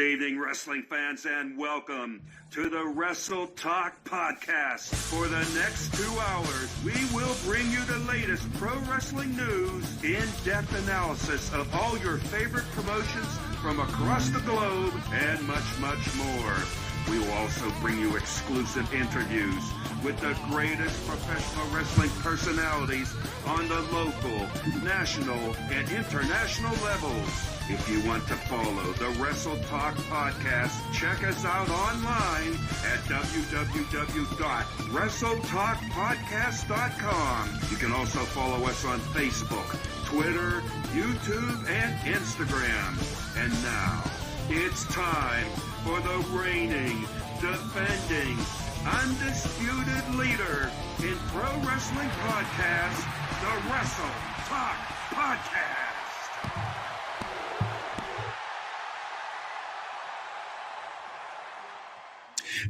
Evening, wrestling fans, and welcome to the Wrestle Talk Podcast. For the next 2 hours, we will bring you the latest pro wrestling news, in-depth analysis of all your favorite promotions from across the globe, and much, much more. We will also bring you exclusive interviews with the greatest professional wrestling personalities on the local, national, and international levels. If you want to follow the Wrestle Talk Podcast, check us out online at www.wrestletalkpodcast.com. You can also follow us on Facebook, Twitter, YouTube, and Instagram. And now, it's time for the reigning, defending, undisputed leader in pro wrestling podcast, the Wrestle Talk Podcast.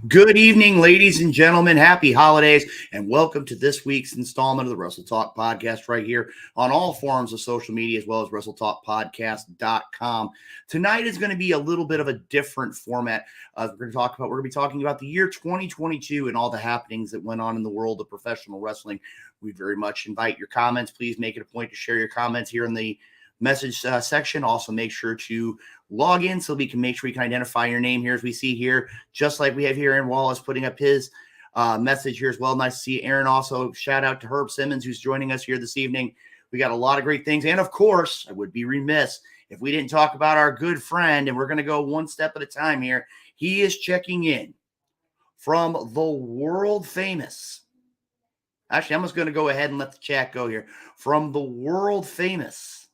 Good evening, ladies and gentlemen. Happy holidays, and welcome to this week's installment of the Wrestle Talk Podcast right here on all forms of social media, as well as WrestleTalkPodcast.com. Tonight is going to be a little bit of a different format. We're going to be talking about the year 2022 and all the happenings that went on in the world of professional wrestling. We very much invite your comments. Please make it a point to share your comments here in the message section. Also, make sure to log in so we can make sure we can identify your name here, as we see here, just like we have here Aaron Wallace putting up his message here as well. Nice to see Aaron. Also, shout out to Herb Simmons, who's joining us here this evening. We got a lot of great things. And of course, I would be remiss if we didn't talk about our good friend, and we're going to go one step at a time here. He is checking in from the world famous. Actually, I'm just going to go ahead and let the chat go here. From the world famous,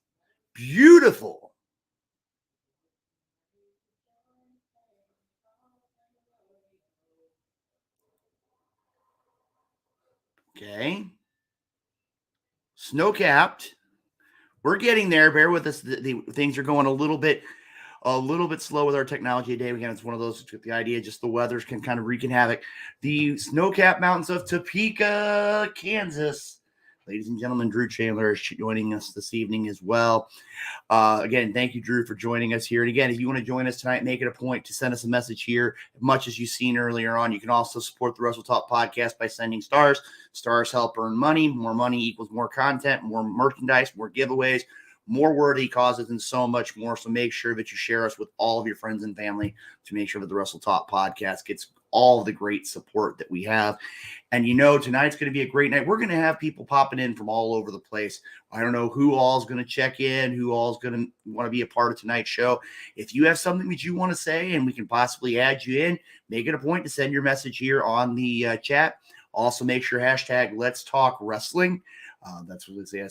beautiful, okay, snow-capped. We're getting there. Bear with us. The things are going a little bit slow with our technology today. Again, it's one of those, the idea, just the weathers can kind of wreak havoc. The snow-capped mountains of Topeka, Kansas. Ladies and gentlemen, Drew Chandler is joining us this evening as well. Again, thank you, Drew, for joining us here. And again, if you want to join us tonight, make it a point to send us a message here, much as you've seen earlier on. You can also support the Wrestle Talk Podcast by sending stars. Stars help earn money. More money equals more content, more merchandise, more giveaways, more worthy causes, and so much more. So make sure that you share us with all of your friends and family to make sure that the Wrestle Talk Podcast gets all of the great support that we have. And you know, tonight's going to be a great night. We're going to have people popping in from all over the place. I don't know who all is going to check in, who all is going to want to be a part of tonight's show. If you have something that you want to say and we can possibly add you in, make it a point to send your message here on the chat. Also, make sure hashtag Let's Talk Wrestling. That's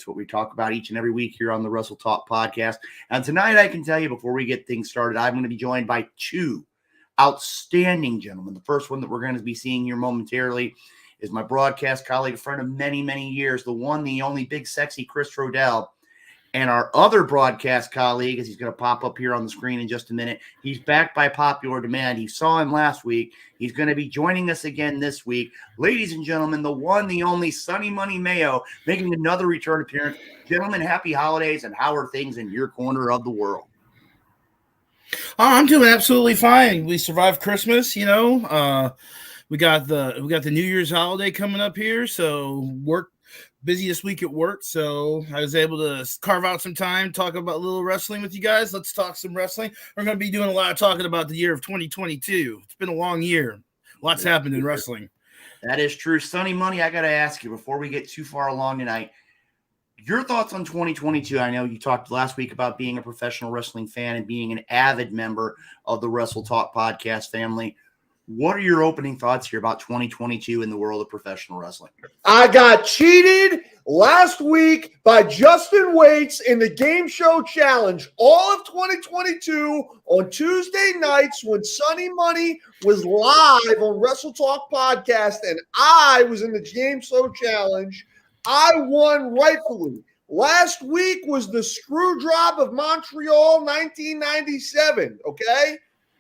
what we talk about each and every week here on the Wrestle Talk Podcast. And tonight, I can tell you, before we get things started, I'm going to be joined by two outstanding gentlemen. The first one that we're going to be seeing here momentarily is my broadcast colleague, a friend of many, many years, the one, the only big, sexy Chris Rodell. And our other broadcast colleague, as he's going to pop up here on the screen in just a minute, he's back by popular demand. You saw him last week. He's going to be joining us again this week. Ladies and gentlemen, the one, the only Sonny Money Mayo, making another return appearance. Gentlemen, happy holidays, and how are things in your corner of the world? I'm doing absolutely fine. We survived Christmas, you know. We got the New Year's holiday coming up here, so busiest week at work. So I was able to carve out some time, talk about a little wrestling with you guys. Let's talk some wrestling. We're going to be doing a lot of talking about the year of 2022. It's been a long year. Lots happened in wrestling. That is true. Sonny Money, I got to ask you before we get too far along tonight, your thoughts on 2022. I know you talked last week about being a professional wrestling fan and being an avid member of the Wrestle Talk Podcast family. What are your opening thoughts here about 2022 in the world of professional wrestling? I got cheated last week by Justin Waits in the Game Show Challenge all of 2022 on Tuesday nights when Sonny Money was live on Wrestle Talk Podcast and I was in the Game Show Challenge. I won rightfully. Last week was the screw job of Montreal 1997, okay?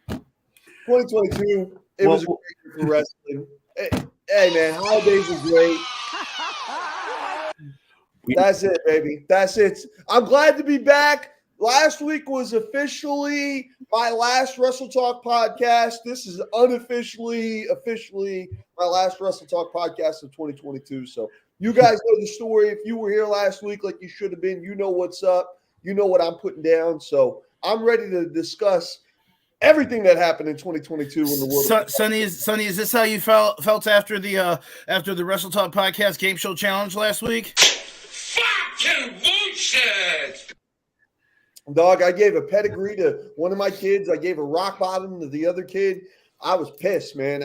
2022, it was a great year for wrestling. Hey, man, holidays are great. That's it, baby. That's it. I'm glad to be back. Last week was officially my last Wrestle Talk podcast. This is officially my last Wrestle Talk podcast of 2022. So you guys know the story. If you were here last week like you should have been, you know what's up. You know what I'm putting down. So I'm ready to discuss everything that happened in 2022 in the world. Sonny, is this how you felt after the Wrestle Talk podcast game show challenge last week? Fucking bullshit! Dog, I gave a pedigree to one of my kids. I gave a rock bottom to the other kid. I was pissed, man.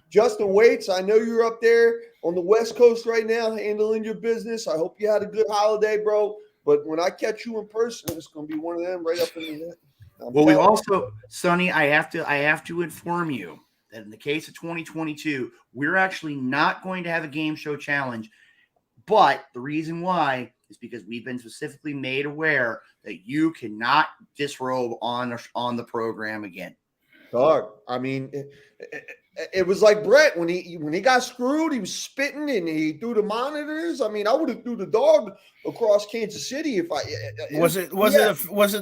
Justin Waits, I know you're up there on the West Coast right now handling your business. I hope you had a good holiday, bro. But when I catch you in person, it's going to be one of them right up in the head. Well, we also, Sonny, I have to inform you that in the case of 2022, we're actually not going to have a game show challenge. But the reason why is because we've been specifically made aware that you cannot disrobe on the program again. Dog, I mean, it was like Brett when he got screwed. He was spitting and he threw the monitors. I mean, I would have threw the dog across Kansas City if I was it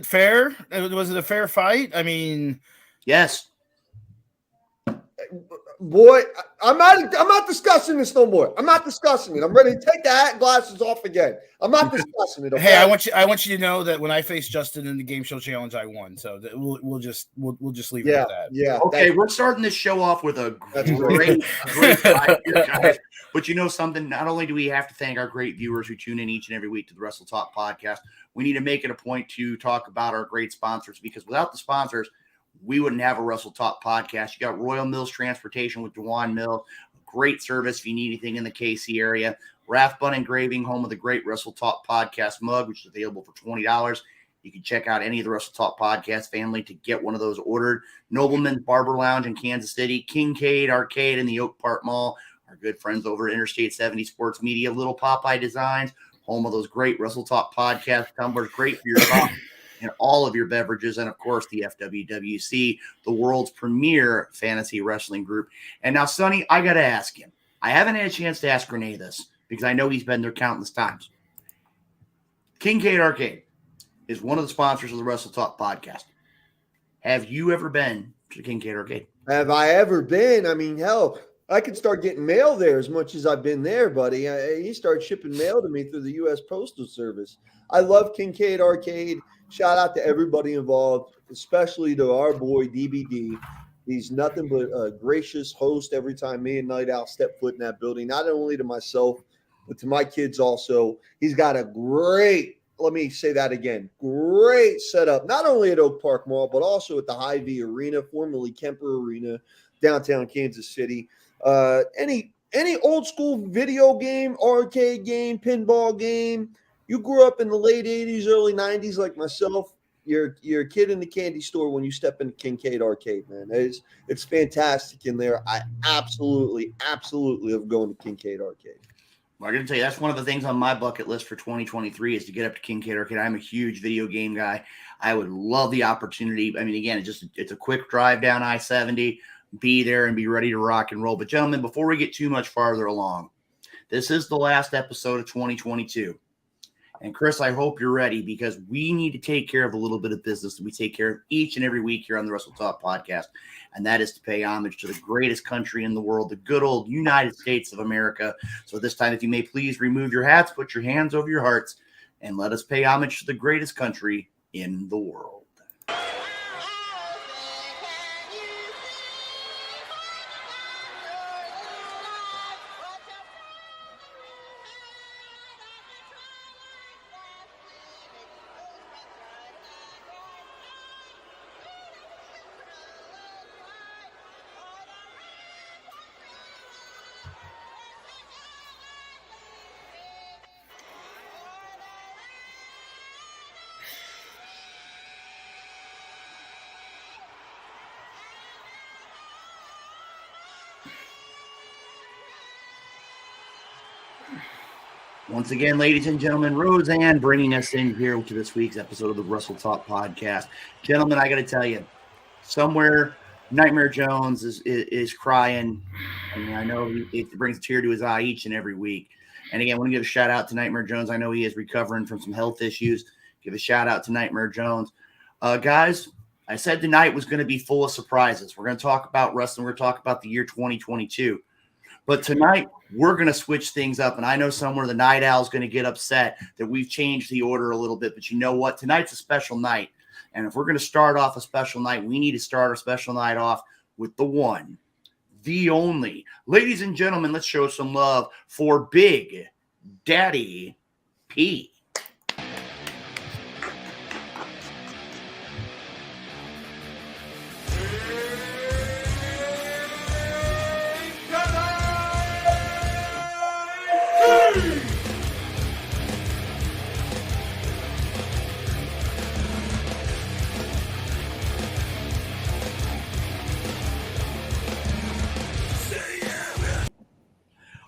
fair? Was it a fair fight? I mean, yes. Boy, I'm not discussing this no more. I'm not discussing it. I'm ready to take the hat and glasses off again. I'm not discussing it. Okay? Hey, I want you to know that when I faced Justin in the game show challenge, I won. So we'll just leave it at that. Yeah. Okay, we're starting this show off with a great vibe here, guys. But you know something? Not only do we have to thank our great viewers who tune in each and every week to the Wrestle Talk podcast, we need to make it a point to talk about our great sponsors, because without the sponsors, we wouldn't have a Wrestle Talk podcast. You got Royal Mills Transportation with Dewan Mill, great service if you need anything in the KC area. Rathbun Engraving, home of the great Wrestle Talk podcast mug, which is available for $20. You can check out any of the Wrestle Talk podcast family to get one of those ordered. Nobleman's Barber Lounge in Kansas City, Kincaid Arcade in the Oak Park Mall, our good friends over at Interstate 70 Sports Media, Little Popeye Designs, home of those great Wrestle Talk podcast tumblers, great for your coffee and all of your beverages, and of course the FWWC, the world's premier fantasy wrestling group. And now, Sonny, I got to ask him. I haven't had a chance to ask Renee this because I know he's been there countless times. Kincaid Arcade is one of the sponsors of the Wrestle Talk podcast. Have you ever been to Kincaid Arcade? Have I ever been? I mean, hell, I could start getting mail there as much as I've been there, buddy. He started shipping mail to me through the U.S. Postal Service. I love Kincaid Arcade. Shout out to everybody involved, especially to our boy DBD. He's nothing but a gracious host every time me and Night Owl step foot in that building, not only to myself, but to my kids also. He's got a great, let me say that again, great setup, not only at Oak Park Mall, but also at the Hy-Vee Arena, formerly Kemper Arena, downtown Kansas City. Any old school video game, arcade game, pinball game, you grew up in the late 80s, early 90s like myself, you're a kid in the candy store when you step into Kincaid Arcade, man. It's fantastic in there. I absolutely love going to Kincaid Arcade. Well, I'm going to tell you, that's one of the things on my bucket list for 2023 is to get up to Kincaid Arcade. I'm a huge video game guy. I would love the opportunity. I mean, again, it's a quick drive down I-70, be there and be ready to rock and roll. But gentlemen, before we get too much farther along, this is the last episode of 2022. And Chris, I hope you're ready, because we need to take care of a little bit of business that we take care of each and every week here on the Wrestle Talk podcast. And that is to pay homage to the greatest country in the world, the good old United States of America. So this time, if you may please remove your hats, put your hands over your hearts, and let us pay homage to the greatest country in the world. Once again, ladies and gentlemen, Roseanne bringing us in here to this week's episode of the Wrestle Talk podcast. Gentlemen, I got to tell you, somewhere Nightmare Jones is crying. I mean, I know it brings a tear to his eye each and every week. And again, I want to give a shout out to Nightmare Jones. I know he is recovering from some health issues. Give a shout out to Nightmare Jones. Guys, I said tonight was going to be full of surprises. We're going to talk about wrestling. We're going to talk about the year 2022. But tonight, we're going to switch things up. And I know somewhere the Night Owl is going to get upset that we've changed the order a little bit. But you know what? Tonight's a special night. And if we're going to start off a special night, we need to start our special night off with the one, the only. Ladies and gentlemen, let's show some love for Big Daddy P.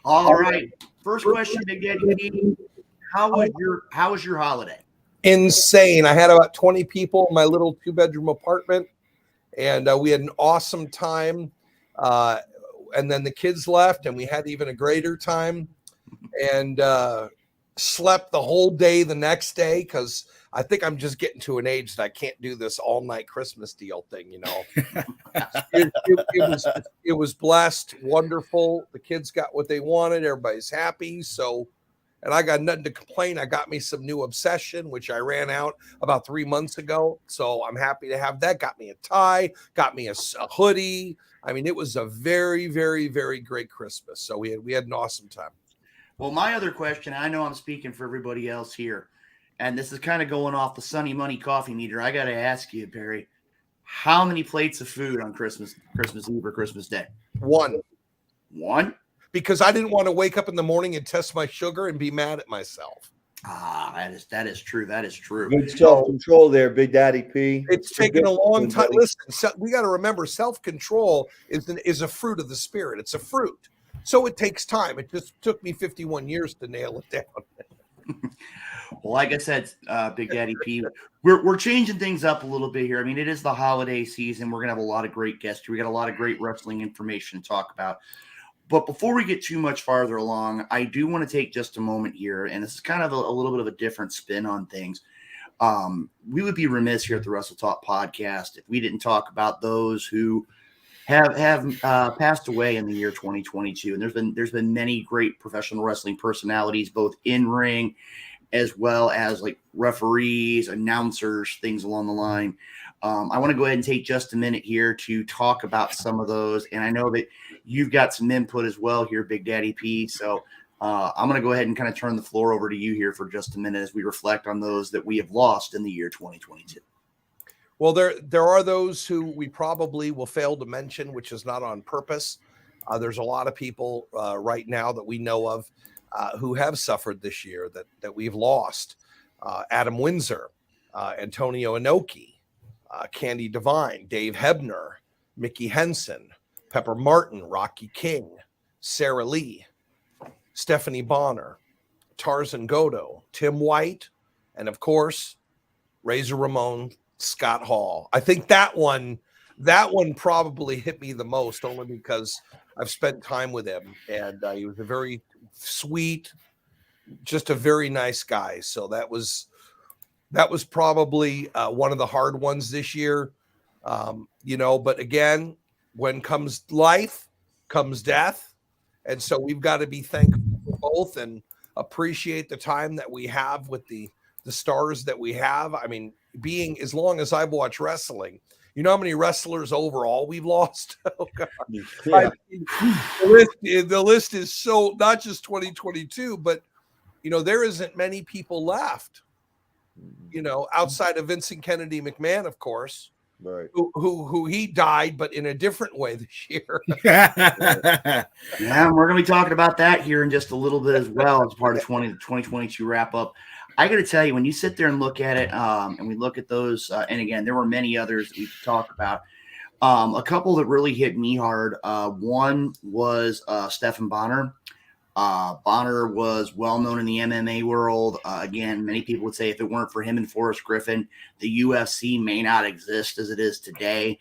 All right. First question, Big Daddy P. How was your holiday? Insane. I had about 20 people in my little 2-bedroom apartment, and we had an awesome time. And then the kids left, and we had even a greater time, and slept the whole day the next day because I think I'm just getting to an age that I can't do this all-night Christmas deal thing, you know. It was blessed, wonderful. The kids got what they wanted. Everybody's happy. So, and I got nothing to complain. I got me some new obsession, which I ran out about 3 months ago. So I'm happy to have that. Got me a tie, got me a hoodie. I mean, it was a very, very, very great Christmas. So we had an awesome time. Well, my other question, I know I'm speaking for everybody else here, and this is kind of going off the Sunny Money coffee meter. I got to ask you, Perry, how many plates of food on Christmas Eve or Christmas Day? One. Because I didn't want to wake up in the morning and test my sugar and be mad at myself. That is true. That is true. Good self-control there, Big Daddy P. It's taken a long time. Listen, we got to remember self-control is a fruit of the spirit. It's a fruit. So it takes time. It just took me 51 years to nail it down. Well, like I said, Big Daddy P, we're changing things up a little bit here. I mean, it is the holiday season. We're going to have a lot of great guests. We got a lot of great wrestling information to talk about. But before we get too much farther along, I do want to take just a moment here, and this is kind of a little bit of a different spin on things. We would be remiss here at the Wrestle Talk podcast if we didn't talk about those who have passed away in the year 2022. And there's been many great professional wrestling personalities, both in ring as well as like referees, announcers, things along the line. I want to go ahead and take just a minute here to talk about some of those. And I know that you've got some input as well here, Big Daddy P. So I'm going to go ahead and kind of turn the floor over to you here for just a minute as we reflect on those that we have lost in the year 2022. Well, there are those who we probably will fail to mention, which is not on purpose. There's a lot of people right now that we know of who have suffered this year that we've lost. Adam Windsor, Antonio Inoki, Candy Devine, Dave Hebner, Mickey Henson, Pepper Martin, Rocky King, Sarah Lee, Stephanie Bonner, Tarzan Godo, Tim White, and of course, Razor Ramon, Scott Hall. I think that one probably hit me the most, only because I've spent time with him, and he was a very sweet, just a very nice guy. So that was probably one of the hard ones this year. But again, when comes life, comes death. And so we've got to be thankful for both and appreciate the time that we have with the stars that we have. I mean, being as long as I've watched wrestling, you know how many wrestlers overall we've lost? Oh, God. Yeah. The list is so not just 2022, but there isn't many people left, outside of Vincent Kennedy McMahon, of course, right? Who he died, but in a different way this year. Yeah, we're going to be talking about that here in just a little bit as well as part of the 2022 wrap up. I got to tell you, when you sit there and look at it, and we look at those, and again, there were many others that we could talk about. A couple that really hit me hard. One was Stephan Bonner. Bonner was well known in the MMA world. Again, many people would say if it weren't for him and Forrest Griffin, the UFC may not exist as it is today.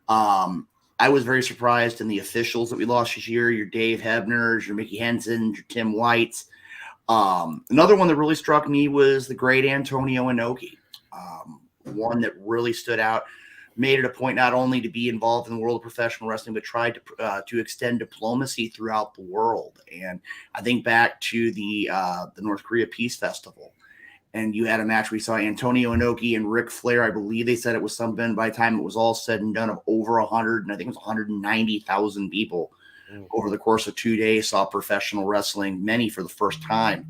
I was very surprised in the officials that we lost this year. Your Dave Hebners, your Mickey Hensons, your Tim Whites. Another one that really struck me was the great Antonio Inoki. One that really stood out. made it a point not only to be involved in the world of professional wrestling, but tried to extend diplomacy throughout the world. And I think back to the North Korea Peace Festival, and you had a match where we saw Antonio Inoki and Ric Flair. I believe they said it was something by the time it was all said and done of over 100, and I think it was 190,000 people over the course of 2 days saw professional wrestling, many for the first time.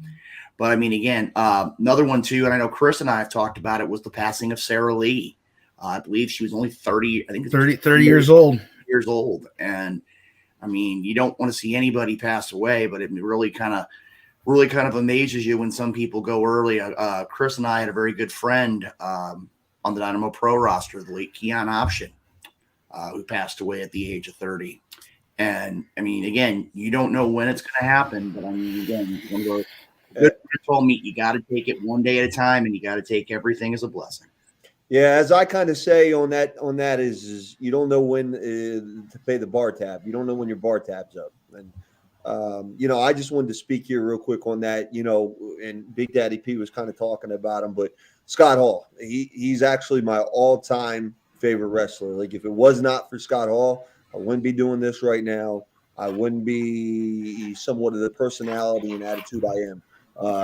But I mean, again, another one too, and I know Chris and I have talked about it, was the passing of Sarah Lee. I believe she was only 30, I think 30 years old. And I mean, you don't want to see anybody pass away, but it really kind of amazes you when some people go early. Chris and I had a very good friend on the Dynamo Pro roster, the late Keon Option, who passed away at the age of 30. And I mean, again, you don't know when it's going to happen, but I mean, again, when you're good told me, you got to take it one day at a time, and you got to take everything as a blessing. Yeah, as I kind of say on that is you don't know when to pay the bar tab. You don't know when your bar tab's up. And I just wanted to speak here real quick on that. And Big Daddy P was kind of talking about him, but Scott Hall, he's actually my all-time favorite wrestler. Like, if it was not for Scott Hall, I wouldn't be doing this right now. I wouldn't be somewhat of the personality and attitude I am.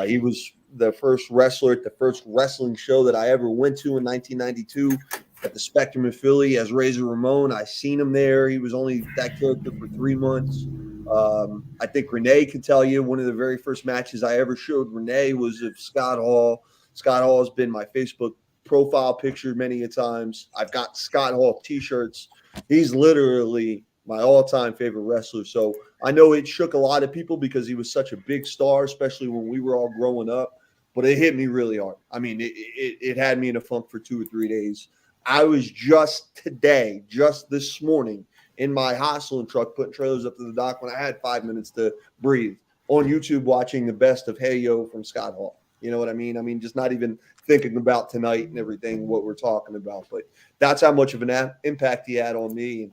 He was the first wrestler at the first wrestling show that I ever went to in 1992 at the Spectrum in Philly as Razor Ramon. I seen him there. He was only that character for 3 months. I think Renee can tell you one of the very first matches I ever showed Renee was of Scott Hall. Scott Hall has been my Facebook profile picture many a times. I've got Scott Hall t-shirts. He's literally my all-time favorite wrestler. So I know it shook a lot of people because he was such a big star, especially when we were all growing up. But it hit me really hard. I mean, it had me in a funk for 2 or 3 days. I was just this morning, in my hustling truck, putting trailers up to the dock when I had 5 minutes to breathe on YouTube, watching the best of Hey Yo from Scott Hall. You know what I mean? I mean, just not even thinking about tonight and everything, what we're talking about. But that's how much of an impact he had on me. And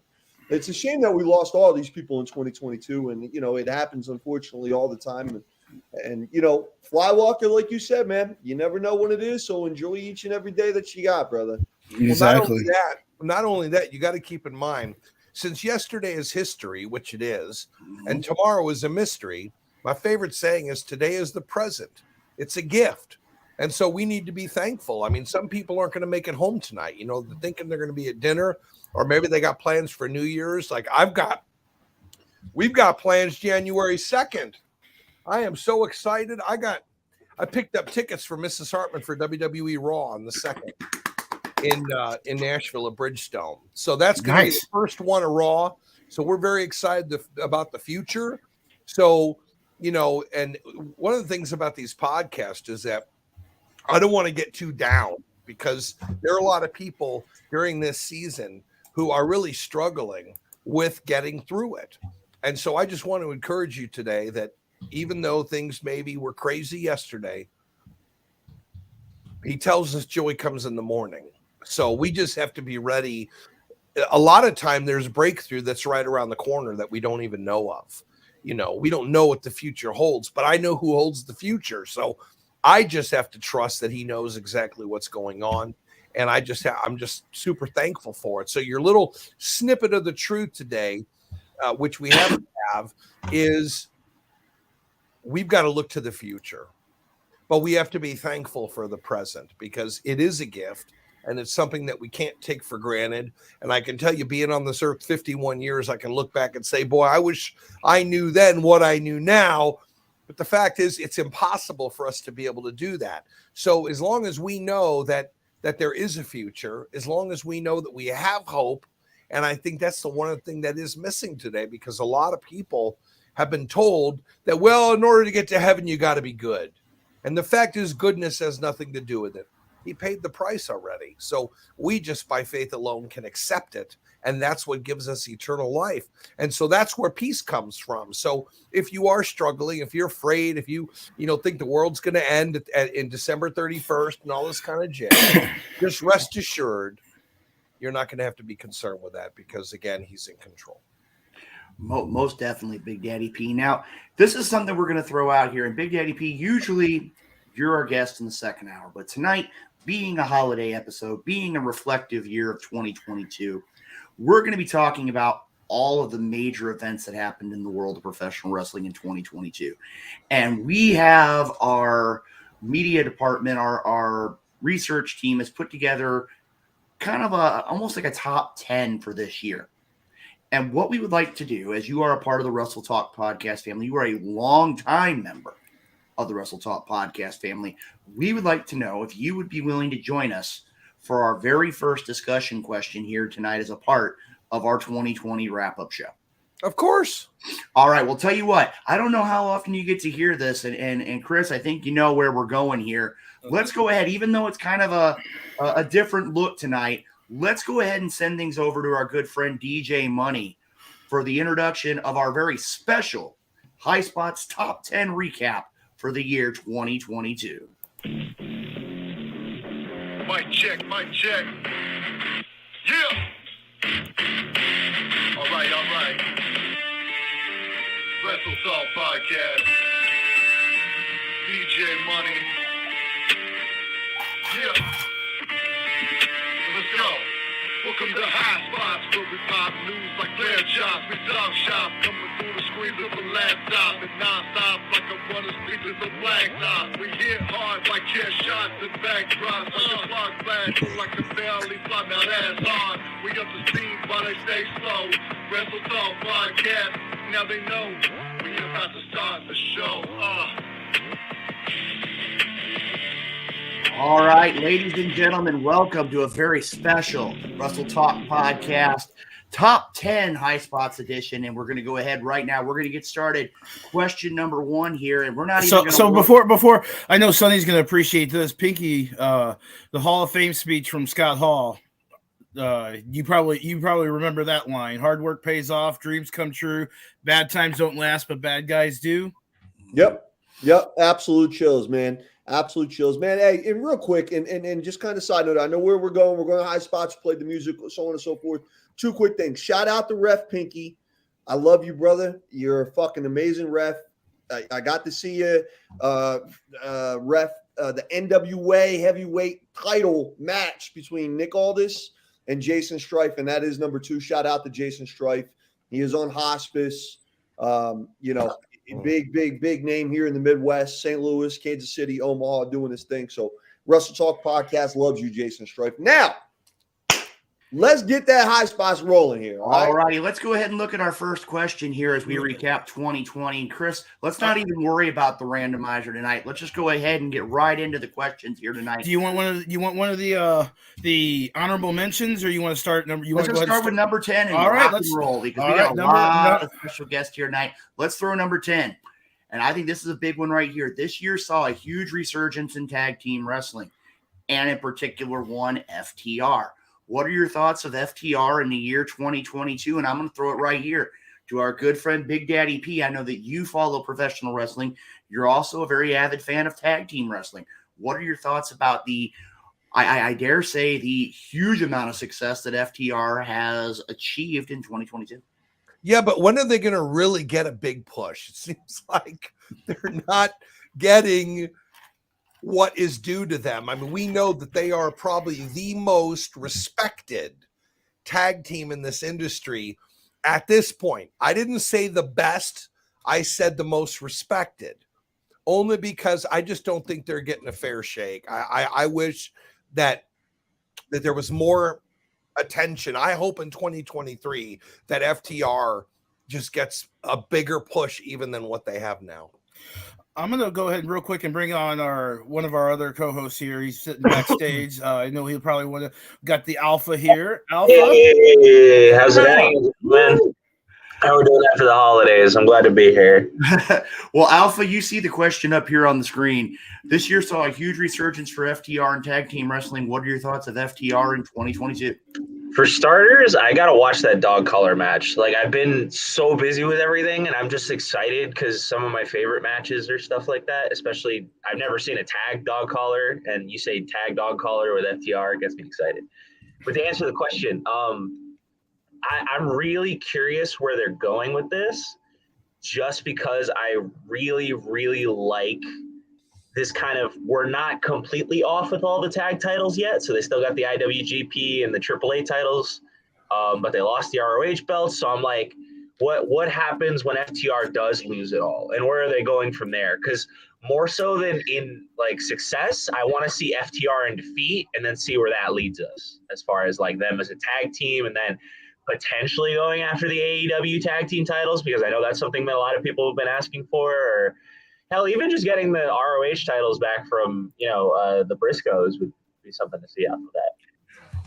it's a shame that we lost all these people in 2022. And, it happens, unfortunately, all the time. And Flywalker, like you said, man, you never know when it is. So enjoy each and every day that you got, brother. Exactly. Well, not only that, you got to keep in mind, since yesterday is history, which it is, and tomorrow is a mystery, my favorite saying is today is the present. It's a gift. And so we need to be thankful. I mean, some people aren't going to make it home tonight. They're thinking they're going to be at dinner, or maybe they got plans for New Year's. Like we've got plans January 2nd. I am so excited. I picked up tickets for Mrs. Hartman for WWE Raw on the 2nd in Nashville at Bridgestone. So that's going to be the first one of Raw. So we're very excited about the future. So, and one of the things about these podcasts is that I don't want to get too down, because there are a lot of people during this season who are really struggling with getting through it. And so I just want to encourage you today that even though things maybe were crazy yesterday, he tells us joy comes in the morning. So we just have to be ready. A lot of time there's a breakthrough that's right around the corner that we don't even know of. We don't know what the future holds, but I know who holds the future. So I just have to trust that he knows exactly what's going on. And I'm just super thankful for it. So your little snippet of the truth today, which we have, is we've got to look to the future, but we have to be thankful for the present, because it is a gift and it's something that we can't take for granted. And I can tell you, being on this earth 51 years, I can look back and say, boy, I wish I knew then what I knew now. But the fact is, it's impossible for us to be able to do that. So as long as we know that there is a future, as long as we know that we have hope, and I think that's the one thing that is missing today, because a lot of people have been told that, well, in order to get to heaven, you got to be good. And the fact is, goodness has nothing to do with it. He paid the price already. So we just by faith alone can accept it. And that's what gives us eternal life. And so that's where peace comes from. So if you are struggling, if you're afraid, if you think the world's going to end in December 31st and all this kind of jazz, just rest assured, you're not going to have to be concerned with that, because again, he's in control. Most definitely, Big Daddy P. Now, this is something we're going to throw out here. And Big Daddy P, usually you're our guest in the second hour. But tonight, being a holiday episode, being a reflective year of 2022, we're going to be talking about all of the major events that happened in the world of professional wrestling in 2022. And we have our media department, our research team has put together kind of almost like a top 10 for this year. And what we would like to do, as you are a part of the Wrestle Talk podcast family, you are a longtime member of the Wrestle Talk podcast family, we would like to know if you would be willing to join us for our very first discussion question here tonight as a part of our 2020 wrap-up show. Of course. All right. Well, tell you what, I don't know how often you get to hear this. And Chris, I think you know where we're going here. Let's go ahead, even though it's kind of a different look tonight, let's go ahead and send things over to our good friend DJ Money for the introduction of our very special High Spots Top 10 recap for the year 2022. Mic check. Yeah. All right. Wrestle Talk Podcast. DJ Money. Yeah. Let's go. Welcome to High Spots, where we pop news like player chops. We talk shop, coming through the screens of a laptop and non-stop like a runner speakers of blacktop. We hit hard like chair shots and backdrops. Like a spark flash, like a belly flop. Now that's hard. We up the steam while they stay slow. Wrestle Talk Podcast. Now they know we about to start the show. All right, ladies and gentlemen, welcome to a very special Wrestle Talk podcast, Top 10 High Spots edition. And we're going to go ahead right now. We're going to get started. Question number one here, and we're not even going to. So before I know Sonny's going to appreciate this, Pinky, the Hall of Fame speech from Scott Hall. You probably remember that line. Hard work pays off, dreams come true, bad times don't last, but bad guys do. Yep. Absolute chills, man. Absolute chills, man. Hey, and real quick, and just kind of side note, I know where we're going. We're going to High Spots, played the music, so on and so forth. Two quick things. Shout out to Ref Pinky. I love you, brother. You're a fucking amazing ref. I got to see you ref the NWA heavyweight title match between Nick Aldis and Jason Strife, and that is number 2. Shout out to Jason Strife. He is on hospice. Big name here in the Midwest, St. Louis, Kansas City, Omaha, doing this thing. So Wrestle Talk Podcast loves you, Jason Strife. Now, let's get that High Spots rolling here. All righty, let's go ahead and look at our first question here as we recap 2020. Chris, let's not even worry about the randomizer tonight. Let's just go ahead and get right into the questions here tonight. Do you want one of the honorable mentions, or you want to start number? Let's just start with number 10 and let's roll because we got a lot of special guests here tonight. Let's throw number 10. And I think this is a big one right here. This year saw a huge resurgence in tag team wrestling, and in particular one FTR. What are your thoughts of FTR in the year 2022? And I'm going to throw it right here to our good friend Big Daddy P. I know that you follow professional wrestling. You're also a very avid fan of tag team wrestling. What are your thoughts about I dare say, the huge amount of success that FTR has achieved in 2022? Yeah, but when are they going to really get a big push? It seems like they're not getting what is due to them. I mean, we know that they are probably the most respected tag team in this industry at this point. I didn't say the best. I said the most respected, only because I just don't think they're getting a fair shake. I wish that there was more attention. I hope in 2023 that FTR just gets a bigger push even than what they have now. I'm going to go ahead real quick and bring on one of our other co-hosts here. He's sitting backstage. I know he'll probably want to got the Alpha here. Alpha. Hey, how's it going, man? How we're doing after the holidays. I'm glad to be here. Well, Alpha, you see the question up here on the screen. This year saw a huge resurgence for FTR and tag team wrestling. What are your thoughts of FTR in 2022? For starters, I got to watch that dog collar match. Like, I've been so busy with everything, and I'm just excited because some of my favorite matches are stuff like that, especially I've never seen a tag dog collar, and you say tag dog collar with FTR, it gets me excited. But to answer the question, I'm really curious where they're going with this, just because I really, really like this kind of, we're not completely off with all the tag titles yet. So they still got the IWGP and the AAA titles, but they lost the ROH belts. So I'm like, what happens when FTR does lose it all, and where are they going from there? Because more so than in like success, I want to see FTR in defeat and then see where that leads us as far as like them as a tag team, and then potentially going after the AEW tag team titles, because I know that's something that a lot of people have been asking for, or hell, even just getting the ROH titles back from, the Briscoes would be something to see off of that.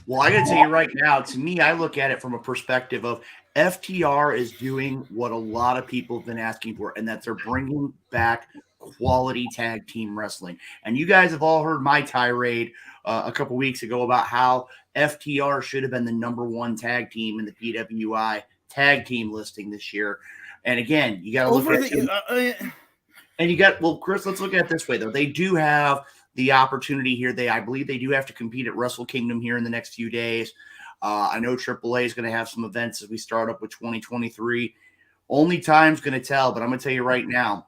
Well, I got to tell you right now, to me, I look at it from a perspective of FTR is doing what a lot of people have been asking for, and that they're bringing back quality tag team wrestling. And you guys have all heard my tirade a couple weeks ago about how FTR should have been the number one tag team in the PWI tag team listing this year. And again, you got to look at Chris, let's look at it this way, though. They do have the opportunity here. I believe they do have to compete at Wrestle Kingdom here in the next few days. I know AAA is going to have some events as we start up with 2023. Only time's going to tell, but I'm going to tell you right now,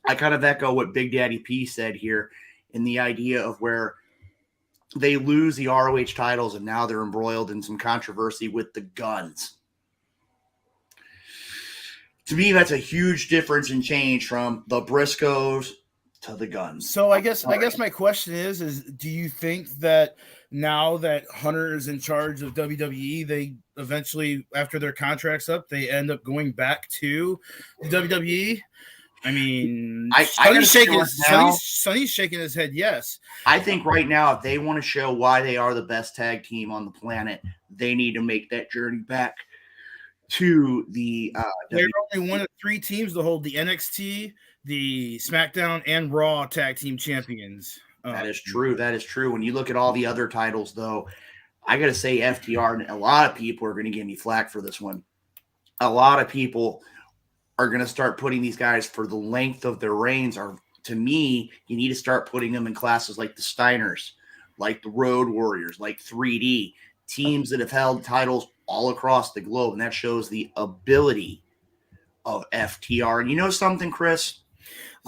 I kind of echo what Big Daddy P said here in the idea of where they lose the ROH titles and now they're embroiled in some controversy with the Guns. To me, that's a huge difference and change from the Briscoes to the Guns. So I guess my question is do you think that now that Hunter is in charge of WWE, they eventually, after their contract's up, they end up going back to the WWE? I mean, Sonny's shaking his head yes. I think right now, if they want to show why they are the best tag team on the planet, they need to make that journey back to the they're only one of three teams to hold the NXT, the SmackDown, and Raw tag team champions. That is true. That is true. When you look at all the other titles, though, I got to say FTR, and a lot of people are going to give me flack for this one. A lot of people are going to start putting these guys for the length of their reigns. Or to me, you need to start putting them in classes like the Steiners, like the Road Warriors, like 3D, teams that have held titles all across the globe, and that shows the ability of FTR. And you know something, Chris?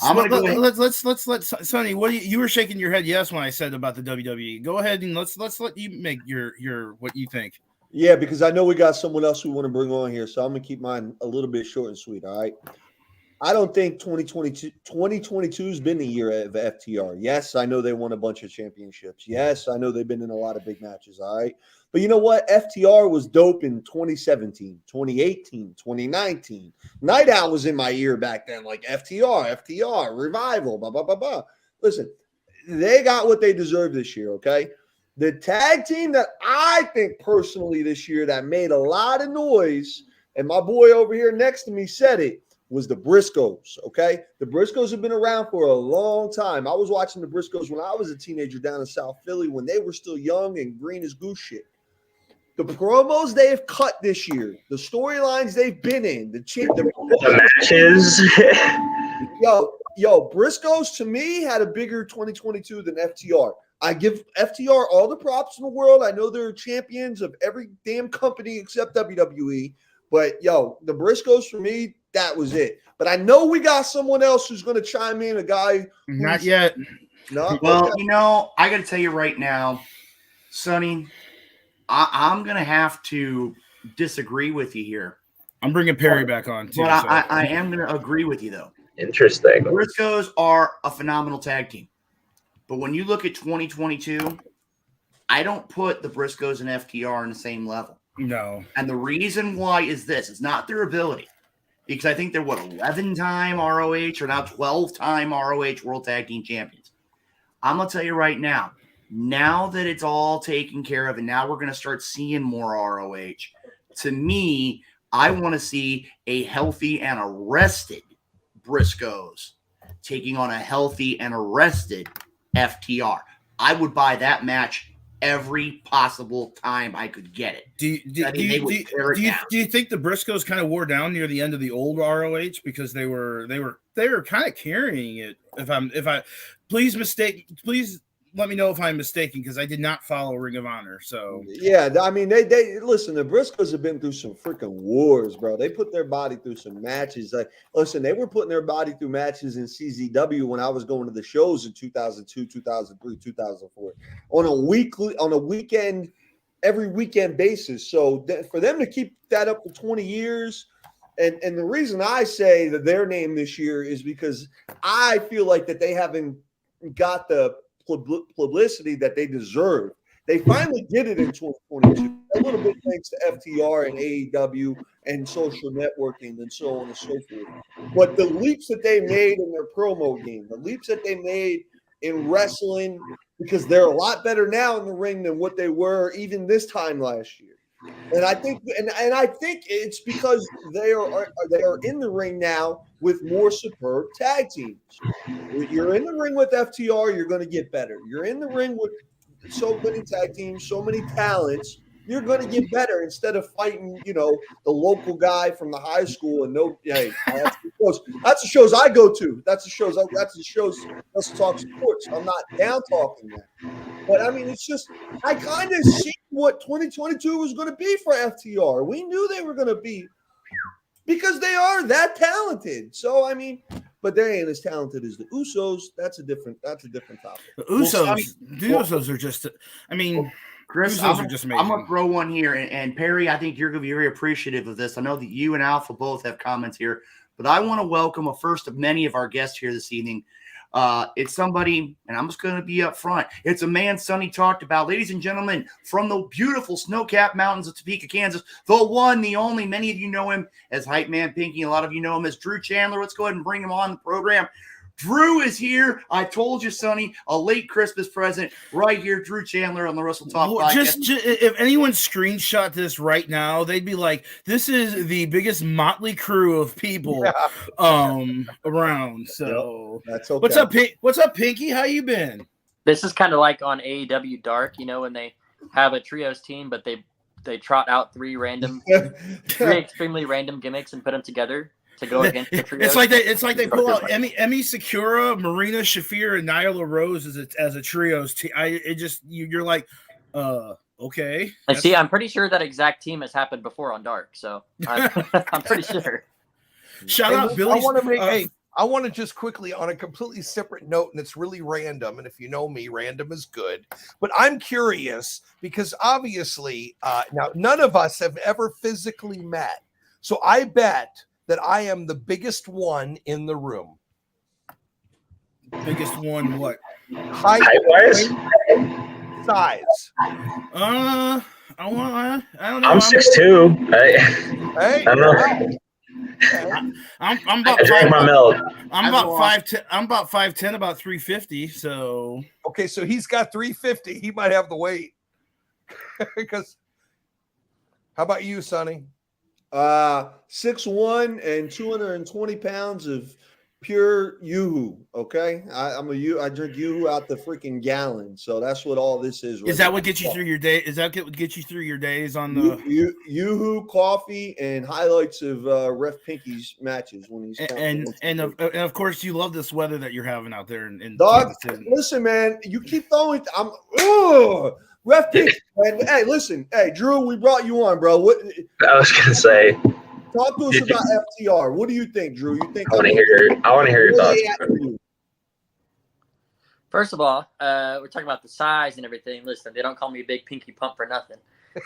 Let's let Sonny. What you were shaking your head yes when I said about the WWE. Go ahead and let's let you make your what you think. Yeah, because I know we got someone else we want to bring on here, so I'm gonna keep mine a little bit short and sweet. All right. I don't think 2022 has been the year of FTR. Yes, I know they won a bunch of championships. Yes, I know they've been in a lot of big matches. All right. But you know what? FTR was dope in 2017, 2018, 2019. Night Owl was in my ear back then, like FTR, Revival, blah, blah, blah, blah. Listen, they got what they deserve this year, okay? The tag team that I think personally this year that made a lot of noise, and my boy over here next to me said it, was the Briscoes, okay? The Briscoes have been around for a long time. I was watching the Briscoes when I was a teenager down in South Philly when they were still young and green as goose shit. The promos they have cut this year, the storylines they've been in, the matches. yo, Briscoes to me had a bigger 2022 than FTR. I give FTR all the props in the world. I know they're champions of every damn company except WWE. But, the Briscoes for me, that was it. But I know we got someone else who's going to chime in, a guy. Not yet. No. Well, I got to tell you right now, Sonny, I'm going to have to disagree with you here. I'm bringing Perry back on, too. But I am going to agree with you, though. Interesting. The Briscoes are a phenomenal tag team. But when you look at 2022, I don't put the Briscoes and FTR on the same level. No. And the reason why is this. It's not their ability. Because I think they're, 11-time ROH or now 12-time ROH World Tag Team Champions. I'm going to tell you right now, now that it's all taken care of and now we're going to start seeing more ROH, to me, I want to see a healthy and arrested Briscoes taking on a healthy and arrested FTR. I would buy that match every possible time I could get it. Do you think the Briscoes kind of wore down near the end of the old ROH because they were kind of carrying it? Please let me know if I'm mistaken because I did not follow Ring of Honor. So Yeah, I mean, they listen. The Briscoes have been through some freaking wars, bro. They put their body through some matches. Like, listen, they were putting their body through matches in CZW when I was going to the shows in 2002, 2003, 2004 on a weekend, every weekend basis. So for them to keep that up for 20 years. And the reason I say that their name this year is because I feel like that they haven't got the publicity that they deserve. They finally did it in 2022. A little bit thanks to FTR and AEW and social networking and so on and so forth. But the leaps that they made in their promo game, the leaps that they made in wrestling, because they're a lot better now in the ring than what they were even this time last year. And I think, and I think it's because they are in the ring now with more superb tag teams. You're in the ring with FTR, you're going to get better. You're in the ring with so many tag teams, so many talents, you're going to get better instead of fighting, the local guy from the high school. And that's the shows I go to. That's the shows. Let's talk sports. I'm not down talking that. But I mean, it's just I kind of see what 2022 was going to be for FTR. We knew they were going to be because they are that talented. So I mean, but they ain't as talented as the Usos. That's a different topic. The Usos are just. I mean, Chris, Usos are just amazing. I'm gonna throw one here, and Perry, I think you're gonna be very appreciative of this. I know that you and Alpha both have comments here, but I want to welcome a first of many of our guests here this evening. It's somebody, and I'm just going to be up front. It's a man Sonny talked about. Ladies and gentlemen, from the beautiful snow-capped mountains of Topeka, Kansas, the one, the only, many of you know him as Hype Man Pinky. A lot of you know him as Drew Chandler. Let's go ahead and bring him on the program. Drew is here. I told you, Sonny, a late Christmas present right here. Drew Chandler on the Wrestle Talk podcast. Just if anyone screenshot this right now, they'd be like, "This is the biggest motley crew of people around." So that's okay. What's up, Pinky? How you been? This is kind of like on AEW Dark, when they have a trios team, but they trot out three extremely random gimmicks and put them together to go against the trios. It's like they pull out Emi Sakura, Marina Shafir, and Nyla Rose as a trios team. You're like, okay. And see, I'm pretty sure that exact team has happened before on Dark, so I'm pretty sure. Shout out Billy. I want to just quickly on a completely separate note, and it's really random. And if you know me, random is good. But I'm curious because obviously now none of us have ever physically met. So I bet that I am the biggest one in the room. Biggest one, what? Height-wise? Size. I don't know. I'm 6'2". I don't know. I'm about I'm about 5'10", about 350. So okay, so he's got 350. He might have the weight. Because how about you, Sonny? 6'1" and 220 pounds of pure Yoo-hoo. Okay, I drink Yoo-hoo out the freaking gallon. So that's what all this is. Is that what gets you through your day? Is that what gets you through your days on the Yoo-hoo, coffee, and highlights of Ref Pinky's matches when he's and of course you love this weather that you're having out there in Dog, listen, man, you keep throwing. Ref Pinky. Hey, listen, hey Drew, we brought you on, bro. What I was gonna say. Talk to us about FTR. What do you think, Drew? You think I want to hear your thoughts. First of all, we're talking about the size and everything. Listen, they don't call me Big Pinky Pump for nothing.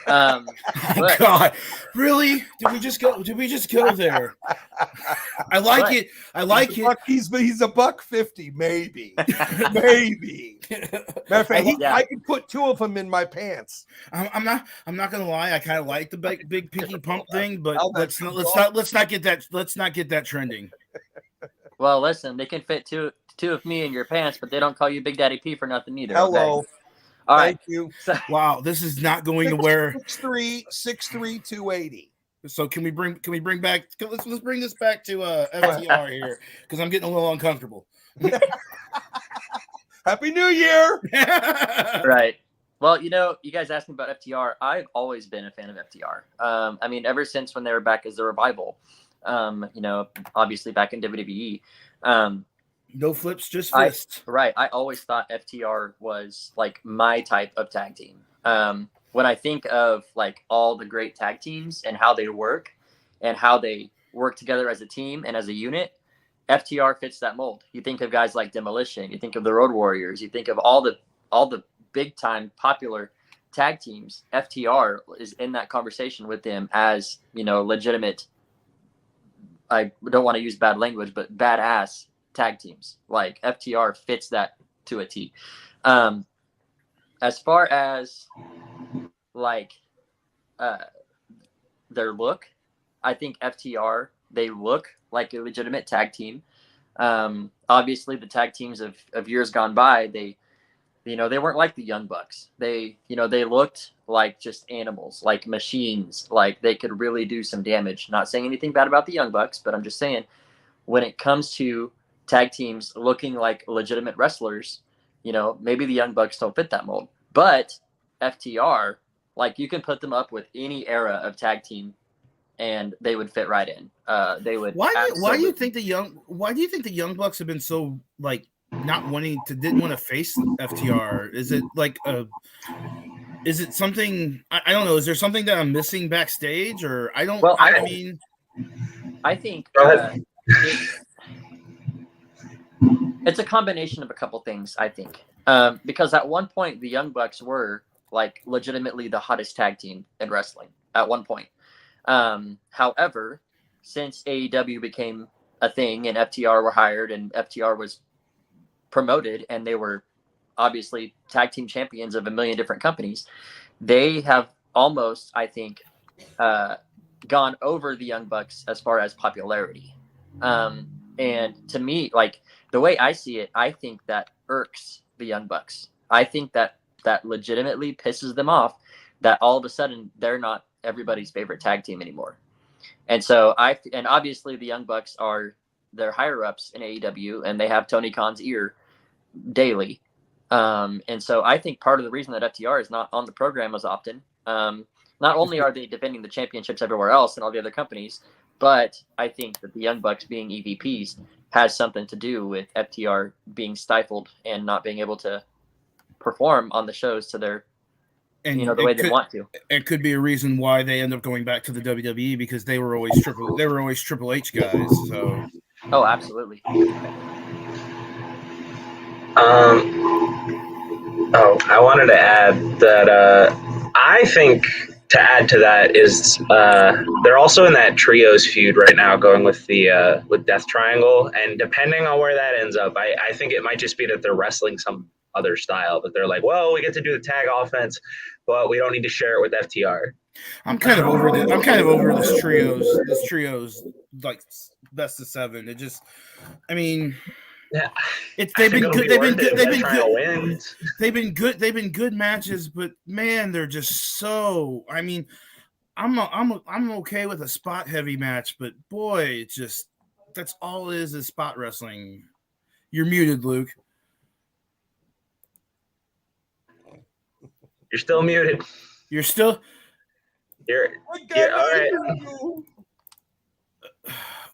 But, God, really? Did we just go there? I like it. He's $150, maybe. Maybe. Matter of fact, I can put two of them in my pants. I'm not gonna lie. I kind of like the big Pinky Pump thing, but let's not get that trending. Well, listen, they can fit two of me in your pants, but they don't call you Big Daddy P for nothing either. Hello. Okay? All right. Thank you. Wow, this is not going to where 6'3", 280. So can we bring back? Let's bring this back to FTR here because I'm getting a little uncomfortable. Happy New Year! Right. Well, you guys asked me about FTR. I've always been a fan of FTR. I mean, ever since when they were back as the Revival. Obviously back in WWE. No flips, just I fists. always thought FTR was like my type of tag team. When I think of like all the great tag teams and how they work together as a team and as a unit, FTR fits that mold. You think of guys like Demolition, you think of the Road Warriors, you think of all the big time popular tag teams. FTR is in that conversation with them as, you know, legitimate, I don't want to use bad language, but badass tag teams. Like FTR fits that to a T. As far as like their look, I think FTR, they look like a legitimate tag team. Obviously the tag teams of years gone by, they weren't like the Young Bucks. They looked like just animals, like machines, like they could really do some damage. Not saying anything bad about the Young Bucks, but I'm just saying when it comes to tag teams looking like legitimate wrestlers, you know, maybe the Young Bucks don't fit that mold. But FTR, like you can put them up with any era of tag team and they would fit right in. They would. Why do you think the Young Bucks have been so like didn't want to face FTR? Is it like is it something I don't know? Is there something that I'm missing backstage, or I don't? Well, I mean, I think it's a combination of a couple things. I think because at one point the Young Bucks were like legitimately the hottest tag team in wrestling at one point. However, since AEW became a thing and FTR were hired and FTR was promoted and they were obviously tag team champions of a million different companies, they have almost, I think, gone over the Young Bucks as far as popularity. And to me, like the way I see it, I think that irks the Young Bucks. I think that legitimately pisses them off that all of a sudden they're not everybody's favorite tag team anymore. And so and obviously the Young Bucks are their higher ups in AEW and they have Tony Khan's ear daily. And so I think part of the reason that FTR is not on the program as often, not only are they defending the championships everywhere else and all the other companies, but I think that the Young Bucks being EVPs has something to do with FTR being stifled and not being able to perform on the shows to their, the way they want to. It could be a reason why they end up going back to the WWE because they were always Triple H guys. So. Oh, absolutely. I wanted to add that I think to add to that is they're also in that trios feud right now, going with the with Death Triangle, and depending on where that ends up, I think it might just be that they're wrestling some other style, but they're like, well, we get to do the tag offense, but we don't need to share it with FTR. I'm kind of over this trios like best of seven. It just, I mean, yeah, they've been good matches, but man, they're just so. I mean, I'm okay with a spot heavy match, but boy, it's just that's all it is spot wrestling. You're muted, Luke. You're still muted. You're all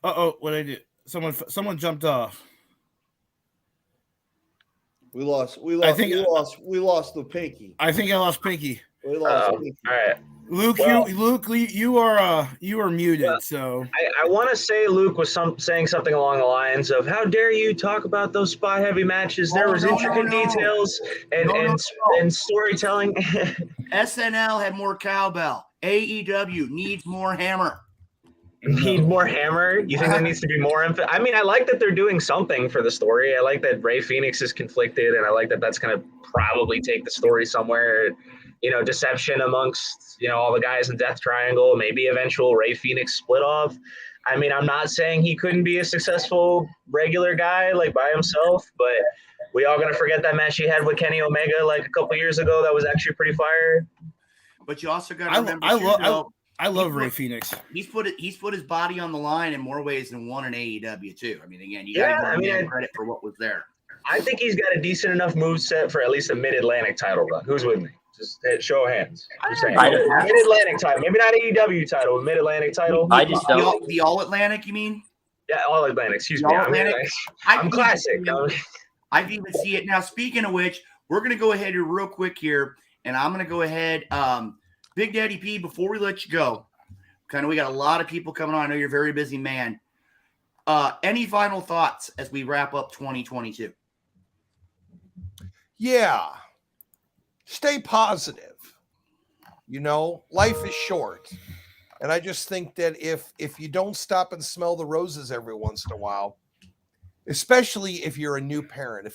right. What I did? Someone jumped off. We lost the Pinky. I think I lost Pinky. We lost Pinky. All right. Luke, you are muted. So I want to say Luke was saying something along the lines of, "How dare you talk about those spot heavy matches? There was intricate details and storytelling." SNL had more cowbell. AEW needs more hammer. Need more hammer? You think there needs to be more emphasis? I mean, I like that they're doing something for the story. I like that Rey Fenix is conflicted, and I like that that's going to probably take the story somewhere. Deception amongst, all the guys in Death Triangle, maybe eventual Rey Fenix split off. I mean, I'm not saying he couldn't be a successful regular guy like by himself, but we all going to forget that match he had with Kenny Omega like a couple years ago. That was actually pretty fire. But you also got to remember, I love Rey Fenix. He's put his body on the line in more ways than one in AEW too. I mean, again, you got to give him credit for what was there. I think he's got a decent enough moveset for at least a Mid-Atlantic title run. Who's with me? Just show of hands. Just saying. Mid-Atlantic title, maybe not AEW title, Mid-Atlantic title. I just don't. The All Atlantic, you mean? Yeah, All Atlantic. Excuse The me. All I'm, Atlantic. I'm classic. I can even see it now. Speaking of which, we're going to go ahead here real quick here, and I'm going to go ahead. Big Daddy P, before we let you go, we got a lot of people coming on. I know you're a very busy man. Any final thoughts as we wrap up 2022? Yeah. Stay positive. Life is short. And I just think that if you don't stop and smell the roses every once in a while, especially if you're a new parent,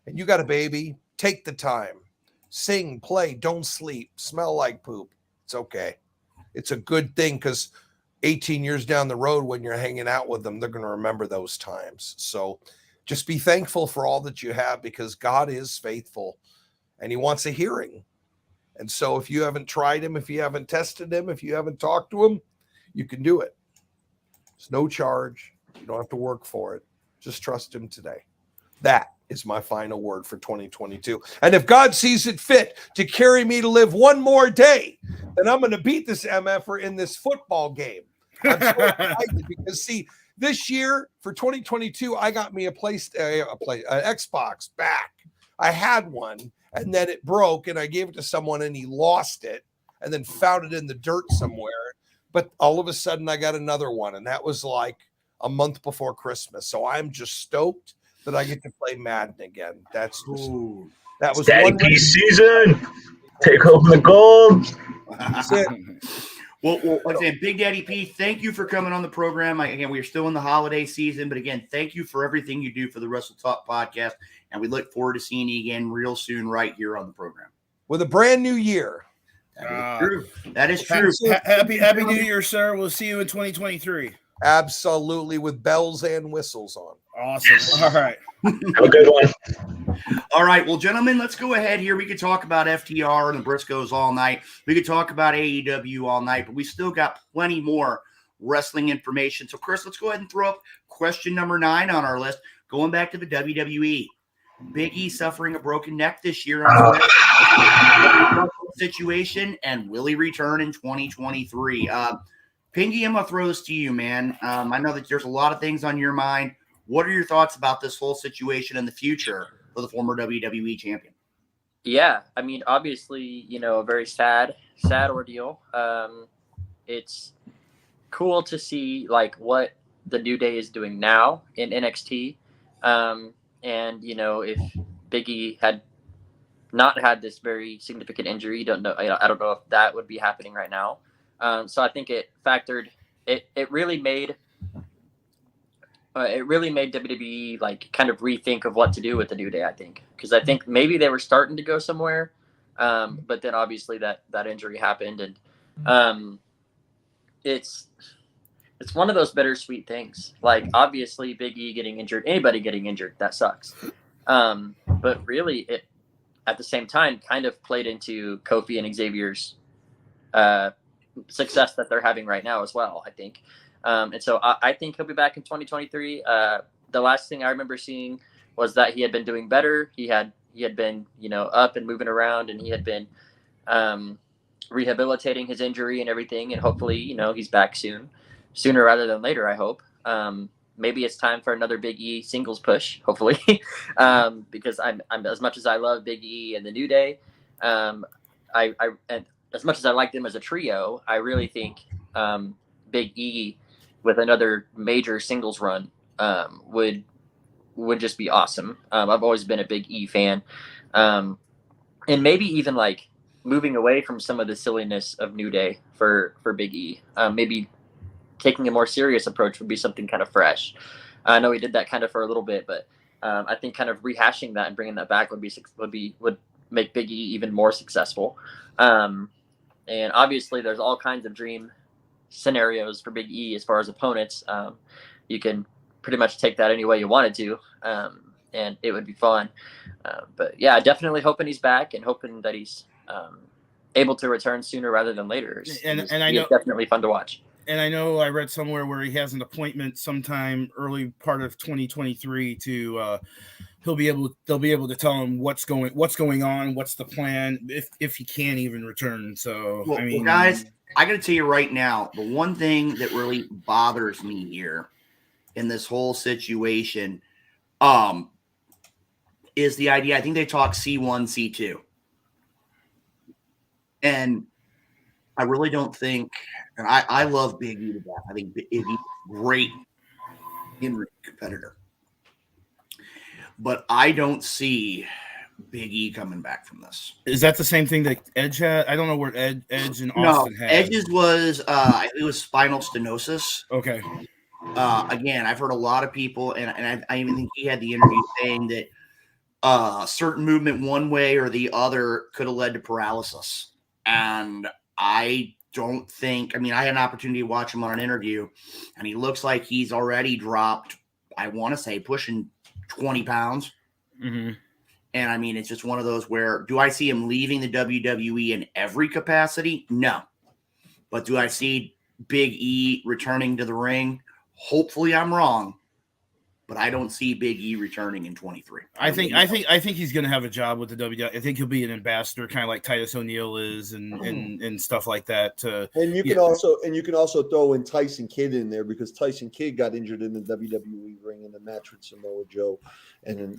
and you got a baby, take the time. Sing, play, don't sleep, smell like poop. It's okay. It's a good thing because 18 years down the road when you're hanging out with them, they're going to remember those times. So just be thankful for all that you have because God is faithful and he wants a hearing. And so if you haven't tried him, if you haven't tested him, if you haven't talked to him, you can do it. It's no charge. You don't have to work for it. Just trust him today. That is my final word for 2022. And if God sees it fit to carry me to live one more day, then I'm going to beat this MFer in this football game. I'm so excited because, see, this year for 2022, I got me an Xbox back. I had one, and then it broke, and I gave it to someone, and he lost it, and then found it in the dirt somewhere. But all of a sudden, I got another one, and that was like a month before Christmas. So I'm just stoked that I get to play Madden again. That was Daddy P season. Take home the gold. That's it. Well, like I said, Big Daddy P, thank you for coming on the program. Again, we are still in the holiday season, but again, thank you for everything you do for the Wrestle Talk podcast, and we look forward to seeing you again real soon right here on the program. With a brand new year. That is true. Happy New Year, sir. We'll see you in 2023. Absolutely, with bells and whistles on. Awesome. All right. Have a good one. All right. Well, gentlemen, let's go ahead here. We could talk about FTR and the Briscoes all night. We could talk about AEW all night, but we still got plenty more wrestling information. So, Chris, let's go ahead and throw up question number 9 on our list. Going back to the WWE. Big E suffering a broken neck this year on situation, and will he return in 2023? Pingy, I'm going to throw this to you, man. I know that there's a lot of things on your mind. What are your thoughts about this whole situation in the future for the former WWE champion? Yeah, I mean, obviously, a very sad ordeal. It's cool to see like what the New Day is doing now in NXT. And if Big E had not had this very significant injury, I don't know if that would be happening right now. So I think it factored. It really made WWE like kind of rethink of what to do with the New Day. I think because I think maybe they were starting to go somewhere, but then obviously that injury happened, and it's one of those bittersweet things. Like obviously Big E getting injured, anybody getting injured, that sucks. But really, it at the same time kind of played into Kofi and Xavier's success that they're having right now as well, I think. And so I think he'll be back in 2023. The last thing I remember seeing was that he had been doing better. He had been, up and moving around, and he had been rehabilitating his injury and everything. And hopefully, he's back sooner rather than later, I hope. Maybe it's time for another Big E singles push, hopefully, because I'm as much as I love Big E and the New Day, and as much as I like them as a trio, I really think Big E with another major singles run would just be awesome. I've always been a Big E fan, and maybe even like moving away from some of the silliness of New Day for Big E. Maybe taking a more serious approach would be something kind of fresh. I know he did that kind of for a little bit, but I think kind of rehashing that and bringing that back would make Big E even more successful. And obviously, there's all kinds of dream scenarios for Big E as far as opponents. You can pretty much take that any way you wanted to, and it would be fun. But yeah, definitely hoping he's back and hoping that he's able to return sooner rather than later. And I know definitely fun to watch. and I know I read somewhere where he has an appointment sometime early part of 2023 to they'll be able to tell him what's going on, what's the plan, if he can even return. So well, guys, I got to tell you right now, the one thing that really bothers me here in this whole situation is the idea. I think they talk C1, C2. And I really don't think, and I love Big E to death. I think Big E's a great in-ring competitor. But I don't see Big E coming back from this. Is that the same thing that Edge had? I don't know where Edge and Austin had. Edge's was it was spinal stenosis. Okay. Again, I've heard a lot of people, and I even think he had the interview saying that certain movement one way or the other could have led to paralysis. And I don't think, I mean, I had an opportunity to watch him on an interview, and he looks like he's already dropped, I want to say, pushing 20 pounds. Mm-hmm. And I mean, it's just one of those where, do I see him leaving the WWE in every capacity? No. But do I see Big E returning to the ring? Hopefully I'm wrong, but I don't see Big E returning in 23. I think he's going to have a job with the WWE. I think he'll be an ambassador, kind of like Titus O'Neil is, and stuff like that. And you can also throw in Tyson Kidd in there, because Tyson Kidd got injured in the WWE ring in the match with Samoa Joe, and then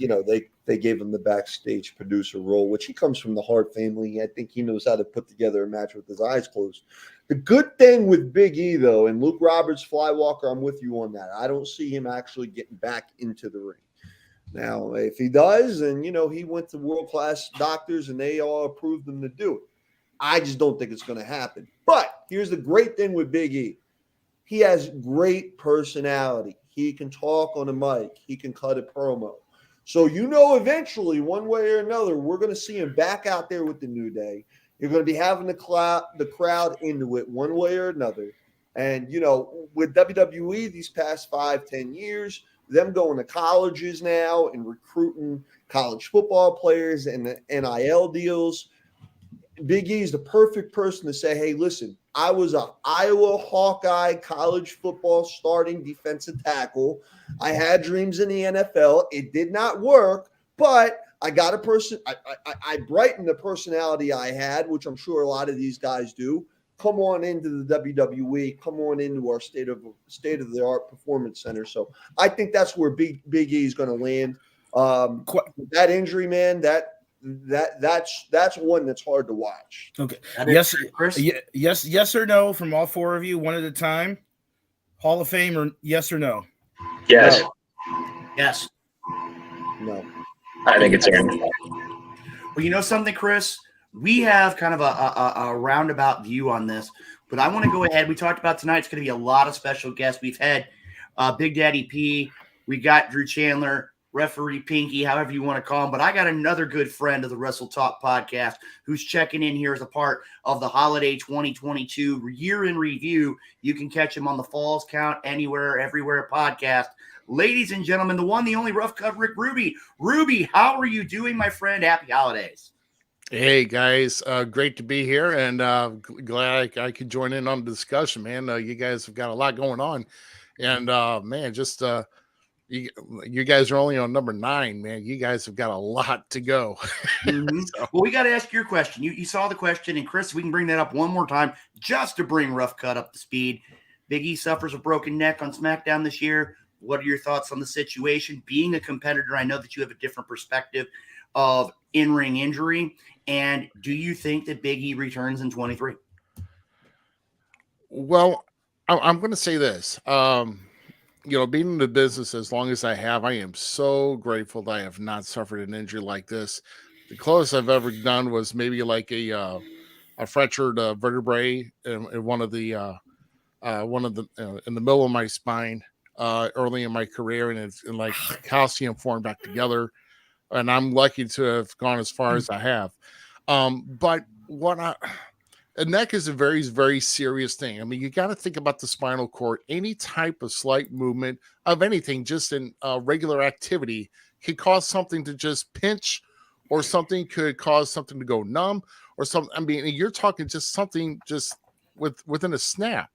they gave him the backstage producer role, which he comes from the Hart family. I think he knows how to put together a match with his eyes closed. The good thing with Big E, though, and Luke Roberts, Flywalker, I'm with you on that. I don't see him actually getting back into the ring. Now, if he does, and, he went to world-class doctors and they all approved him to do it, I just don't think it's going to happen. But here's the great thing with Big E. He has great personality. He can talk on a mic. He can cut a promo. So, eventually, one way or another, we're going to see him back out there with the New Day. You're going to be having the crowd into it one way or another. And, with WWE these past 5-10 years, them going to colleges now and recruiting college football players and the NIL deals, Big E is the perfect person to say, hey, listen, I was an Iowa Hawkeye college football starting defensive tackle. I had dreams in the NFL. It did not work, but I got a person. I brightened the personality I had, which I'm sure a lot of these guys do. Come on into the WWE. Come on into our state of the art performance center. So I think that's where Big E is going to land. That injury, man. That's one that's hard to watch. Okay. Yes, Chris. Yes or no from all four of you, one at a time. Hall of Fame, or yes or no? Yes. No. Yes. No. I think it's Aaron. Well, you know something, Chris? We have kind of a roundabout view on this, but I want to go ahead. We talked about tonight. It's going to be a lot of special guests. We've had Big Daddy P. We got Drew Chandler, Referee Pinky, however you want to call him. But I got another good friend of the Wrestle Talk podcast who's checking in here as a part of the Holiday 2022 Year in Review. You can catch him on the Falls Count Anywhere, Everywhere podcast. Ladies and gentlemen, the one, the only Rough Cut Rick Ruby. Ruby, how are you doing, my friend? Happy holidays. Hey, guys. Great to be here, and glad I could join in on the discussion, man. You guys have got a lot going on, and, man, just you guys are only on number 9, man. You guys have got a lot to go. Mm-hmm. So. Well, we got to ask your question. You saw the question, and, Chris, we can bring that up one more time just to bring Rough Cut up to speed. Big E suffers a broken neck on SmackDown this year. What are your thoughts on the situation? Being a competitor, I know that you have a different perspective of in-ring injury. And do you think that Big E returns in 23? Well, I'm going to say this. Being in the business as long as I have, I am so grateful that I have not suffered an injury like this. The closest I've ever done was maybe like a fractured vertebrae in one of the in the middle of my spine. Early in my career, and it's like calcium formed back together, and I'm lucky to have gone as far as I have. But a neck is a very, very serious thing. I mean, you got to think about the spinal cord. Any type of slight movement of anything, just in regular activity, could cause something to just pinch, or something could cause something to go numb, or something. I mean, you're talking just something just within a snap.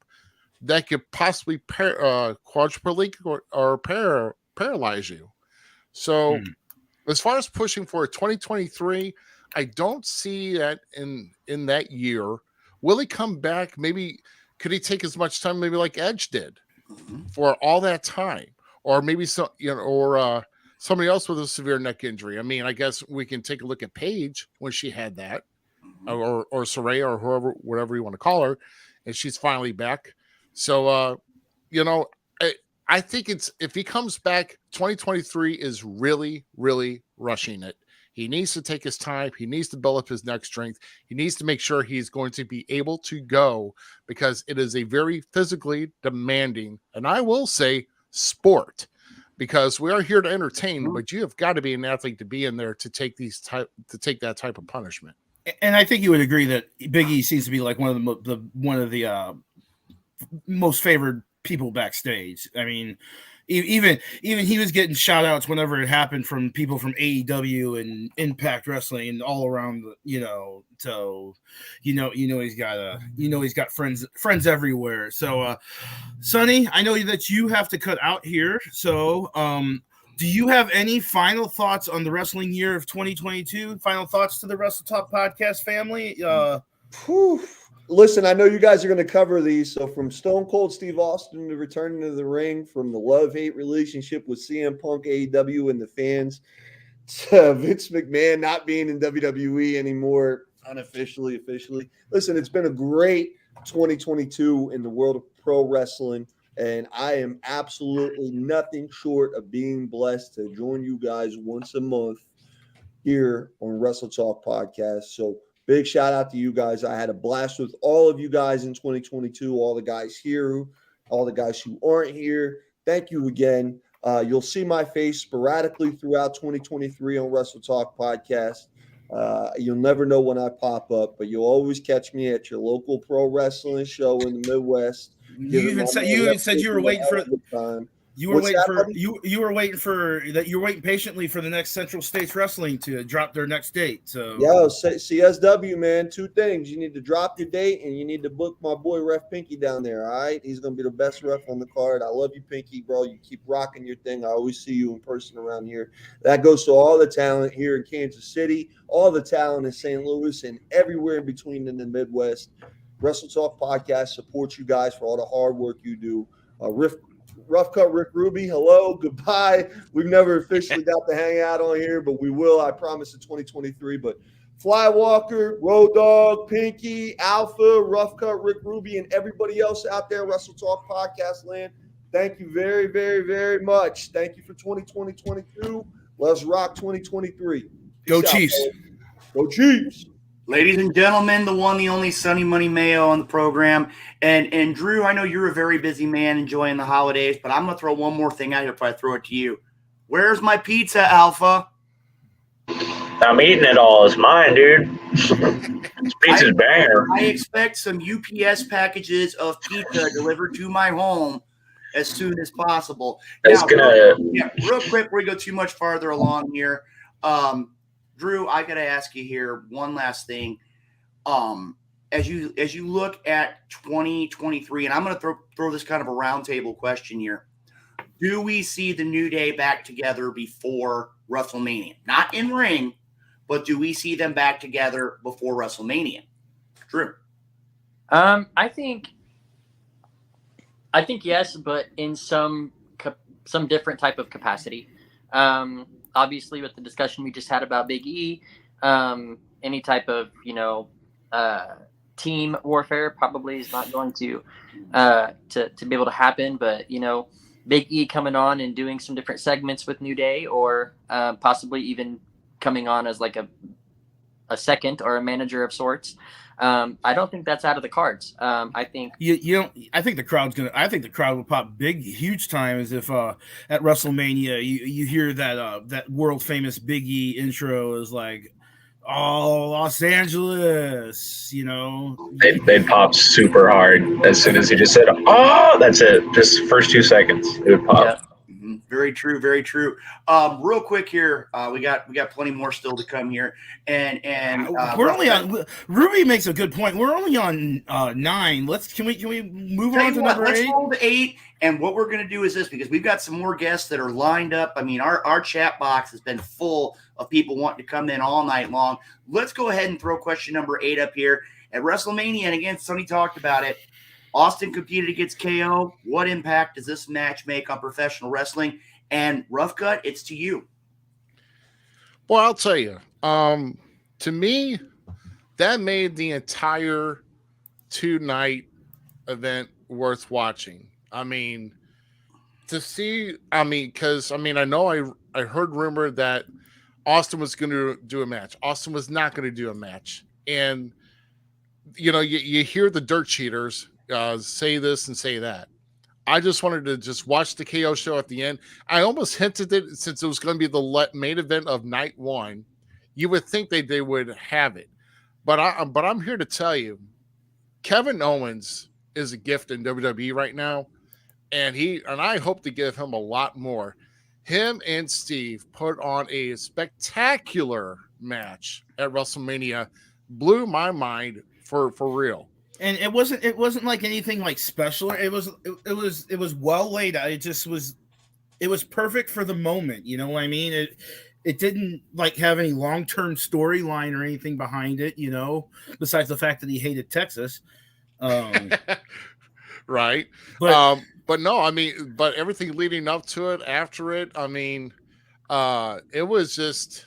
that could possibly quadriplegic or paralyze you. So as far as pushing for 2023, I don't see that in that year. Will he come back? Maybe could he take as much time, maybe like Edge did for all that time? Or maybe some, or somebody else with a severe neck injury. I mean, I guess we can take a look at Paige when she had that, or Saraya, or whoever, whatever you want to call her, and she's finally back. So, I think if he comes back, 2023 is really, really rushing it. He needs to take his time. He needs to build up his neck strength. He needs to make sure he's going to be able to go, because it is a very physically demanding, and I will say, sport, because we are here to entertain, but you have got to be an athlete to be in there to take that type of punishment. And I think you would agree that Big E seems to be like one of the most favored people backstage. I mean, even he was getting shout outs whenever it happened from people from AEW and Impact Wrestling and all around so he's got friends everywhere. So Sonny, I know that you have to cut out here. So do you have any final thoughts on the wrestling year of 2022? Final thoughts to the Wrestle Talk podcast family? Listen, I know you guys are going to cover these. So from Stone Cold Steve Austin to returning to the ring, from the love-hate relationship with CM Punk, AEW, and the fans, to Vince McMahon not being in WWE anymore, unofficially, officially. Listen, it's been a great 2022 in the world of pro wrestling, and I am absolutely nothing short of being blessed to join you guys once a month here on Wrestle Talk Podcast. So big shout out to you guys. I had a blast with all of you guys in 2022, all the guys here, all the guys who aren't here. Thank you again. You'll see my face sporadically throughout 2023 on Wrestle Talk Podcast. You'll never know when I pop up, but you'll always catch me at your local pro wrestling show in the Midwest. You even said you were waiting for time. You were waiting patiently for the next Central States Wrestling to drop their next date. So CSW, man, two things: you need to drop your date, and you need to book my boy Ref Pinky down there. All right, he's gonna be the best ref on the card. I love you, Pinky, bro. You keep rocking your thing. I always see you in person around here. That goes to all the talent here in Kansas City, all the talent in St. Louis, and everywhere in between in the Midwest. Wrestle Talk Podcast supports you guys for all the hard work you do. Rough Cut Rick Ruby, hello, goodbye. We've never officially got to hang out on here, but we will, I promise, in 2023. But Fly Walker, Road Dogg, Pinky, Alpha, Rough Cut Rick Ruby, and everybody else out there, Wrestle Talk Podcast land, thank you very, very, very much. Thank you for 2022. Let's rock 2023. Go Chiefs. Go Chiefs. Ladies and gentlemen, the one, the only Sonny Money Mayo on the program. And Drew, I know you're a very busy man enjoying the holidays, but I'm going to throw one more thing out here before I throw it to you. Where's my pizza, Alpha? I'm eating it all. It's mine, dude. This pizza's banger. I expect some UPS packages of pizza delivered to my home as soon as possible. Real quick, before we go too much farther along here, Drew, I got to ask you here one last thing. As you look at 2023, and I'm going to throw this kind of a roundtable question here. Do we see the New Day back together before WrestleMania? Not in ring, but do we see them back together before WrestleMania? Drew. I think yes, but in some different type of capacity. Obviously, with the discussion we just had about Big E, any type of team warfare probably is not going to be able to happen. But Big E coming on and doing some different segments with New Day, or possibly even coming on as like a second or a manager of sorts. I don't think that's out of the cards. I think I think the crowd will pop big, huge time as if at WrestleMania you hear that world famous Big E intro is like, oh, Los Angeles, They'd pop super hard as soon as he just said, oh, that's it. Just first 2 seconds, it would pop. Yeah. Very true, very true. Real quick here, we got plenty more still to come here, and we're only on. Ruby makes a good point. We're only on 9. Can we move on to number 8? Let's roll to 8. And what we're going to do is this, because we've got some more guests that are lined up. I mean, our chat box has been full of people wanting to come in all night long. Let's go ahead and throw question number 8 up here at WrestleMania. And again, Sonny talked about it. Austin competed against KO. What impact does this match make on professional wrestling? And Rough Cut, it's to you. Well, I'll tell you. To me, that made the entire 2-night event worth watching. I mean, to see, because I know I heard rumor that Austin was going to do a match. Austin was not going to do a match. And, you hear the dirt cheaters say this and say that. I just wanted to just watch the KO show at the end. I almost hinted it since it was going to be the main event of night 1. You would think they would have it. But I'm here to tell you, Kevin Owens is a gift in WWE right now. And I hope to give him a lot more. Him and Steve put on a spectacular match at WrestleMania. Blew my mind for real. And it wasn't like anything like special. It was well laid out. It was perfect for the moment. You know what I mean? It didn't like have any long-term storyline or anything behind it, besides the fact that he hated Texas. Right. But no, but everything leading up to it, after it, it was just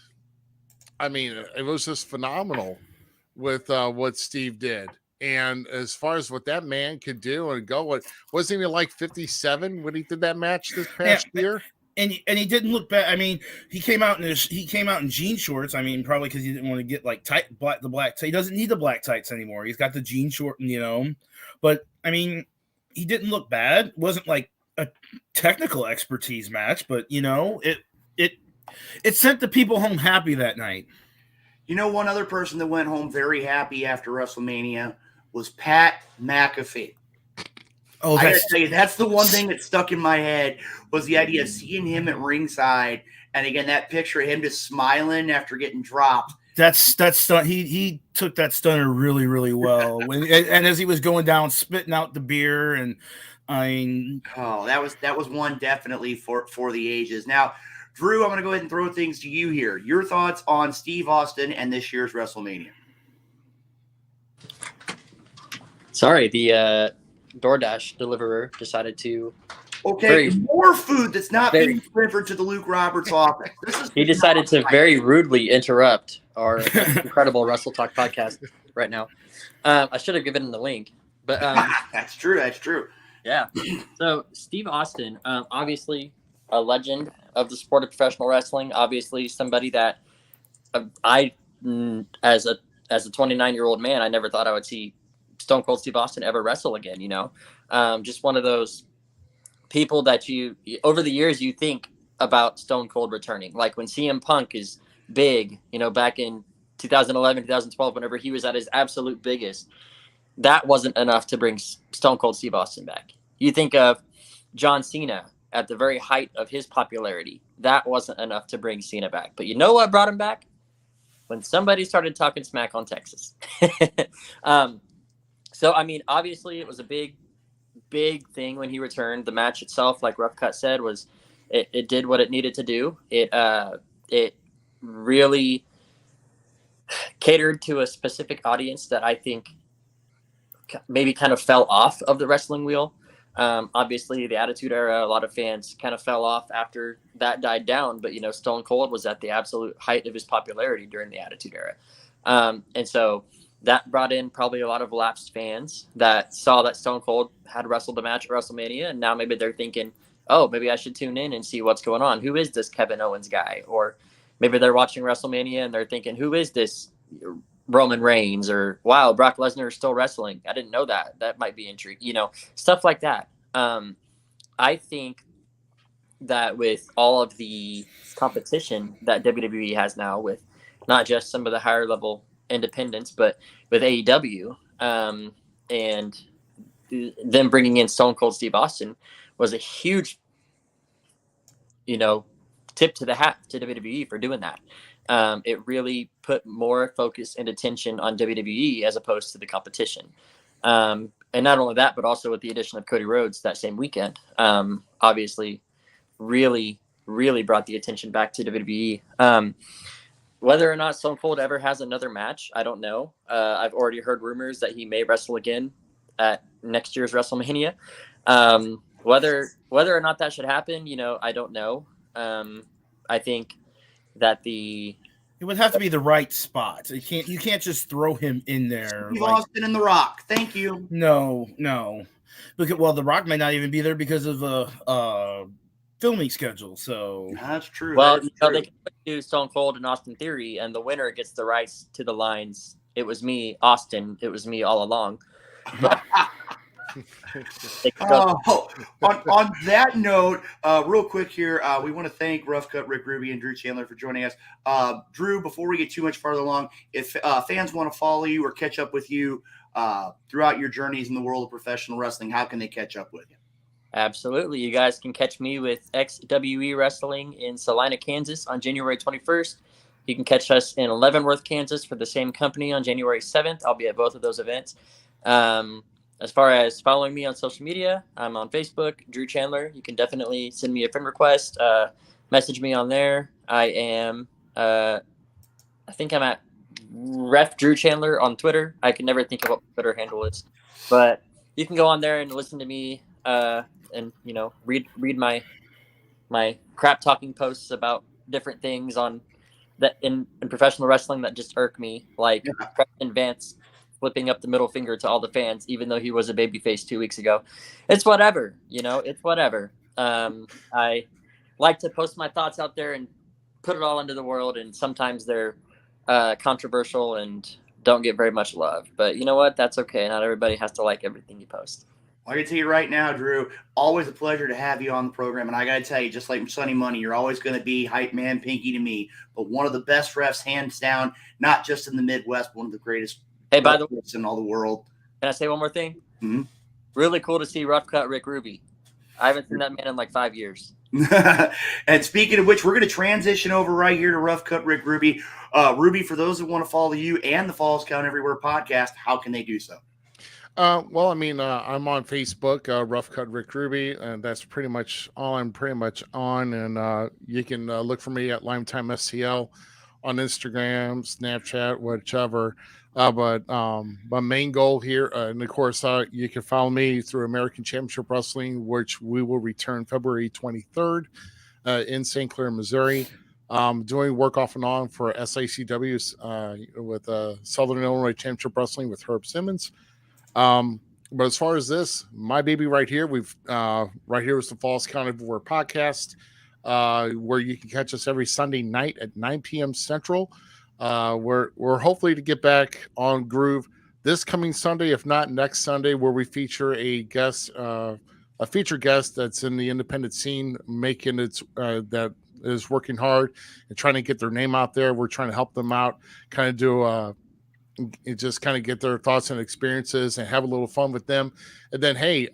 phenomenal with what Steve did. And as far as what that man could do and go, wasn't he like 57 when he did that match this past year? And he didn't look bad. He came out in jean shorts. Probably because he didn't want to get like the black. He doesn't need the black tights anymore. He's got the jean short, But he didn't look bad. It wasn't like a technical expertise match, but it sent the people home happy that night. One other person that went home very happy after WrestleMania was Pat McAfee. Oh, I gotta tell you, that's the one thing that stuck in my head was the idea of seeing him at ringside, and again that picture of him just smiling after getting dropped. That's stunt. He took that stunner really, really well. And as he was going down, spitting out the beer, and that was one definitely for the ages. Now, Drew, I'm going to go ahead and throw things to you here. Your thoughts on Steve Austin and this year's WrestleMania? Sorry, the DoorDash deliverer decided to. Okay, more food that's not being delivered to the Luke Roberts office. He decided to very rudely interrupt our incredible Wrestle Talk podcast right now. I should have given him the link, but that's true. That's true. Yeah. So Steve Austin, obviously a legend of the sport of professional wrestling. Obviously somebody that I, as a 29-year-old man, I never thought I would see Stone Cold Steve Austin ever wrestle again. Just one of those people that you over the years you think about Stone Cold returning, like when CM Punk is big, back in 2011, 2012, whenever he was at his absolute biggest, that wasn't enough to bring Stone Cold Steve Austin back. You think of John Cena at the very height of his popularity, that wasn't enough to bring Cena back. But you know what brought him back? When somebody started talking smack on Texas. So obviously it was a big thing when he returned. The match itself, like Rough Cut said, was it did what it needed to do. It really catered to a specific audience that I think maybe kind of fell off of the wrestling wheel. Obviously the Attitude Era, a lot of fans kind of fell off after that died down, but Stone Cold was at the absolute height of his popularity during the Attitude Era. And so that brought in probably a lot of lapsed fans that saw that Stone Cold had wrestled a match at WrestleMania, and now maybe they're thinking, oh, maybe I should tune in and see what's going on. Who is this Kevin Owens guy? Or maybe they're watching WrestleMania and they're thinking, who is this Roman Reigns? Or, wow, Brock Lesnar is still wrestling. I didn't know that. That might be intriguing. Stuff like that. I think that with all of the competition that WWE has now, with not just some of the higher level independents, but with AEW, and them bringing in Stone Cold Steve Austin was a huge tip to the hat to WWE for doing that. It really put more focus and attention on WWE as opposed to the competition. And not only that, but also with the addition of Cody Rhodes that same weekend, obviously really, really brought the attention back to WWE. Whether or not Stone Cold ever has another match, I don't know. I've already heard rumors that he may wrestle again at next year's WrestleMania. Whether or not that should happen, I don't know. I think that it would have to be the right spot. You can't just throw him in there. Steve Austin and The Rock. Thank you. No. Look, The Rock might not even be there because of filming schedule. So that's true. Well, they can do Stone Cold and Austin Theory, and the winner gets the rights to the lines. It was me, Austin. It was me all along. But on that note, real quick here, we want to thank Rough Cut Rick Ruby and Drew Chandler for joining us. Drew, before we get too much farther along, if fans want to follow you or catch up with you throughout your journeys in the world of professional wrestling, how can they catch up with you? Absolutely. You guys can catch me with XWE Wrestling in Salina, Kansas on January 21st. You can catch us in Leavenworth, Kansas for the same company on January 7th. I'll be at both of those events. As far as following me on social media, I'm on Facebook, Drew Chandler. You can definitely send me a friend request, message me on there. I am, I think I'm at Ref Drew Chandler on Twitter. I can never think of what my Twitter handle is, but you can go on there and listen to me, and read my crap talking posts about different things on that in professional wrestling that just irk me, like Preston Vance flipping up the middle finger to all the fans, even though he was a babyface 2 weeks ago. It's whatever, it's whatever. I like to post my thoughts out there and put it all into the world, and sometimes they're controversial and don't get very much love. But you know what? That's okay. Not everybody has to like everything you post. I can tell you right now, Drew, always a pleasure to have you on the program. And I got to tell you, just like Sonny Money, you're always going to be hype man Pinky to me, but one of the best refs, hands down, not just in the Midwest, but one of the greatest. Hey, by the way, in all the world. Can I say one more thing? Mm-hmm. Really cool to see Rough Cut Rick Ruby. I haven't seen that man in like 5 years. And speaking of which, we're going to transition over right here to Rough Cut Rick Ruby. Ruby, for those that want to follow you and the Falls Count Everywhere podcast, how can they do so? I'm on Facebook, Rough Cut Rick Ruby, and that's pretty much all I'm pretty much on. And you can look for me at Limetime SCL on Instagram, Snapchat, whichever. But my main goal here, and of course, you can follow me through American Championship Wrestling, which we will return February 23rd in St. Clair, Missouri. Doing work off and on for SICW with Southern Illinois Championship Wrestling with Herb Simmons. But as far as this, my baby right here, right here is the Falls Count Everywhere podcast, where you can catch us every Sunday night at 9 p.m. Central. We're hopefully to get back on groove this coming Sunday, if not next Sunday, where we feature a guest, a featured guest that's in the independent scene, making its that is working hard and trying to get their name out there. We're trying to help them out, kind of do just kind of get their thoughts and experiences and have a little fun with them. And then, hey,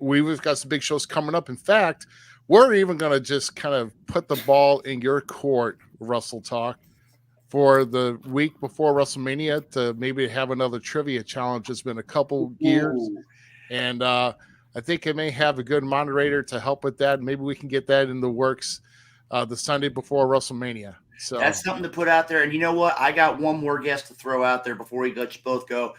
we've got some big shows coming up. In fact, we're even going to just kind of put the ball in your court, Wrestle Talk, for the week before WrestleMania to maybe have another trivia challenge. It's been a couple years, and I think it may have a good moderator to help with that. Maybe we can get that in the works the Sunday before WrestleMania. So that's something to put out there. And you know what? I got one more guest to throw out there before we let you both go.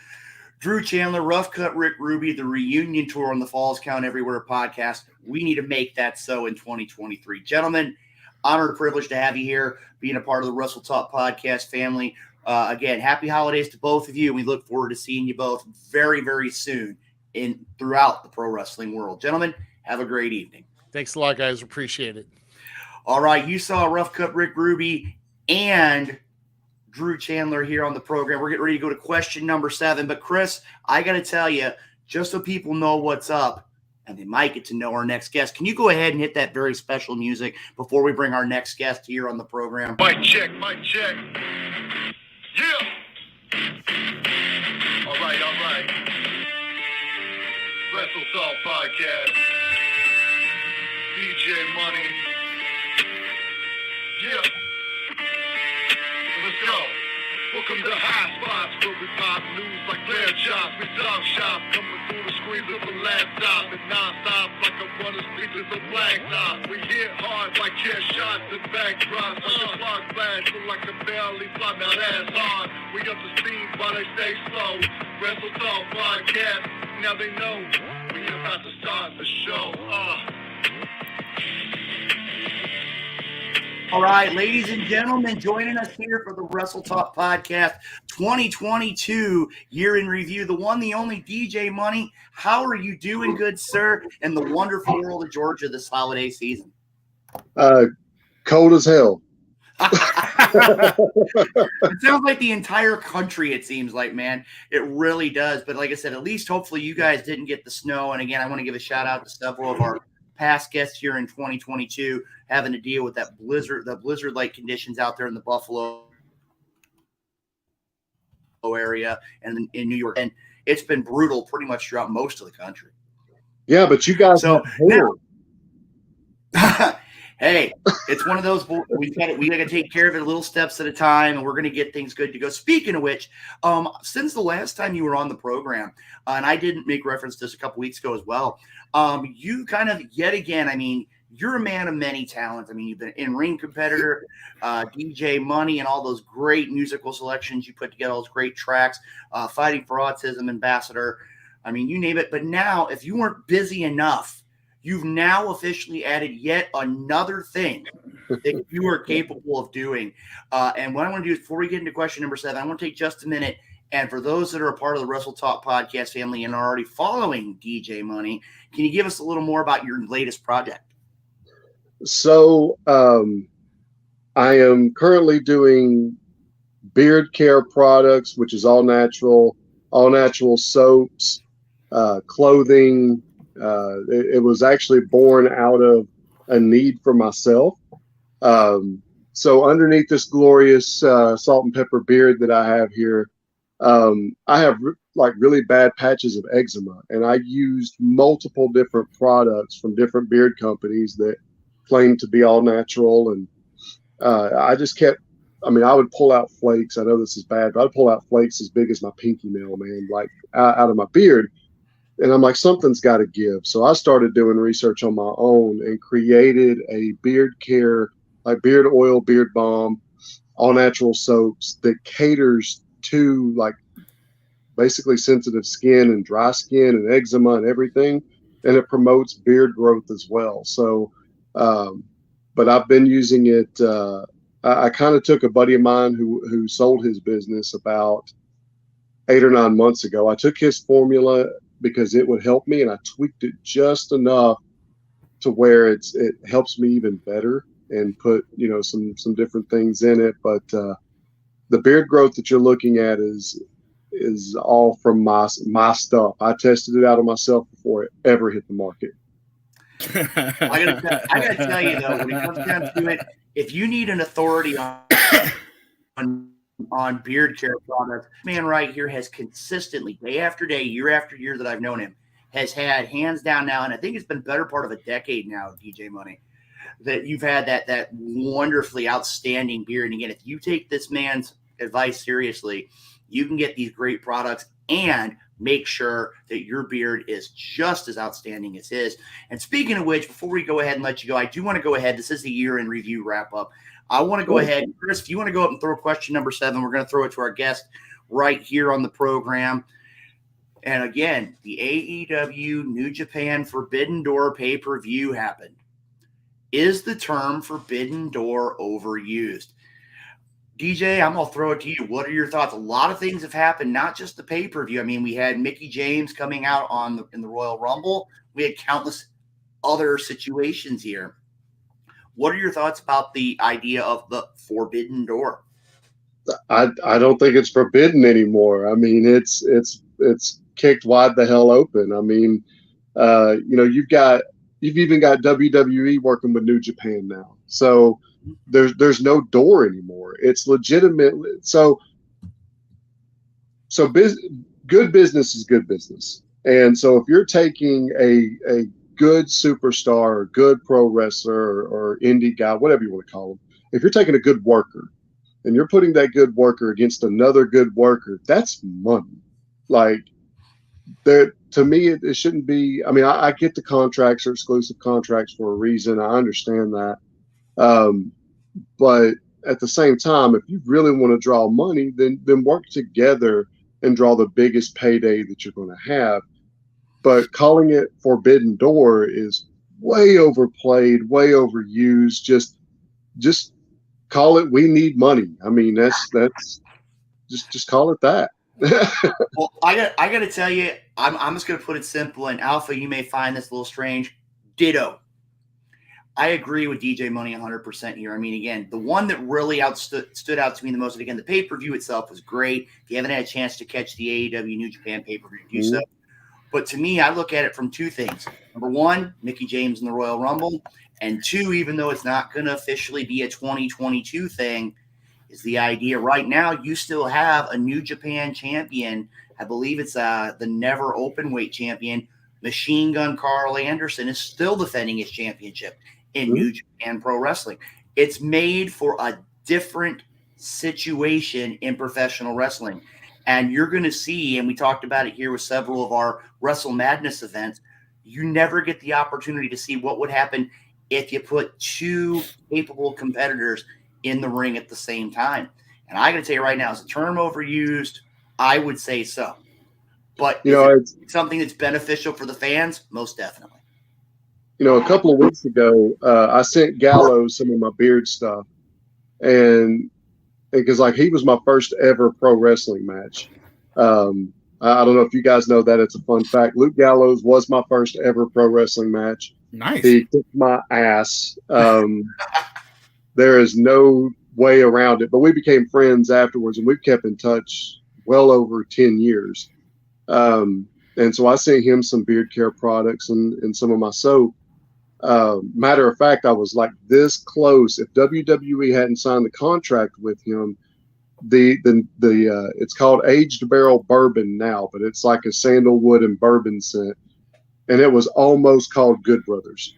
Drew Chandler, Rough Cut Rick Ruby, the reunion tour on the Falls Count Everywhere podcast. We need to make that so in 2023. Gentlemen, honor and privilege to have you here, being a part of the Wrestle Talk podcast family. Again, happy holidays to both of you. We look forward to seeing you both very, very soon throughout the pro wrestling world. Gentlemen, have a great evening. Thanks a lot, guys. Appreciate it. All right, you saw Rough Cut Rick Ruby and Drew Chandler here on the program. We're getting ready to go to question number 7. But, Chris, I got to tell you, just so people know what's up, and they might get to know our next guest, can you go ahead and hit that very special music before we bring our next guest here on the program? Mic check, mic check. Yeah. All right. Wrestle Talk Podcast. DJ Money. Yeah. Let's go. Welcome to High Spots, where we pop news like lamb chops. We dog shop, coming through the screens of a laptop and non-stop like a runner speeches of blacktop. We hit hard like chair shots and backdrops, like a clock flash, look like a belly flop. Now that's hard. We up to speed while they stay slow. Wrestle Talk Podcast, now they know we about to start the show. All right, ladies and gentlemen, joining us here for the Wrestle Talk Podcast 2022 year in review, the one, the only DJ Money. How are you doing, good sir, in the wonderful world of Georgia this holiday season? Cold as hell. It sounds like the entire country, it seems like, man. It really does. But like I said, at least hopefully you guys didn't get the snow. And again, I want to give a shout out to several of our past guests here in 2022 having to deal with that blizzard-like conditions out there in the Buffalo area and in New York. And it's been brutal pretty much throughout most of the country. Yeah, but you guys have hair. Hey, it's one of those. We got to take care of it little steps at a time, and we're going to get things good to go. Speaking of which, since the last time you were on the program, and I didn't make reference to this a couple weeks ago as well, you kind of yet again. I mean, you're a man of many talents. I mean, you've been an in-ring competitor, DJ Money, and all those great musical selections you put together, all those great tracks, Fighting for Autism Ambassador. I mean, you name it. But now, if you weren't busy enough, you've now officially added yet another thing that you are capable of doing. And what I want to do is, before we get into question number 7, I want to take just a minute. And for those that are a part of the Wrestle Talk Podcast family and are already following DJ Money, can you give us a little more about your latest project? So I am currently doing beard care products, which is all natural soaps, clothing. It was actually born out of a need for myself. So underneath this glorious salt and pepper beard that I have here, I have like really bad patches of eczema, and I used multiple different products from different beard companies that claimed to be all natural. And I just kept, I mean, I would pull out flakes. I know this is bad, but I'd pull out flakes as big as my pinky nail, man, like out of my beard. And I'm like, something's got to give. So I started doing research on my own and created a beard care, like beard oil, beard balm, all natural soaps that caters to like basically sensitive skin and dry skin and eczema and everything. And it promotes beard growth as well. So, but I've been using it. I kind of took a buddy of mine who sold his business about 8 or 9 months ago. I took his formula because it would help me, and I tweaked it just enough to where it helps me even better, and put some different things in it. But the beard growth that you're looking at is all from my stuff. I tested it out on myself before it ever hit the market. I gotta tell you though, when it comes down to it, if you need an authority on beard care products, this man right here has consistently, day after day, year after year that I've known him, has had hands down now, and I think it's been better part of a decade now, DJ Money, that you've had that wonderfully outstanding beard. And again, if you take this man's advice seriously, you can get these great products and make sure that your beard is just as outstanding as his. And speaking of which, before we go ahead and let you go, I do want to go ahead. This is the year in review wrap up. I want to go ahead, Chris, if you want to go up and throw question number 7, we're going to throw it to our guest right here on the program. And again, the AEW New Japan Forbidden Door pay-per-view happened. Is the term Forbidden Door overused? DJ, I'm going to throw it to you. What are your thoughts? A lot of things have happened, not just the pay-per-view. I mean, we had Mickie James coming out in the Royal Rumble. We had countless other situations here. What are your thoughts about the idea of the Forbidden Door? I don't think it's forbidden anymore. I mean, it's kicked wide the hell open. I mean, you've even got WWE working with New Japan now. So there's no door anymore. It's legitimate. So good business is good business. And so if you're taking a good superstar or good pro wrestler or indie guy, whatever you want to call him, if you're taking a good worker and you're putting that good worker against another good worker, that's money. Like, there, to me, it shouldn't be. I mean, I get the contracts are exclusive contracts for a reason. I understand that. But at the same time, if you really want to draw money, then work together and draw the biggest payday that you're going to have. But calling it Forbidden Door is way overplayed, way overused. Just call it We Need Money. I mean, that's just call it that. Well, I got to tell you, I'm just going to put it simple. And Alpha, you may find this a little strange. Ditto. I agree with DJ Money 100% here. I mean, again, the one that really stood out to me the most, and again, the pay-per-view itself was great. If you haven't had a chance to catch the AEW New Japan pay-per-view, do so. But to me, I look at it from two things. Number one, Mickie James in the Royal Rumble. And two, even though it's not going to officially be a 2022 thing, is the idea right now you still have a New Japan champion. I believe it's the never openweight champion. Machine Gun Carl Anderson is still defending his championship in New Japan Pro Wrestling. It's made for a different situation in professional wrestling. And you're going to see, and we talked about it here with several of our Wrestle Madness events, you never get the opportunity to see what would happen if you put two capable competitors in the ring at the same time. And I got to tell you right now, is the term overused? I would say so. But it's something that's beneficial for the fans? Most definitely. A couple of weeks ago, I sent Gallows some of my beard stuff, and because like he was my first ever pro wrestling match. I don't know if you guys know that. It's a fun fact. Luke Gallows was my first ever pro wrestling match. Nice. He kicked my ass. There is no way around it. But we became friends afterwards, and we've kept in touch well over 10 years. And so I sent him some beard care products and some of my soap. Matter of fact, I was like this close. If WWE hadn't signed the contract with him, the it's called aged barrel bourbon now, but it's like a sandalwood and bourbon scent, and it was almost called Good Brothers.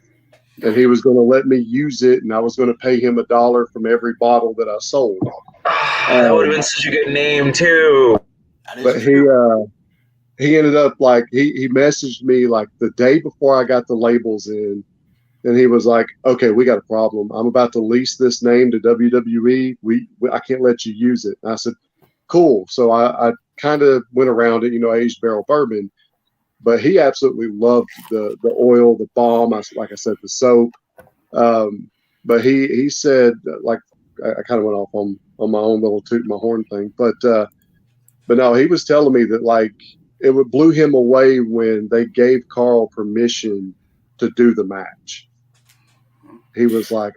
And he was going to let me use it, and I was going to pay him $1 from every bottle that I sold. That would have been such a good name too. But he ended up like he messaged me like the day before I got the labels in. And he was like, "Okay, we got a problem. I'm about to lease this name to WWE. I can't let you use it." And I said, "Cool." So I kind of went around it, aged barrel bourbon. But he absolutely loved the oil, the balm. Like I said, the soap. But he said, like, I kind of went off on my own little toot my horn thing. But no, he was telling me that like it blew him away when they gave Carl permission to do the match. He was like,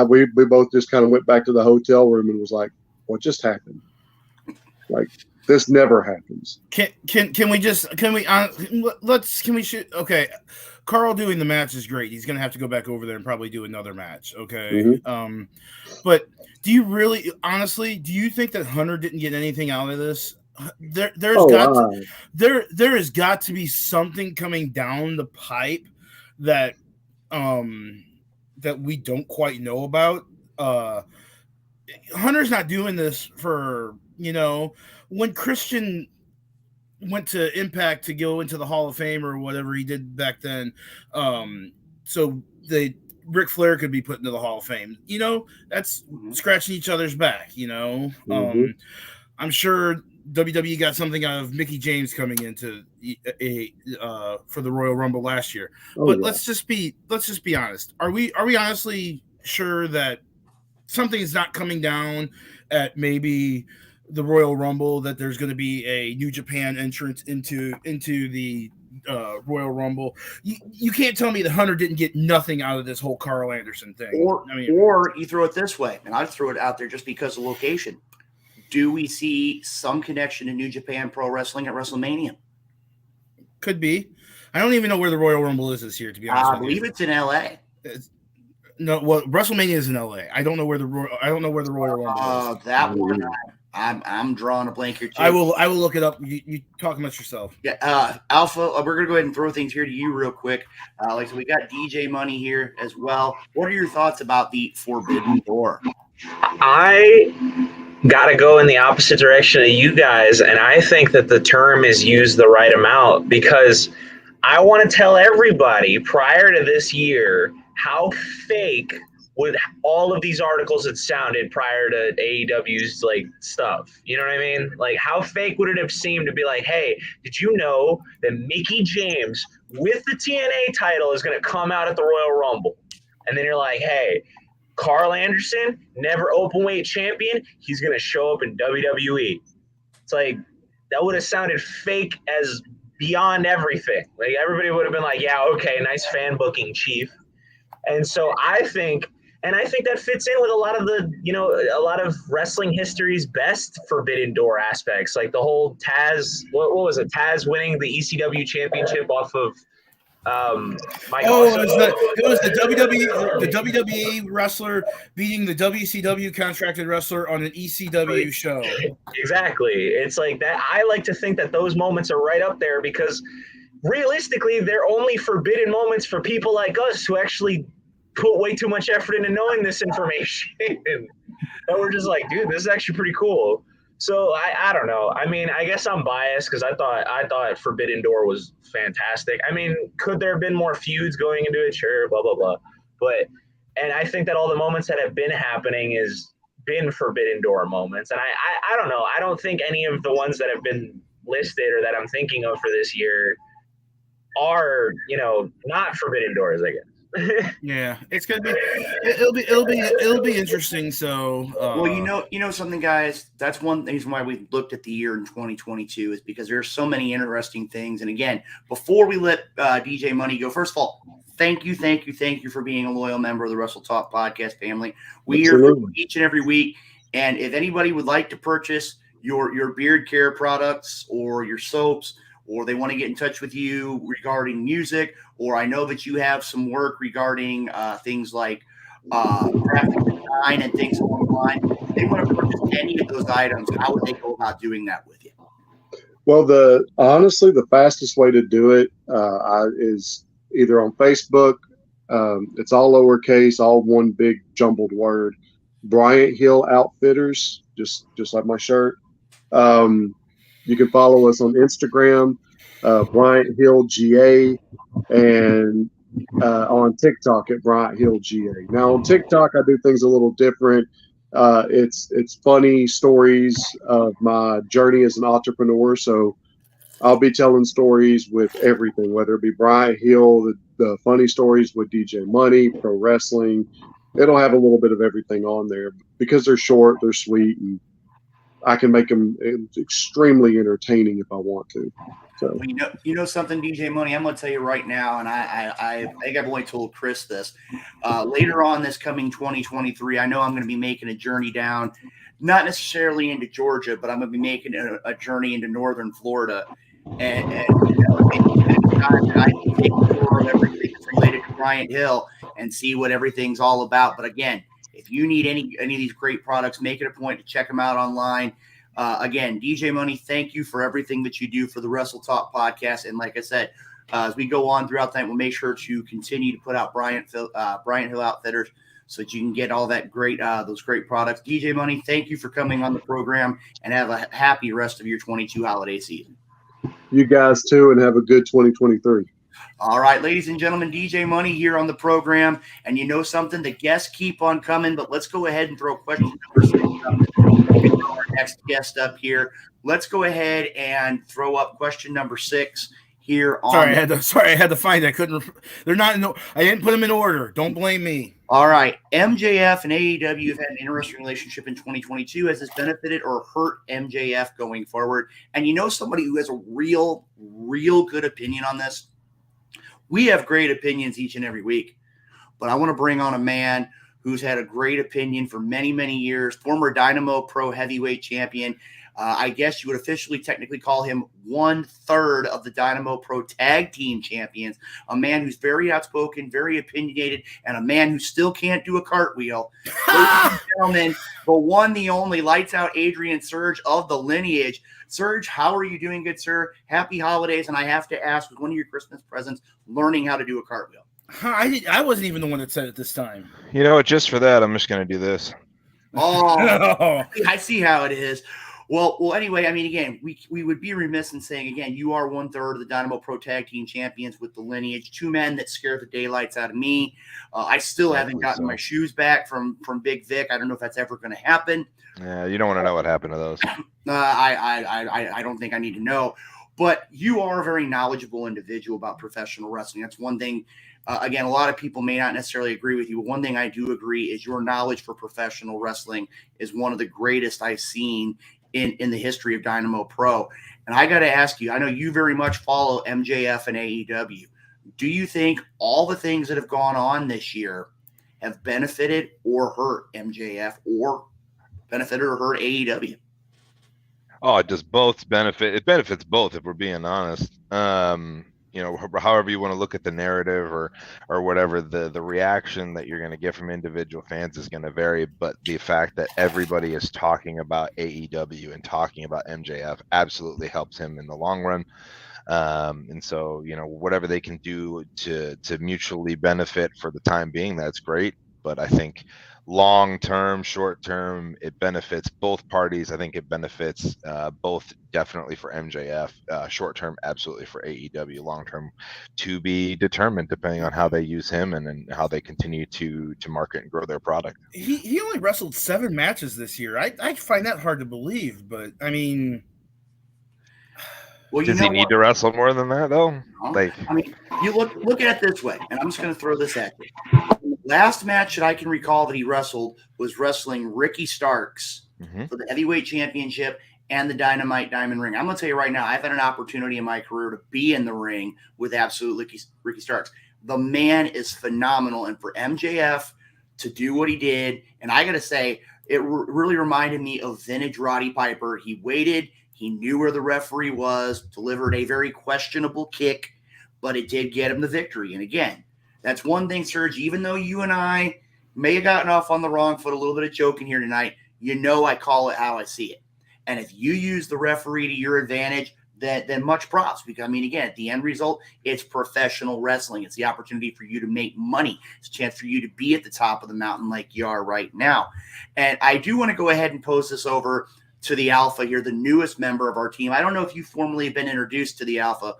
we both just kind of went back to the hotel room and was like, what just happened? Like, this never happens. Can we shoot? Okay. Carl doing the match is great. He's going to have to go back over there and probably do another match. Okay. Mm-hmm. But do you really, honestly, do you think that Hunter didn't get anything out of this? There has got to be something coming down the pipe that we don't quite know about. Hunter's not doing this for, when Christian went to Impact to go into the Hall of Fame or whatever he did back then, so Ric Flair could be put into the Hall of Fame. That's scratching each other's back. I'm sure WWE got something out of Mickie James coming into for the Royal Rumble last year. But let's just be honest. Are we honestly sure that something is not coming down at maybe the Royal Rumble, that there's going to be a New Japan entrance into the Royal Rumble? You can't tell me that Hunter didn't get nothing out of this whole Carl Anderson thing. Or you throw it this way, and I'd throw it out there just because of location. Do we see some connection to New Japan Pro Wrestling at WrestleMania? Could be. I don't even know where the Royal Rumble is this year, to be honest with you. I believe it's in LA. No, well, WrestleMania is in LA. I don't know where the Royal Rumble is. That one, I'm drawing a blank here too. I will look it up. You talk amongst yourself. Yeah, Alpha. We're gonna go ahead and throw things here to you real quick. So we got DJ Money here as well. What are your thoughts about the Forbidden Door? I gotta go in the opposite direction of you guys, and I think that the term is used the right amount because I want to tell everybody prior to this year how fake would all of these articles had sounded prior to AEW's like stuff. You know what I mean? Like how fake would it have seemed to be like, hey, did you know that Mickey James with the TNA title is going to come out at the Royal Rumble? And then you're like, hey, Carl Anderson, never openweight champion, he's going to show up in WWE. It's like, that would have sounded fake as beyond everything. Like, everybody would have been like, yeah, okay, nice fan booking, Chief. And so I think that fits in with a lot of a lot of wrestling history's best forbidden door aspects. Like the whole Taz, what was it? Taz winning the ECW championship off of Mike Awesome. It was the WWE wrestler beating the WCW contracted wrestler on an ECW show. Exactly. It's like that. I like to think that those moments are right up there because realistically, they're only forbidden moments for people like us who actually put way too much effort into knowing this information. And we're just like, dude, this is actually pretty cool. So I don't know. I mean, I guess I'm biased because I thought Forbidden Door was fantastic. I mean, could there have been more feuds going into it? Sure, blah blah blah. And I think that all the moments that have been happening is been Forbidden Door moments. And I don't know. I don't think any of the ones that have been listed or that I'm thinking of for this year are not Forbidden Doors, I guess. Yeah, it's gonna be. It'll be interesting. So, well, you know something, guys. That's one reason why we looked at the year in 2022 is because there's so many interesting things. And again, before we let DJ Money go, first of all, thank you for being a loyal member of the Wrestle Talk podcast family. We hear each and every week. And if anybody would like to purchase your beard care products or your soaps, or they want to get in touch with you regarding music, or I know that you have some work regarding things like graphic design and things along the line. If they want to purchase any of those items, how would they go about doing that with you? Well, honestly, the fastest way to do it is either on Facebook. It's all lowercase, all one big jumbled word. Bryant Hill Outfitters, just like my shirt. You can follow us on Instagram, Bryant Hill GA, and on TikTok at Bryant Hill GA. Now on TikTok, I do things a little different. It's funny stories of my journey as an entrepreneur. So I'll be telling stories with everything, whether it be Bryant Hill, the funny stories with DJ Money, pro wrestling. It'll have a little bit of everything on there because they're short, they're sweet, and I can make them extremely entertaining if I want to. So well, you know something, DJ Money. I'm going to tell you right now, and I think I've only told Chris this. Later on this coming 2023, I know I'm going to be making a journey down, not necessarily into Georgia, but I'm going to be making a journey into northern Florida, and I can take a tour of everything that's related to Bryant Hill and see what everything's all about. But again, if you need any of these great products, make it a point to check them out online. Again, DJ Money, thank you for everything that you do for the Wrestle Talk podcast. And like I said, as we go on throughout the night, we'll make sure to continue to put out Bryant Hill Outfitters so that you can get all that great those great products. DJ Money, thank you for coming on the program, and have a happy rest of your 22 holiday season. You guys too, and have a good 2023. All right, ladies and gentlemen, DJ Money here on the program. And you know something? The guests keep on coming, but let's go ahead and throw question number 6 up. Our next guest up here. Let's go ahead and throw up question number 6 here on. Sorry, I had to find it. I couldn't. They're not. I didn't put them in order. Don't blame me. All right. MJF and AEW have had an interesting relationship in 2022. Has this benefited or hurt MJF going forward? And you know somebody who has a real good opinion on this? We have great opinions each and every week, but I want to bring on a man who's had a great opinion for many, many years, former Dynamo Pro Heavyweight Champion. I guess you would officially technically call him 1/3 of the Dynamo Pro Tag Team Champions, a man who's very outspoken, very opinionated, and a man who still can't do a cartwheel. Ladies and gentlemen, the one, the only, Lights Out Adrian Surge of the lineage. Surge, how are you doing, good sir? Happy holidays. And I have to ask, was one of your Christmas presents learning how to do a cartwheel? I wasn't even the one that said it this time. You know what? Just for that, I'm just going to do this. Oh, I see how it is. Well. Anyway, I mean, again, we would be remiss in saying again, you are 1/3 of the Dynamo Pro Tag Team Champions with the lineage. Two men that scared the daylights out of me. I still haven't gotten my shoes back from Big Vic. I don't know if that's ever going to happen. Yeah, you don't want to know what happened to those. I don't think I need to know. But you are a very knowledgeable individual about professional wrestling. That's one thing. Again, a lot of people may not necessarily agree with you, but one thing I do agree is your knowledge for professional wrestling is one of the greatest I've seen in the history of Dynamo Pro. And I got to ask you, I know you very much follow MJF and AEW. Do you think all the things that have gone on this year have benefited or hurt MJF or benefited or hurt AEW? Oh, it does both benefit. It benefits both, if we're being honest. You know, however you want to look at the narrative or whatever, the reaction that you're going to get from individual fans is going to vary. But the fact that everybody is talking about AEW and talking about MJF absolutely helps him in the long run. And so, you know, whatever they can do to mutually benefit for the time being, that's great. But I think long term, short term, it benefits both parties. I think it benefits both definitely for MJF. Short term, absolutely for AEW. Long term, to be determined depending on how they use him and how they continue to market and grow their product. He only wrestled 7 matches this year. I find that hard to believe, but I mean, well, does he need to wrestle more than that though? Like, I mean, you look at it this way, and I'm just going to throw this at you. Last match that I can recall that he wrestled was wrestling Ricky Starks for the heavyweight championship and the Dynamite Diamond Ring. I'm going to tell you right now, I've had an opportunity in my career to be in the ring with absolute Ricky Starks. The man is phenomenal. And for MJF to do what he did, and I got to say, it really reminded me of vintage Roddy Piper. He waited. He knew where the referee was, delivered a very questionable kick, but it did get him the victory. And again, that's one thing, Serge, even though you and I may have gotten off on the wrong foot, a little bit of joking here tonight, you know I call it how I see it. And if you use the referee to your advantage, then much props. Because, I mean, again, at the end result, it's professional wrestling. It's the opportunity for you to make money. It's a chance for you to be at the top of the mountain like you are right now. And I do want to go ahead and pose this over to the Alpha here, the newest member of our team. I don't know if you formally have been introduced to the Alpha,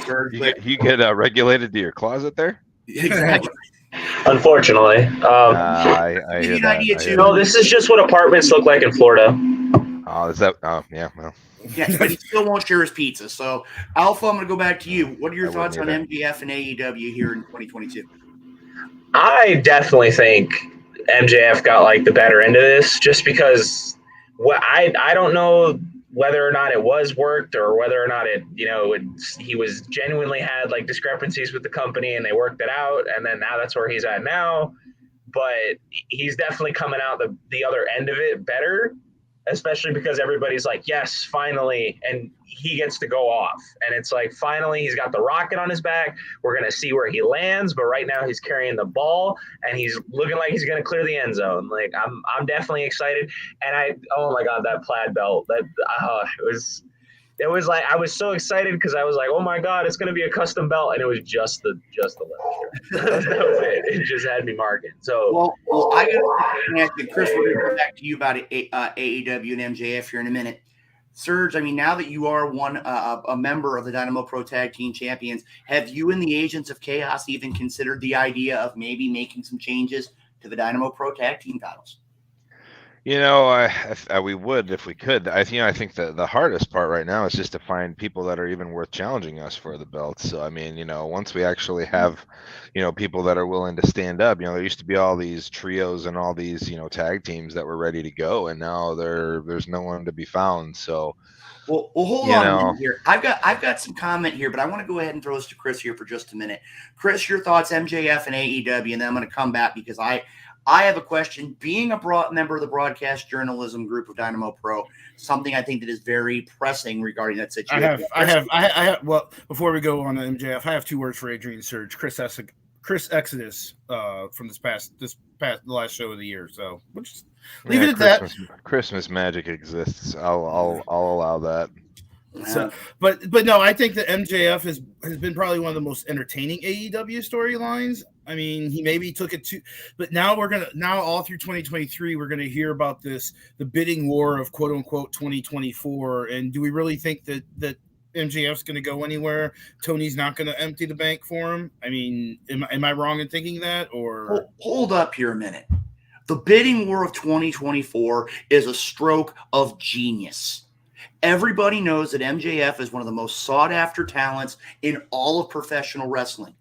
Serge. You get regulated to your closet there? Exactly. Unfortunately. I Give hear you an that. idea I too. hear No, that. this is just what apartments look like in Florida. Oh, is that? Oh, yeah. Well, Yeah, but he still won't share his pizza. So, Alpha, I'm going to go back to you. What are your I thoughts on wouldn't MJF and AEW here in 2022? I definitely think MJF got like the better end of this, just because I don't know whether or not it was worked or whether or not he was genuinely had like discrepancies with the company and they worked it out, and then now that's where he's at now. But he's definitely coming out the other end of it better, especially because everybody's like, yes, finally, and he gets to go off. And it's like, finally, he's got the rocket on his back. We're going to see where he lands, but right now he's carrying the ball, and he's looking like he's going to clear the end zone. Like, I'm definitely excited. And oh my God, that plaid belt, it was like, I was so excited because I was like, oh my God, it's going to be a custom belt. And it was just the leather strap. That was it. It just had me marking. So, well, I got to ask you, Chris, we're going to come back to you about AEW and MJF here in a minute. Serge, I mean, now that you are a member of the Dynamo Pro Tag Team Champions, have you and the Agents of Chaos even considered the idea of maybe making some changes to the Dynamo Pro Tag Team titles? you know, we would if we could. I think the hardest part right now is just to find people that are even worth challenging us for the belts. So I mean, you know, once we actually have, you know, people that are willing to stand up, you know, there used to be all these trios and all these, you know, tag teams that were ready to go, and now there's no one to be found. So Well, hold on a minute here. I've got some comment here, but I want to go ahead and throw this to Chris here for just a minute. Chris, your thoughts, MJF and AEW, and then I'm going to come back because I have a question. Being a member of the broadcast journalism group of Dynamo Pro, something I think that is very pressing regarding that situation. I have. Well, before we go on to MJF, I have 2 words for Adrian Surge. Chris Exodus from the last show of the year. So we'll just leave it at that. Christmas magic exists. I'll allow that. So, but no, I think that MJF has been probably one of the most entertaining AEW storylines. I mean, he maybe took it too, but now all through 2023, we're gonna hear about the bidding war of quote unquote 2024. And do we really think that MJF's gonna go anywhere? Tony's not gonna empty the bank for him. I mean, am I wrong in thinking that? Or hold up here a minute. The bidding war of 2024 is a stroke of genius. Everybody knows that MJF is one of the most sought after talents in all of professional wrestling.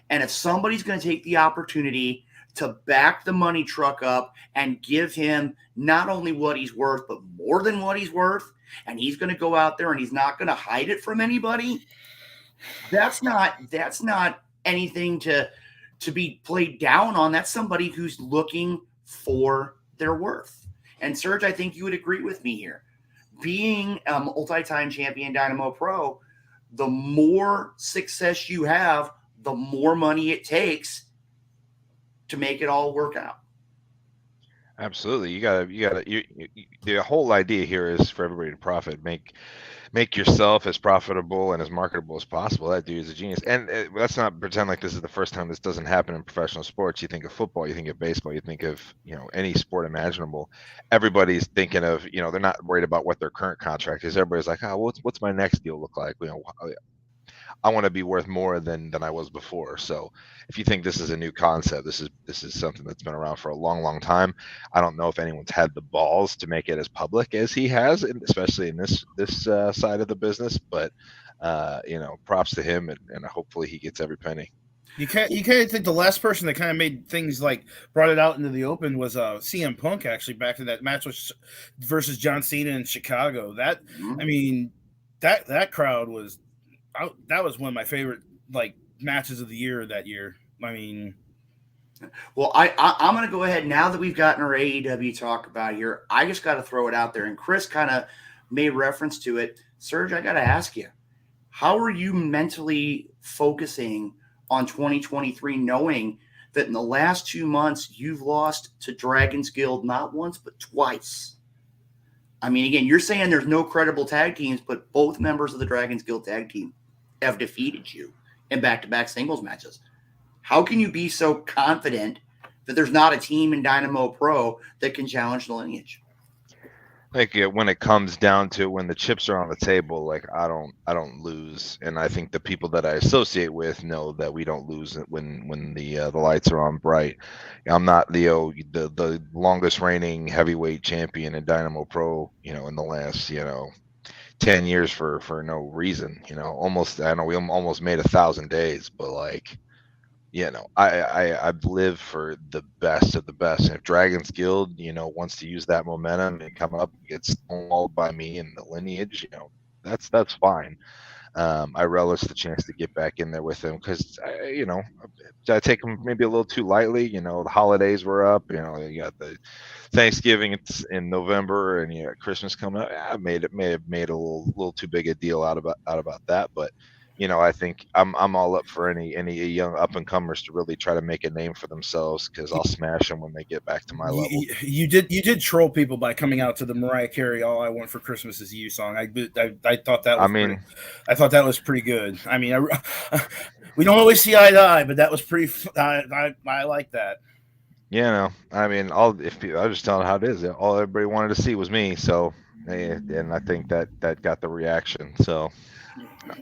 And if somebody's going to take the opportunity to back the money truck up and give him not only what he's worth, but more than what he's worth, and he's going to go out there and he's not going to hide it from anybody, that's not anything to be played down on. That's somebody who's looking for their worth. And Serge, I think you would agree with me here. Being a multi-time champion Dynamo Pro, the more success you have, the more money it takes to make it all work out. Absolutely. The whole idea here is for everybody to profit, make yourself as profitable and as marketable as possible. That dude is a genius. And let's not pretend like this is the first time this doesn't happen in professional sports. You think of football, you think of baseball, you think of, any sport imaginable. Everybody's thinking of, they're not worried about what their current contract is. Everybody's like, what's my next deal look like? I want to be worth more than I was before. So if you think this is a new concept, this is something that's been around for a long, long time. I don't know if anyone's had the balls to make it as public as he has, especially in this side of the business. But props to him, and hopefully he gets every penny. You can't think the last person that kind of made things like brought it out into the open was CM Punk, actually, back to that match versus John Cena in Chicago. That I mean that crowd was. That was one of my favorite matches of the year that year. I mean, well, I'm going to go ahead now that we've gotten our AEW talk about here. I just got to throw it out there, and Chris kind of made reference to it. Serge, I got to ask you, how are you mentally focusing on 2023, knowing that in the last 2 months you've lost to Dragon's Guild not once but twice? I mean, again, you're saying there's no credible tag teams, but both members of the Dragon's Guild tag team have defeated you in back-to-back singles matches. How can you be so confident that there's not a team in Dynamo Pro that can challenge the lineage? Like when it comes down to when the chips are on the table, I don't lose, and I think the people that I associate with know that we don't lose when the lights are on bright. I'm not the longest reigning heavyweight champion in Dynamo Pro, in the last 10 years for no reason. I know we almost made 1,000 days, but I've lived for the best of the best. And if Dragon's Guild, wants to use that momentum and come up and get stonewalled by me in the lineage, that's fine. I relish the chance to get back in there with them because, I take them maybe a little too lightly. The holidays were up. You got the Thanksgiving in November, and you got Christmas coming up. I may have made a little too big a deal out about that, but. I think I'm all up for any young up and comers to really try to make a name for themselves because I'll smash them when they get back to my level. You did troll people by coming out to the Mariah Carey "All I Want for Christmas Is You" song. I thought that was I thought that was pretty good. I mean, we don't always see eye to eye, but that was pretty. I like that. I'll just tell them how it is. All everybody wanted to see was me, so and I think that got the reaction. So.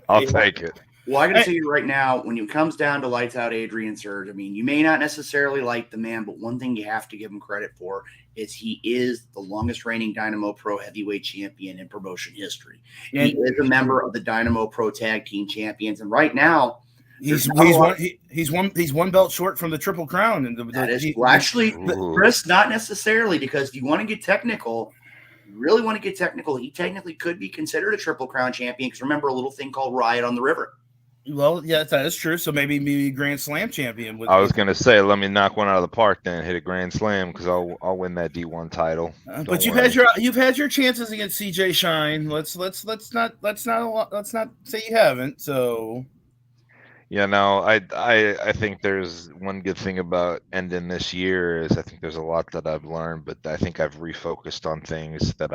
I'll take it. Well, I got to tell you right now, when it comes down to lights out Adrian Surge, I mean, you may not necessarily like the man, but one thing you have to give him credit for is he is the longest reigning Dynamo Pro heavyweight champion in promotion history. He is a member of the Dynamo Pro Tag Team Champions, and right now he's one belt short from the Triple Crown. And actually, Chris, not necessarily, because if you want to get technical. Really want to get technical, he technically could be considered a Triple Crown champion because remember a little thing called Riot on the River. Well, yeah, that is true. So maybe Grand Slam champion. I was gonna say, let me knock one out of the park, then hit a Grand Slam because I'll win that D1 title. But you've had your chances against CJ Shine. Let's not say you haven't. So. I think there's one good thing about ending this year is I think there's a lot that I've learned, but I think I've refocused on things that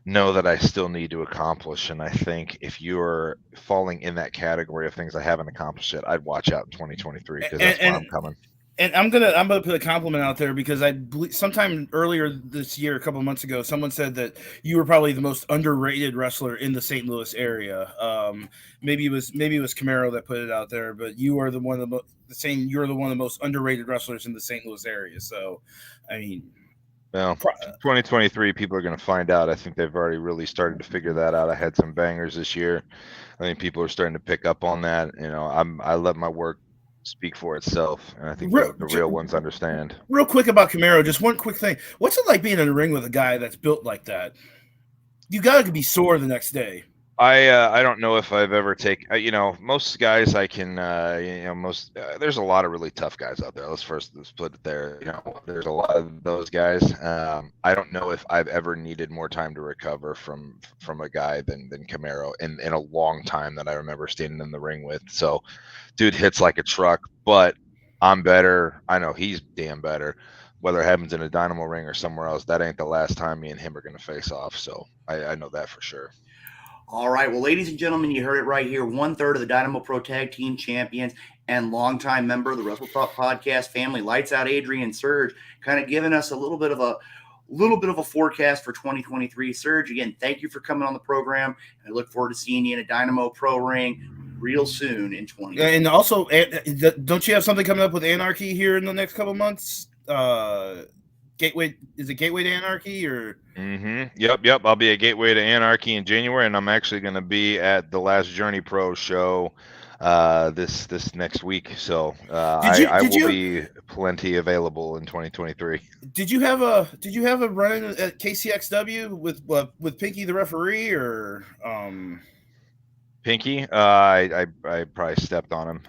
know that I still need to accomplish. And I think if you're falling in that category of things I haven't accomplished yet, I'd watch out in 2023 because that's where I'm coming. And I'm gonna put a compliment out there because I believe sometime earlier this year, a couple of months ago, someone said that you were probably the most underrated wrestler in the St. Louis area. Maybe it was Camaro that put it out there, but you are the one of you're the one of the most underrated wrestlers in the St. Louis area. So, I mean, well, 2023, people are going to find out. I think they've already really started to figure that out. I had some bangers this year. I think people are starting to pick up on that. You know, I let my work speak for itself, and I think the real ones understand. Real quick about Camaro, just one quick thing. What's it like being in a ring with a guy that's built like that? You gotta be sore the next day. I don't know if I've ever taken, most guys I can, there's a lot of really tough guys out there. Let's put it there. There's a lot of those guys. I don't know if I've ever needed more time to recover from a guy than Camaro in a long time that I remember standing in the ring with. So dude hits like a truck, but I'm better. I know he's damn better. Whether it happens in a Dynamo ring or somewhere else, that ain't the last time me and him are going to face off. So I know that for sure. All right. Well, ladies and gentlemen, you heard it right here. 1/3 of the Dynamo Pro Tag Team Champions and longtime member of the Wrestle Talk Podcast family, Lights Out Adrian Surge, kind of giving us a little bit of a forecast for 2023. Surge, again, thank you for coming on the program. I look forward to seeing you in a Dynamo Pro ring real soon in 2020. And also, don't you have something coming up with Anarchy here in the next couple months? Gateway to Anarchy or Yep. I'll be at Gateway to Anarchy in January, and I'm actually going to be at the Last Journey Pro show this next week. So I will be plenty available in 2023. Did you have a run at KCXW with Pinky the referee or Pinky? I probably stepped on him.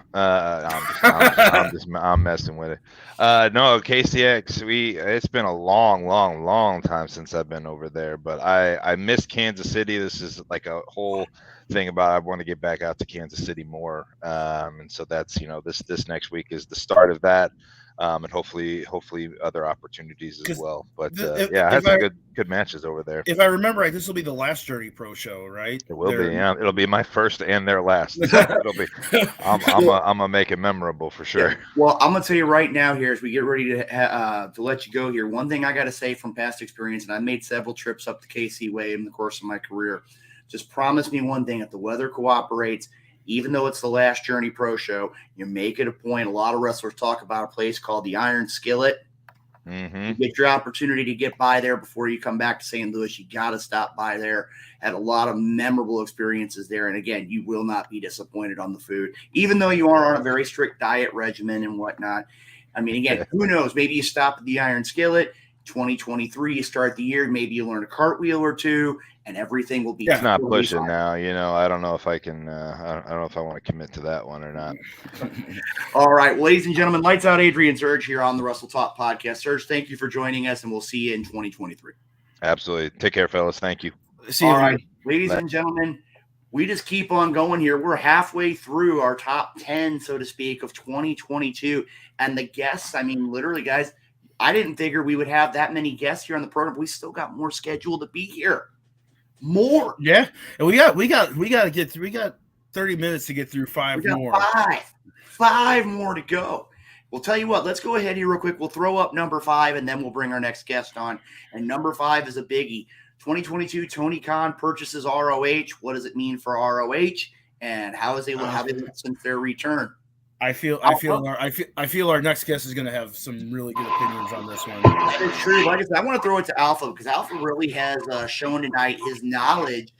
I'm messing with it. No, KCX. It's been a long time since I've been over there, but I miss Kansas City. This is like a whole thing about I want to get back out to Kansas City more. And so that's this next week is the start of that. And hopefully other opportunities as well. But I had some good matches over there. If I remember right, this will be the Last Journey Pro show, right? It will be. Yeah, it'll be my first and their last. It'll be. I'm gonna make it memorable for sure. Yeah. Well, I'm gonna tell you right now here as we get ready to let you go here. One thing I got to say from past experience, and I made several trips up the KC Way in the course of my career. Just promise me one thing: if the weather cooperates. Even though it's the Last Journey Pro show, you make it a point. A lot of wrestlers talk about a place called the Iron Skillet. You get your opportunity to get by there before you come back to St. Louis. You got to stop by there. Had a lot of memorable experiences there. And again, you will not be disappointed on the food, even though you are on a very strict diet regimen and whatnot. I mean, again, who knows? Maybe you stop at the Iron Skillet. 2023, you start the year, maybe you learn a cartwheel or two, and everything will be. It's not pushing now. I don't know if I can. I don't know if I want to commit to that one or not. All right, well, ladies and gentlemen, Lights Out Adrian Surge here on the Wrestle Talk Podcast. Surge, thank you for joining us, and we'll see you in 2023. Absolutely. Take care, fellas. Thank you. See you. All right, ladies and gentlemen, we just keep on going here. We're halfway through our top 10, so to speak, of 2022, and the guests. I mean, literally, guys. I didn't figure we would have that many guests here on the program. We still got more scheduled to be here. More. Yeah. And we got to get through. We got 30 minutes to get through five more. Five more to go. We'll tell you what, let's go ahead here real quick. We'll throw up number 5 and then we'll bring our next guest on. And number 5 is a biggie. 2022 Tony Khan purchases ROH. What does it mean for ROH? And how they look since their return? I feel our next guest is going to have some really good opinions on this one. That is true. Like I said, I want to throw it to Alpha because Alpha really has shown tonight his knowledge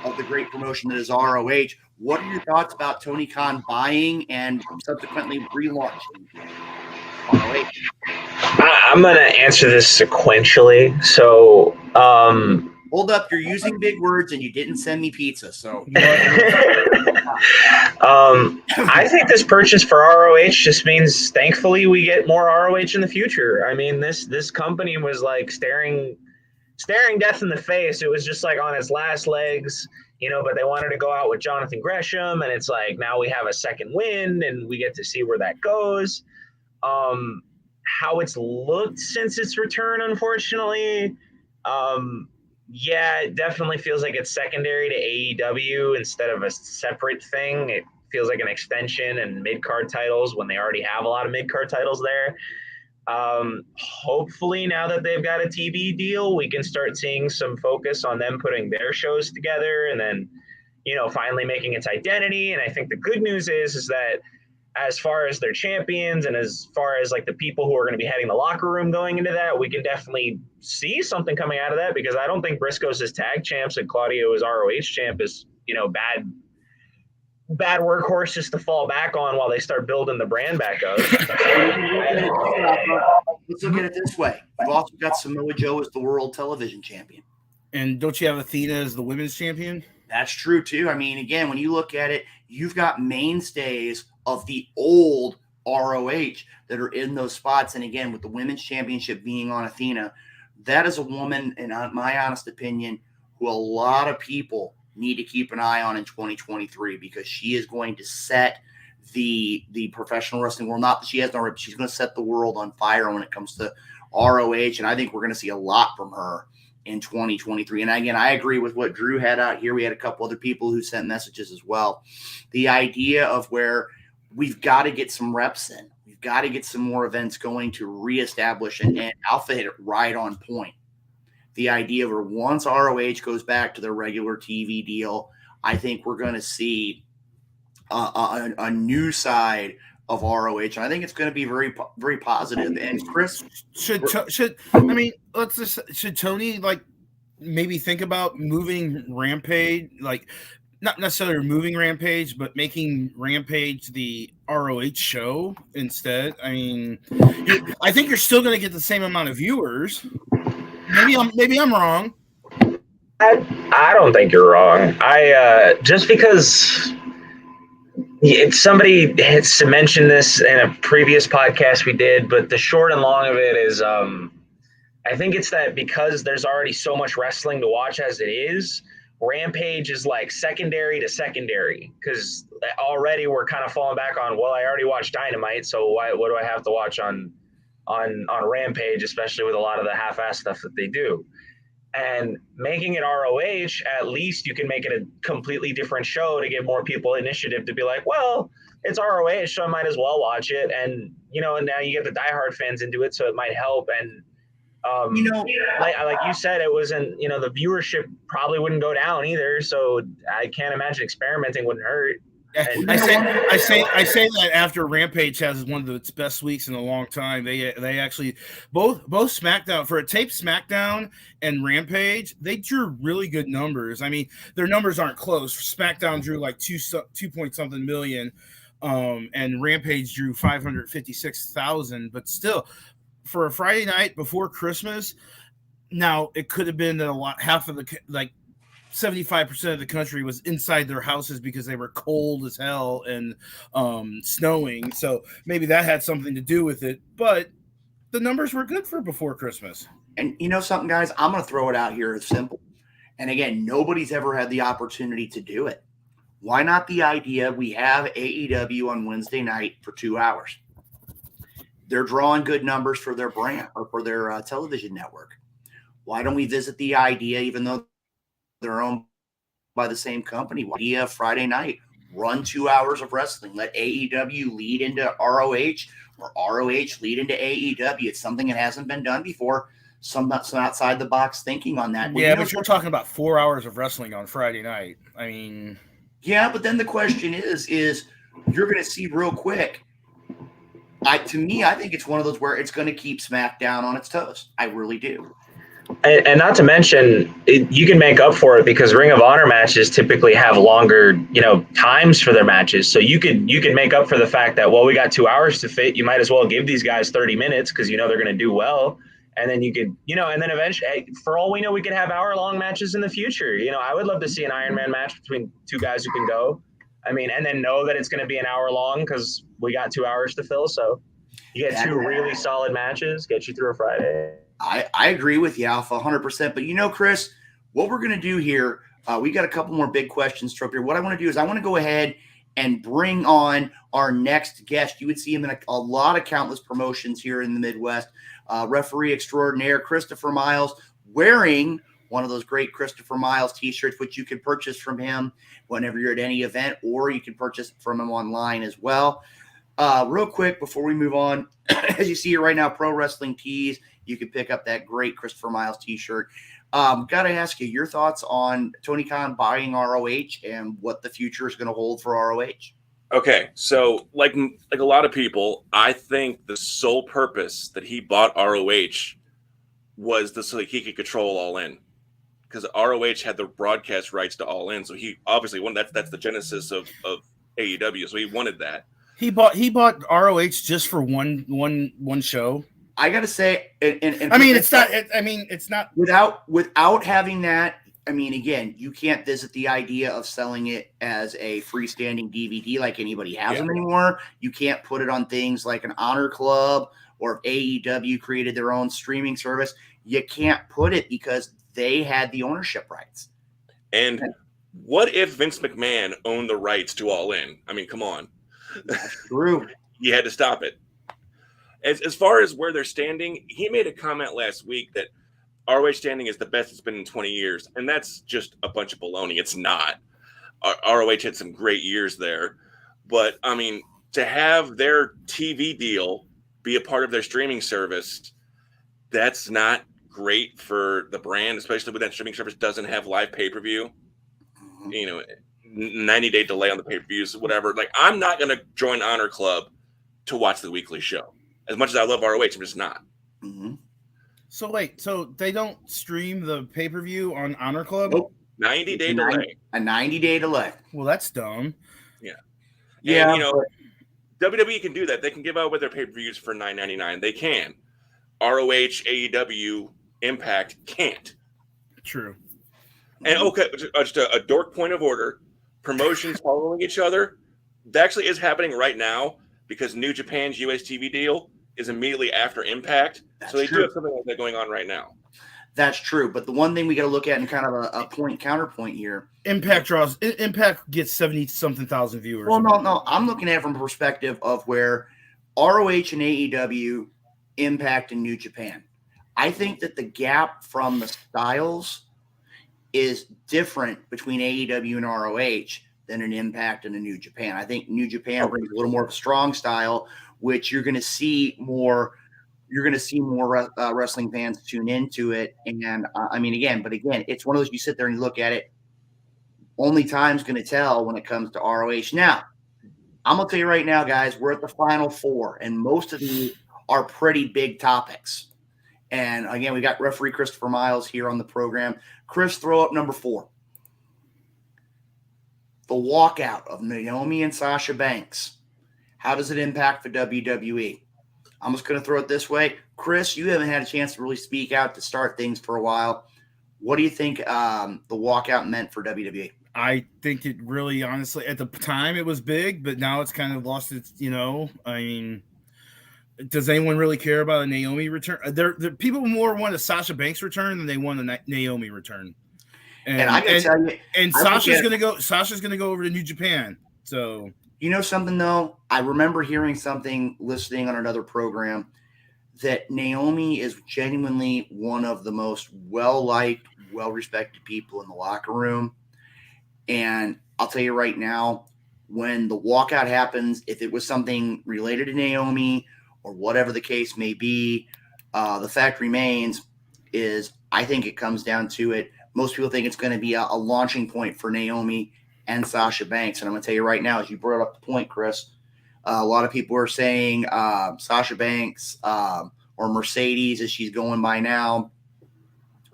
of the great promotion that is ROH. What are your thoughts about Tony Khan buying and subsequently relaunching ROH? I'm going to answer this sequentially. So, hold up, you're using big words and you didn't send me pizza. So, I think this purchase for ROH just means, thankfully, we get more ROH in the future. I mean, this company was like staring death in the face. It was just like on its last legs, but they wanted to go out with Jonathan Gresham, and it's like now we have a second win and we get to see where that goes. How it's looked since its return, unfortunately, Yeah, it definitely feels like it's secondary to AEW instead of a separate thing. It feels like an extension and mid card titles when they already have a lot of mid card titles there. Hopefully, now that they've got a TV deal, we can start seeing some focus on them putting their shows together and then, finally making its identity. And I think the good news is that as far as their champions and as far as like the people who are going to be heading the locker room going into that, we can definitely see something coming out of that, because I don't think Briscoe's as tag champs and Claudio as ROH champ is, bad workhorses to fall back on while they start building the brand back up. Let's look at it this way. You've also got Samoa Joe as the world television champion. And don't you have Athena as the women's champion? That's true, too. I mean, again, when you look at it, you've got mainstays of the old ROH that are in those spots. And again, with the women's championship being on Athena, that is a woman, in my honest opinion, who a lot of people need to keep an eye on in 2023, because she is going to set the professional wrestling world. Not that she has no, she's going to set the world on fire when it comes to ROH. And I think we're going to see a lot from her in 2023. And again, I agree with what Drew had out here. We had a couple other people who sent messages as well. The idea of where we've got to get some reps in. We've got to get some more events going to reestablish, and Alpha hit it right on point. The idea where once ROH goes back to their regular TV deal, I think we're going to see a new side of ROH, and I think it's going to be very, very positive. And Chris, should Tony like maybe think about moving Rampage, like not necessarily removing Rampage, but making Rampage the ROH show instead? I mean, I think you're still going to get the same amount of viewers. Maybe I'm wrong. I don't think you're wrong. Just because somebody has mentioned this in a previous podcast we did, but the short and long of it is, I think it's that because there's already so much wrestling to watch as it is, Rampage is like secondary to secondary, because already we're kind of falling back on, well, I already watched Dynamite, so what do I have to watch on Rampage, especially with a lot of the half-ass stuff that they do. And making it ROH, at least you can make it a completely different show to give more people initiative to be like, well, it's ROH, so I might as well watch it. And, and now you get the diehard fans into it, so it might help. And, like you said, it wasn't, the viewership probably wouldn't go down either. So I can't imagine experimenting wouldn't hurt. I say that after Rampage has one of its best weeks in a long time. They actually both SmackDown, for a taped SmackDown and Rampage, they drew really good numbers. I mean, their numbers aren't close. SmackDown drew like 2 point something million, and Rampage drew 556,000. But still, for a Friday night before Christmas, now it could have been that half of the 75% of the country was inside their houses because they were cold as hell and snowing. So maybe that had something to do with it. But the numbers were good for before Christmas. And you know something, guys? I'm going to throw it out here. It's simple. And again, nobody's ever had the opportunity to do it. Why not the idea we have AEW on Wednesday night for 2 hours? They're drawing good numbers for their brand or for their television network. Why don't we visit the idea, even though they're owned by the same company, idea Friday night, run 2 hours of wrestling, let AEW lead into ROH or ROH lead into AEW. It's something that hasn't been done before. Some outside the box thinking on that. Yeah, but you're talking about 4 hours of wrestling on Friday night. I mean, yeah, but then the question is you're going to see real quick. To me, I think it's one of those where it's going to keep SmackDown on its toes. I really do. And not to mention, you can make up for it because Ring of Honor matches typically have longer, times for their matches. So you could make up for the fact that, well, we got 2 hours to fit. You might as well give these guys 30 minutes because they're going to do well. And then you could, and then eventually, for all we know, we could have hour-long matches in the future. I would love to see an Iron Man match between two guys who can go. I mean, and then know that it's going to be an hour long because we got 2 hours to fill. So you get two really solid matches, get you through a Friday. I agree with you, Alpha, 100%. But Chris, what we're going to do here, we got a couple more big questions to up here. What I want to do is I want to go ahead and bring on our next guest. You would see him in a lot of countless promotions here in the Midwest. Referee extraordinaire Christopher Miles, wearing one of those great Christopher Miles t-shirts, which you can purchase from him whenever you're at any event, or you can purchase from him online as well. Real quick before we move on, as you see here right now, Pro Wrestling Tees, you can pick up that great Christopher Miles t-shirt. Got to ask you your thoughts on Tony Khan buying ROH and what the future is going to hold for ROH. Okay, so like a lot of people, I think the sole purpose that he bought ROH was so that he could control All In, because ROH had the broadcast rights to All In, so he obviously wanted that's the genesis of AEW, so he wanted that. He bought ROH just for one show. I gotta say, it's not without having that. I mean, again, you can't visit the idea of selling it as a freestanding DVD like anybody has them anymore. You can't put it on things like an Honor Club, or if AEW created their own streaming service. You can't put it because they had the ownership rights. And what if Vince McMahon owned the rights to All In? I mean, come on. That's true. You had to stop it. As far as where they're standing, he made a comment last week that ROH standing is the best it's been in 20 years. And that's just a bunch of baloney. It's not. ROH had some great years there. But, I mean, to have their TV deal be a part of their streaming service, that's not great for the brand, especially when that streaming service doesn't have live pay-per-view. 90-day delay on the pay-per-views, whatever. Like, I'm not going to join Honor Club to watch the weekly show. As much as I love ROH, I'm just not. Mm-hmm. So wait, so they don't stream the pay-per-view on Honor Club? Nope. 90-day delay. A 90-day delay. Well, that's dumb. Yeah. Yeah. And, WWE can do that. They can give out with their pay-per-views for $9.99. They can. ROH, AEW, Impact can't. True. And okay, just a dork point of order. Promotions following each other. That actually is happening right now because New Japan's US TV deal is immediately after Impact. So they do have something like that going on right now. That's true. But the one thing we got to look at in kind of a counterpoint here. Impact gets 70-something thousand viewers. Well, no. I'm looking at it from a perspective of where ROH and AEW, Impact, and New Japan. I think that the gap from the styles is different between AEW and ROH than an Impact and a New Japan. I think New Japan brings a little more of a strong style, which you're going to see more. You're going to see more wrestling fans tune into it. And again, it's one of those, you sit there and you look at it. Only time's going to tell when it comes to ROH. Now, I'm going to tell you right now, guys, we're at the final four, and most of these are pretty big topics. And again, we got referee Christopher Miles here on the program. Chris, throw up number 4. The walkout of Naomi and Sasha Banks. How does it impact the WWE? I'm just going to throw it this way. Chris, you haven't had a chance to really speak out to start things for a while. What do you think the walkout meant for WWE? I think it really, honestly, at the time it was big, but now it's kind of lost its, does anyone really care about a Naomi return? People more want a Sasha Banks return than they want a Naomi return. And I gotta tell you, and Sasha's gonna go over to New Japan. So you know something though, I remember hearing something listening on another program that Naomi is genuinely one of the most well-liked, well-respected people in the locker room. And I'll tell you right now, when the walkout happens, if it was something related to Naomi or whatever the case may be, the fact remains is I think it comes down to it. Most people think it's going to be a launching point for Naomi and Sasha Banks. And I'm going to tell you right now, as you brought up the point, Chris, a lot of people are saying Sasha Banks or Mercedes, as she's going by now.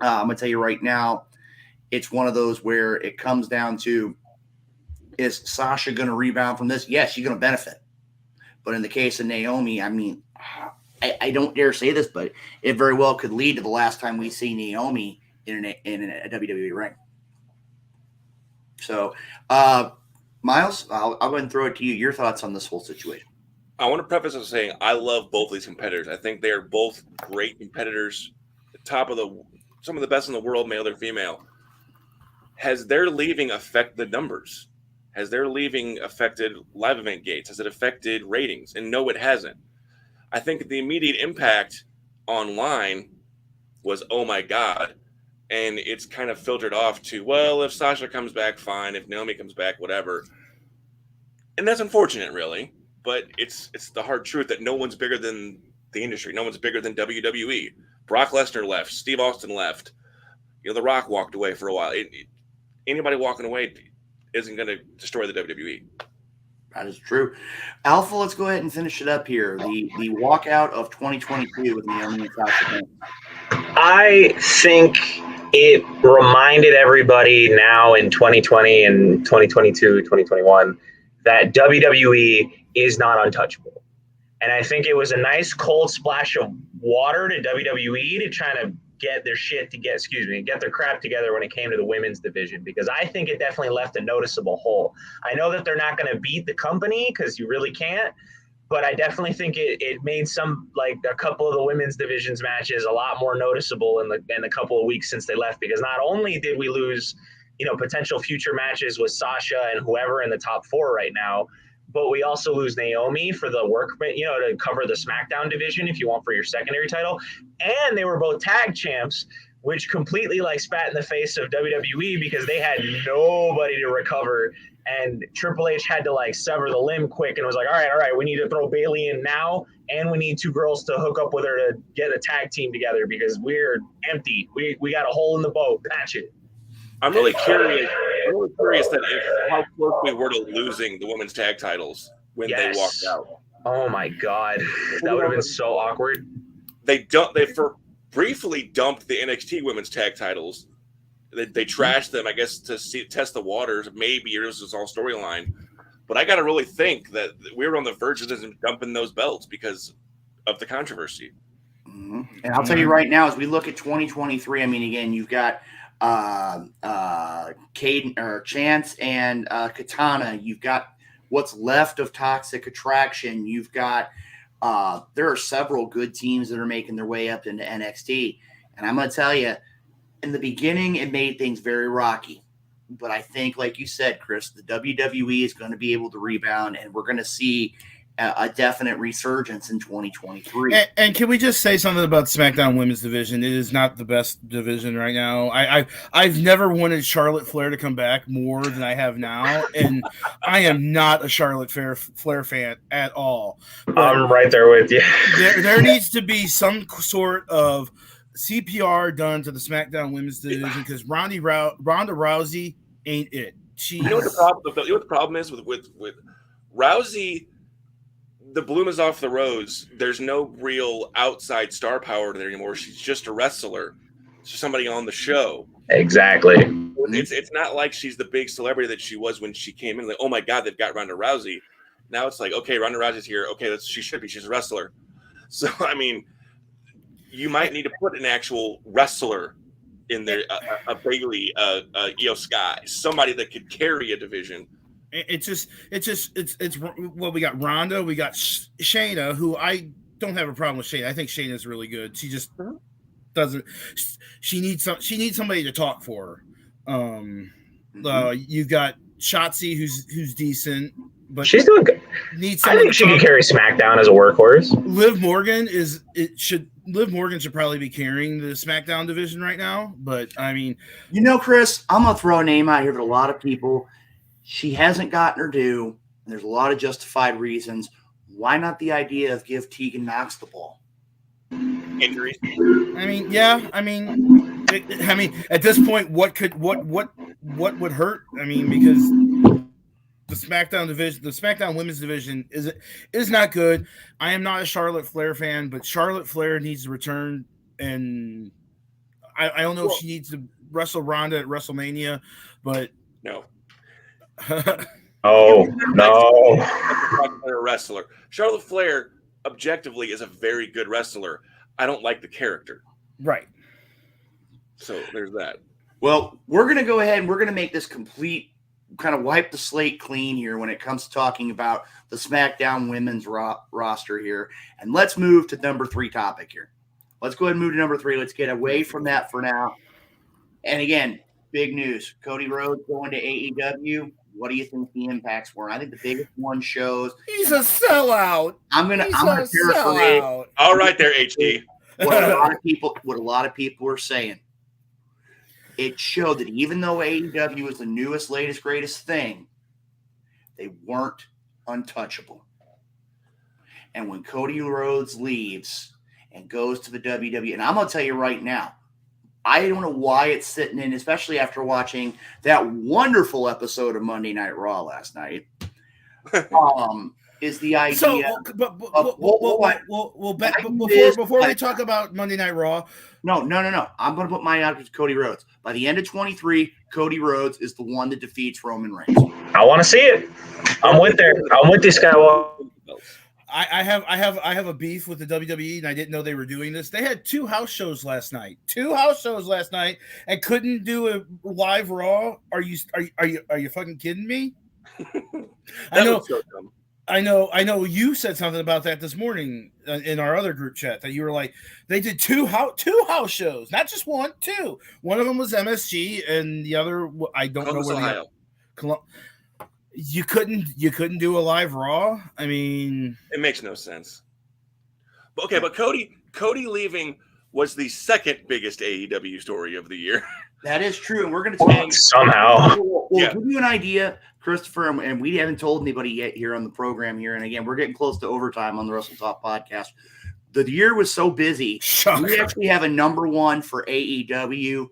I'm going to tell you right now, it's one of those where it comes down to, is Sasha going to rebound from this? Yes, she's going to benefit. But in the case of Naomi, I don't dare say this, but it very well could lead to the last time we see Naomi in a WWE ring. So, Miles, I'll go ahead and throw it to you. Your thoughts on this whole situation? I want to preface with saying I love both of these competitors. I think they are both great competitors, some of the best in the world, male or female. Has their leaving affected the numbers? Has their leaving affected live event gates? Has it affected ratings? And no, it hasn't. I think the immediate impact online was, oh my God, and it's kind of filtered off to, well, if Sasha comes back, fine. If Naomi comes back, whatever. And that's unfortunate, really. But it's the hard truth that no one's bigger than the industry. No one's bigger than WWE. Brock Lesnar left. Steve Austin left. The Rock walked away for a while. Anybody walking away isn't going to destroy the WWE. That is true. Alpha, let's go ahead and finish it up here. The walkout of 2022 with Naomi and Sasha Banks. I think it reminded everybody now in 2020 and 2022, 2021 that WWE is not untouchable. And I think it was a nice cold splash of water to WWE to try to get their get their crap together when it came to the women's division, because I think it definitely left a noticeable hole. I know that they're not going to beat the company because you really can't, but I definitely think it made some, like a couple of the women's divisions matches a lot more noticeable in the couple of weeks since they left, because not only did we lose, potential future matches with Sasha and whoever in the top 4 right now, but we also lose Naomi for the work, to cover the SmackDown division if you want for your secondary title. And they were both tag champs, which completely spat in the face of WWE because they had nobody to recover. And Triple H had to sever the limb quick and was like, all right, we need to throw Bayley in now. And we need 2 girls to hook up with her to get a tag team together because we're empty. We got a hole in the boat. Patch it. I'm really curious that how close we were to losing the women's tag titles when they walked out. Oh my God, that would have been so awkward. They briefly dumped the NXT women's tag titles. They trashed them, I guess, to test the waters. Maybe this was all storyline, but I got to really think that we were on the verge of dumping those belts because of the controversy. Mm-hmm. And I'll tell you right now, as we look at 2023, I mean, again, you've got Caden or Chance and Katana. You've got what's left of Toxic Attraction. You've got there are several good teams that are making their way up into NXT. And I'm going to tell you, in the beginning, it made things very rocky. But I think, like you said, Chris, the WWE is going to be able to rebound, and we're going to see a definite resurgence in 2023. And can we just say something about SmackDown Women's Division? It is not the best division right now. I've never wanted Charlotte Flair to come back more than I have now, and I am not a Charlotte Flair fan at all. But I'm right there with you. there needs to be some sort of CPR done to the SmackDown Women's Division because Ronda Rousey ain't it. You know what the problem is with Rousey? The bloom is off the rose. There's no real outside star power there anymore. She's just a wrestler. She's somebody on the show. Exactly. It's not like she's the big celebrity that she was when she came in. Like, oh my God, they've got Ronda Rousey. Now it's like, okay, Ronda Rousey's here. Okay, she should be. She's a wrestler. So, I mean, you might need to put an actual wrestler in there, a Bayley, Io Sky, somebody that could carry a division. It's well, we got Ronda, we got Shayna, who I don't have a problem with Shayna. I think Shayna's really good. She just doesn't. She needs somebody to talk for her. You've got Shotzi, who's decent, but she's doing good. I think she can carry SmackDown as a workhorse. Liv Morgan should probably be carrying the SmackDown division right now. But I mean, Chris, I'm gonna throw a name out here that a lot of people. She hasn't gotten her due, and there's a lot of justified reasons. Why not the idea of give Tegan Knox the ball? Injuries. I mean, yeah. I mean, at this point, what would hurt? I mean, because the SmackDown Women's Division is not good. I am not a Charlotte Flair fan, but Charlotte Flair needs to return, and I don't know if she needs to wrestle Ronda at WrestleMania, but no. Oh no! A wrestler. Charlotte Flair, objectively, is a very good wrestler. I don't like the character. Right. So there's that. Well, we're going to go ahead and we're going to make this complete, kind of wipe the slate clean here when it comes to talking about the SmackDown women's roster here. And let's move to number 3 topic here. Let's go ahead and move to number 3. Let's get away from that for now. And again, big news. Cody Rhodes going to AEW. What do you think the impacts were? I think the biggest one shows he's a sellout. I'm gonna paraphrase. All right, there, HD. What a lot of people are saying. it showed that even though AEW was the newest, latest, greatest thing, they weren't untouchable. And when Cody Rhodes leaves and goes to the WWE, and I'm going to tell you right now, I don't know why it's sitting in, especially after watching that wonderful episode of Monday Night Raw last night. Is the idea? So, before we talk about Monday Night Raw, no. I'm going to put my out to Cody Rhodes. By the end of 23, Cody Rhodes is the one that defeats Roman Reigns. I want to see it. I'm with this guy. I have a beef with the WWE, and I didn't know they were doing this. They had 2 house shows last night, and couldn't do a live Raw. Are you fucking kidding me? I know. You said something about that this morning in our other group chat, that you were like, they did two house shows, not just one, 2. One of them was MSG, and the other I don't know where. You couldn't do a live Raw. I mean, it makes no sense. But Cody leaving was the second biggest AEW story of the year. That is true, and we're going to tell you somehow. We'll give you an idea, Christopher, and we haven't told anybody yet here on the program here. And again, we're getting close to overtime on the Wrestle Talk podcast. The year was so busy. We actually have a number 1 for AEW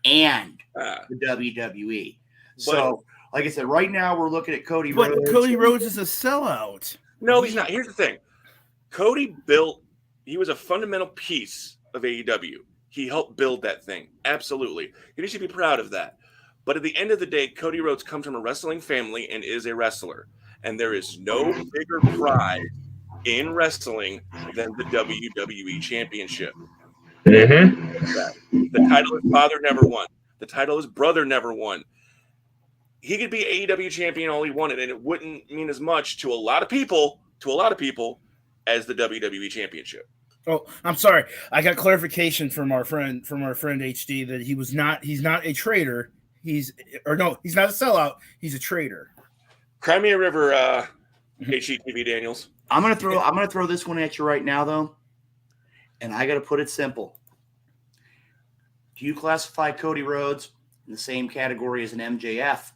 and the WWE. So, like I said, right now we're looking at Cody Rhodes. But Cody Rhodes is a sellout. No, he's not. Here's the thing. He was a fundamental piece of AEW. He helped build that thing. Absolutely. You should be proud of that. But at the end of the day, Cody Rhodes comes from a wrestling family and is a wrestler. And there is no bigger prize in wrestling than the WWE Championship. Mm-hmm. The title his father never won. The title his brother never won. He could be AEW champion all he wanted, and it wouldn't mean as much to a lot of people, as the WWE Championship. Oh, I'm sorry. I got clarification from our friend HD that he's not a traitor. He's not a sellout. He's a traitor. Cry me a river, HGTV Daniels. I'm gonna throw this one at you right now, though, and I got to put it simple. Do you classify Cody Rhodes in the same category as an MJF?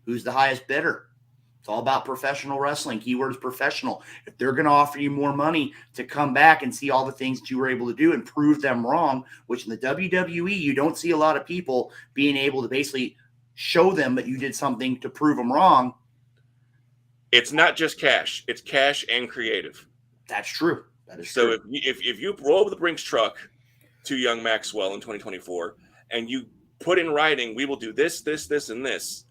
Who's the highest bidder? It's all about professional wrestling. Keyword is professional. If they're going to offer you more money to come back and see all the things that you were able to do and prove them wrong, which in the WWE, you don't see a lot of people being able to basically show them that you did something to prove them wrong. It's not just cash. It's cash and creative. That's true. That is so true. If you roll the Brinks truck to young Maxwell in 2024 and you put in writing, we will do this, and this,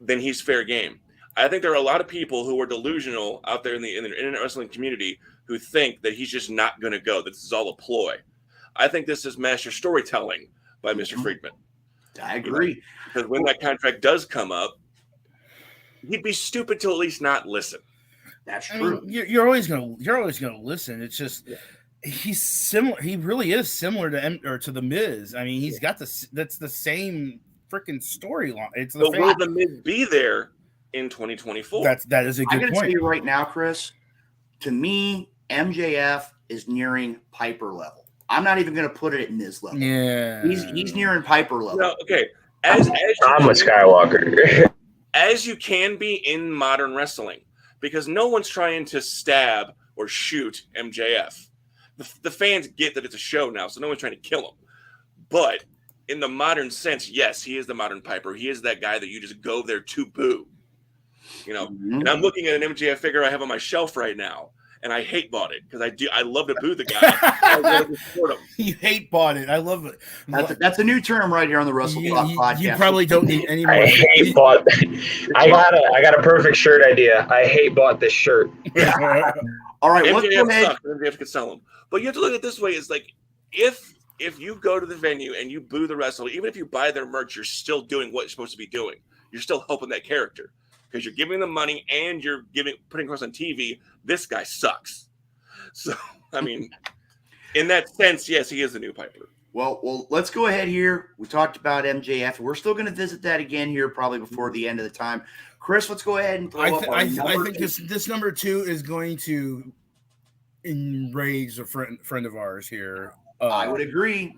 then he's fair game. I think there are a lot of people who are delusional out there in the internet wrestling community who think that he's just not going to go, that this is all a ploy. I think this is master storytelling by Mr. Friedman. I agree. Because when that contract does come up, he'd be stupid to at least not listen. That's true. I mean, you're always gonna listen. It's just he's similar. He really is similar to the Miz. I mean, he's got that's the same freaking storyline. It's the will the Miz be there in 2024? That is a good point. I'm going to tell you right now, Chris. To me, MJF is nearing Piper level. I'm not even going to put it at Miz level. Yeah, he's nearing Piper level. No, okay. I'm with Skywalker. As you can be in modern wrestling, because no one's trying to stab or shoot MJF. The fans get that it's a show now, so no one's trying to kill him. But in the modern sense, yes, he is the modern Piper. He is that guy that you just go there to boo. And I'm looking at an MJF figure I have on my shelf right now, and I hate bought it because I love to boo the guy. I love to support him. You hate bought it. I love it. That's a new term right here on the Wrestle Talk podcast. You probably don't need any more. I hate bought. I got a perfect shirt idea. I hate bought this shirt. All right, MJF could sell them, but you have to look at it this way: it's like if you go to the venue and you boo the wrestler, even if you buy their merch, you're still doing what you're supposed to be doing. You're still helping that character because you're giving them money and you're putting across on TV. This guy sucks. So, I mean, in that sense, yes, he is the new Piper. Well, let's go ahead here. We talked about MJF. We're still going to visit that again here probably before the end of the time. Chris, let's go ahead and I think this number 2 is going to enrage a friend of ours here. I would agree.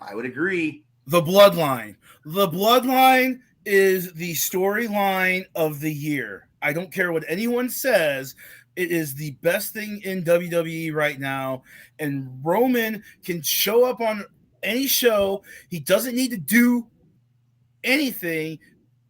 The Bloodline. The Bloodline is the storyline of the year. I don't care what anyone says. It is the best thing in WWE right now. And Roman can show up on any show. He doesn't need to do anything.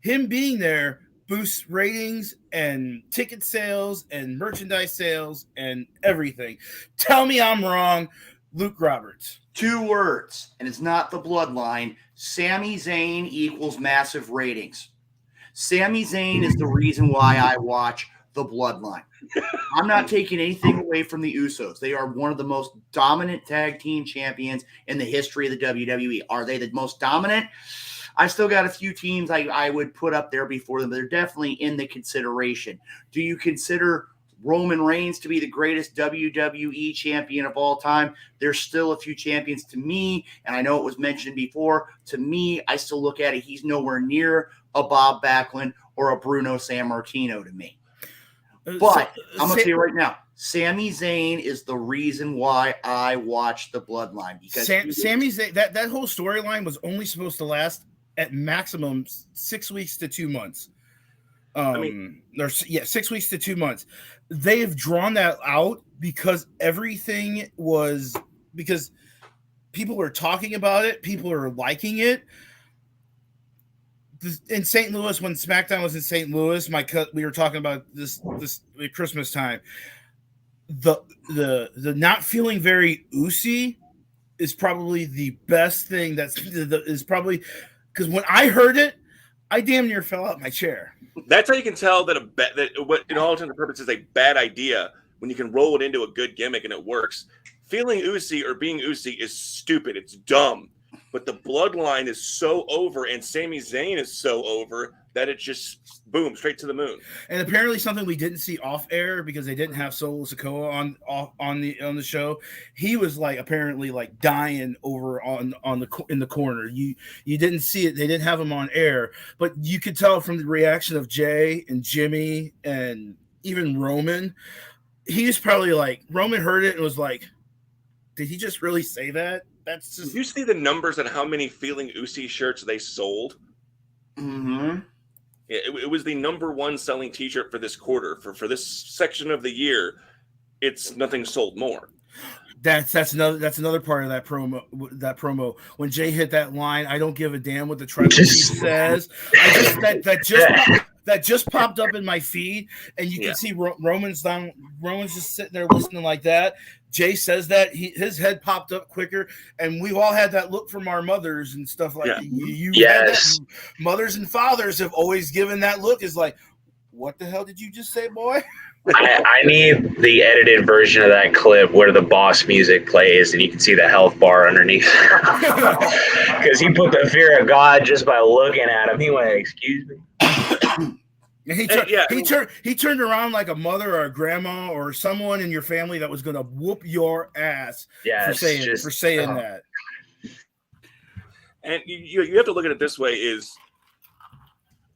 Him being there boosts ratings and ticket sales and merchandise sales and everything. Tell me I'm wrong, Luke Roberts. 2 words, and it's not the Bloodline. Sami Zayn equals massive ratings. Sami Zayn is the reason why I watch the Bloodline. I'm not taking anything away from the Usos. They are one of the most dominant tag team champions in the history of the WWE. Are they the most dominant? I still got a few teams I would put up there before them. They're definitely in the consideration. Do you consider Roman Reigns to be the greatest WWE champion of all time? There's still a few champions to me, and I know it was mentioned before. To me, I still look at it. He's nowhere near a Bob Backlund or a Bruno Sammartino to me. But I'm going to tell you right now, Sami Zayn is the reason why I watch the Bloodline. Because Sami Zayn, that whole storyline was only supposed to last at maximum 6 weeks to 2 months. 6 weeks to 2 months. They have drawn that out because people are talking about it, people are liking it. In St. Louis, when SmackDown was in St. Louis, we were talking about this Christmas time. The not feeling very oozy is probably the best thing. Is probably because when I heard it, I damn near fell out my chair. That's how you can tell that what in all intents and purposes is a bad idea when you can roll it into a good gimmick and it works. Feeling oozy or being oozy is stupid. It's dumb. But the Bloodline is so over, and Sami Zayn is so over that it just boom straight to the moon. And apparently, something we didn't see off air because they didn't have Solo Sikoa on the show. He was apparently dying over in the corner. You didn't see it. They didn't have him on air, but you could tell from the reaction of Jay and Jimmy and even Roman. He's probably Roman heard it and was like, "Did he just really say that?" That's just. Did you see the numbers on how many Feeling Oozy shirts they sold? Mm-hmm. It was the #1 selling T-shirt for this quarter. For this section of the year, it's nothing sold more. That's another part of that promo. When Jay hit that line, I don't give a damn what the tribal chief says. That just popped up in my feed, and you can see Roman's just sitting there listening like that. Jay says that his head popped up quicker, and we've all had that look from our mothers and stuff like that. Yes. Mothers and fathers have always given that look. Is like, what the hell did you just say, boy? I need the edited version of that clip where the boss music plays and you can see the health bar underneath. Because he put the fear of God just by looking at him. He went, "Excuse me." He turned around like a mother or a grandma or someone in your family that was going to whoop your ass for saying that. And you have to look at it this way: is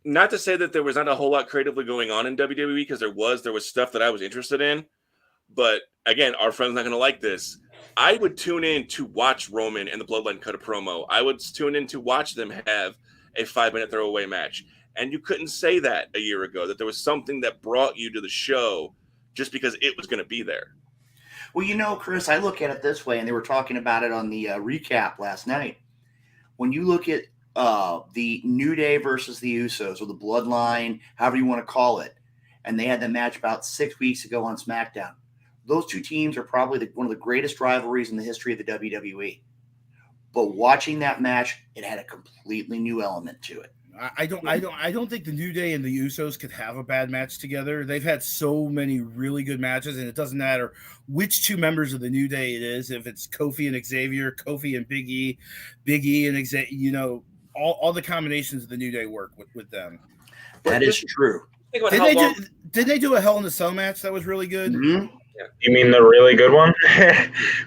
not to say that there was not a whole lot creatively going on in WWE, because there was stuff that I was interested in. But again, our friend's not going to like this. I would tune in to watch Roman and the Bloodline cut a promo. I would tune in to watch them have a 5-minute throwaway match. And you couldn't say that a year ago, that there was something that brought you to the show just because it was going to be there. Well, Chris, I look at it this way, and they were talking about it on the recap last night. When you look at the New Day versus the Usos, or the Bloodline, however you want to call it, and they had the match about 6 weeks ago on SmackDown. Those two teams are probably one of the greatest rivalries in the history of the WWE. But watching that match, it had a completely new element to it. I don't think the New Day and the Usos could have a bad match together. They've had so many really good matches, and it doesn't matter which two members of the New Day it is. If it's Kofi and Xavier, Kofi and Big E and Xavier, all the combinations of the New Day work with them. That is true. Didn't they do a Hell in a Cell match that was really good? Mm-hmm. You mean the really good one?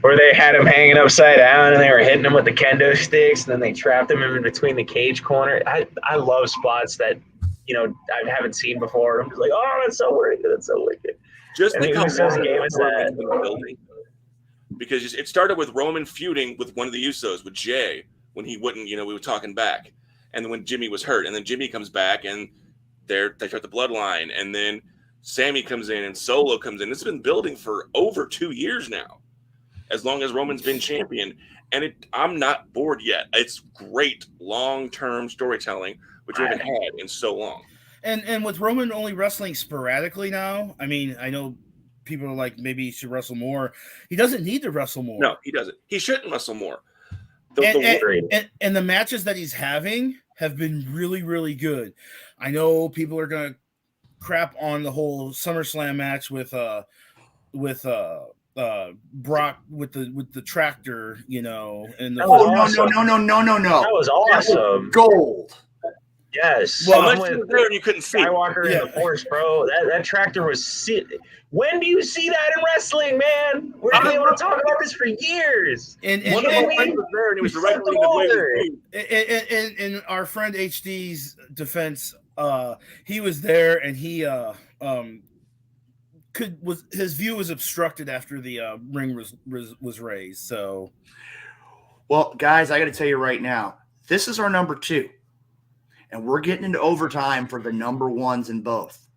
Where they had him hanging upside down and they were hitting him with the kendo sticks, and then they trapped him in between the cage corner. I love spots that, I haven't seen before. I'm just like, oh, that's so wicked. That's so wicked. Just think how game is that. Because it started with Roman feuding with one of the Usos, with Jay, when he wouldn't, we were talking back. And then when Jimmy was hurt, and then Jimmy comes back and they start the bloodline, and then Sammy comes in and Solo comes in. It's been building for over 2 years now, as long as Roman's been champion. And I'm not bored yet. It's great long-term storytelling, which we haven't had in so long. And with Roman only wrestling sporadically now, I mean, I know people are like, maybe he should wrestle more. He doesn't need to wrestle more. No, he doesn't. He shouldn't wrestle more. And the matches that he's having have been really, really good. I know people are gonna crap on the whole SummerSlam match with Brock with the tractor, and the no. That was awesome. Gold. Yes. Well, unless you were there and you couldn't see Skywalker in the Force, bro. That tractor was. When do you see that in wrestling, man? We're gonna be able to talk about this for years. And one of my friends was there, and he was directly in the way. In our friend HD's defense, he was there, and he his view was obstructed after the ring was raised. So, well, guys, I got to tell you right now, this is our number 2, and we're getting into overtime for the number 1s in both.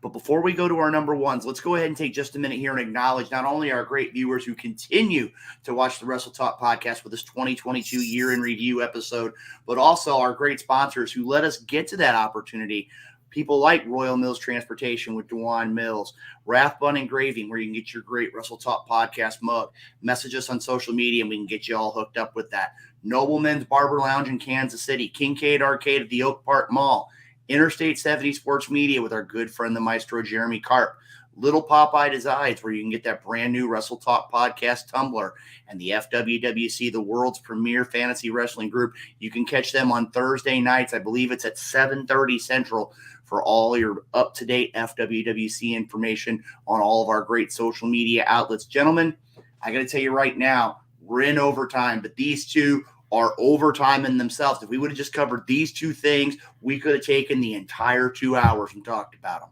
But before we go to our number 1s, let's go ahead and take just a minute here and acknowledge not only our great viewers who continue to watch the Wrestle Talk podcast with this 2022 year in review episode, but also our great sponsors who let us get to that opportunity. People like Royal Mills Transportation with Dewan Mills, Rathbun Engraving, where you can get your great Wrestle Talk podcast mug. Message us on social media and we can get you all hooked up with that. Nobleman's Barber Lounge in Kansas City, Kincaid Arcade at the Oak Park Mall, Interstate 70 Sports Media with our good friend, the maestro Jeremy Karp, Little Popeye Designs, where you can get that brand new Wrestle Talk podcast tumbler, and the FWWC, the world's premier fantasy wrestling group. You can catch them on Thursday nights. I believe it's at 7:30 Central for all your up-to-date FWWC information on all of our great social media outlets. Gentlemen, I got to tell you right now, we're in overtime, but these two are overtime in themselves. If we would have just covered these two things, we could have taken the entire 2 hours and talked about them.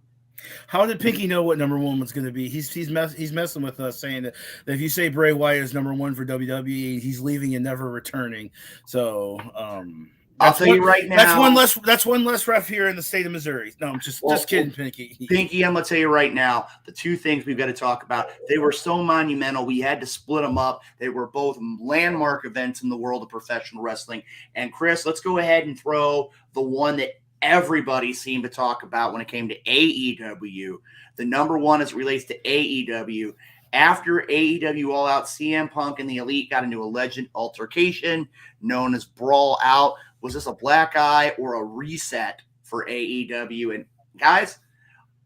How did Pinky know what number 1 was going to be? He's messing with us, saying that if you say Bray Wyatt is number 1 for WWE, he's leaving and never returning. So I'll tell you right now, that's one less ref here in the state of Missouri. No, I'm just kidding, Pinky. Pinky, I'm gonna tell you right now, the two things we've got to talk about. They were so monumental, we had to split them up. They were both landmark events in the world of professional wrestling. And Chris, let's go ahead and throw the one that everybody seemed to talk about when it came to AEW. The number 1 as it relates to AEW. After AEW All Out, CM Punk and the Elite got into a legend altercation known as Brawl Out. Was this a black eye or a reset for AEW? And guys,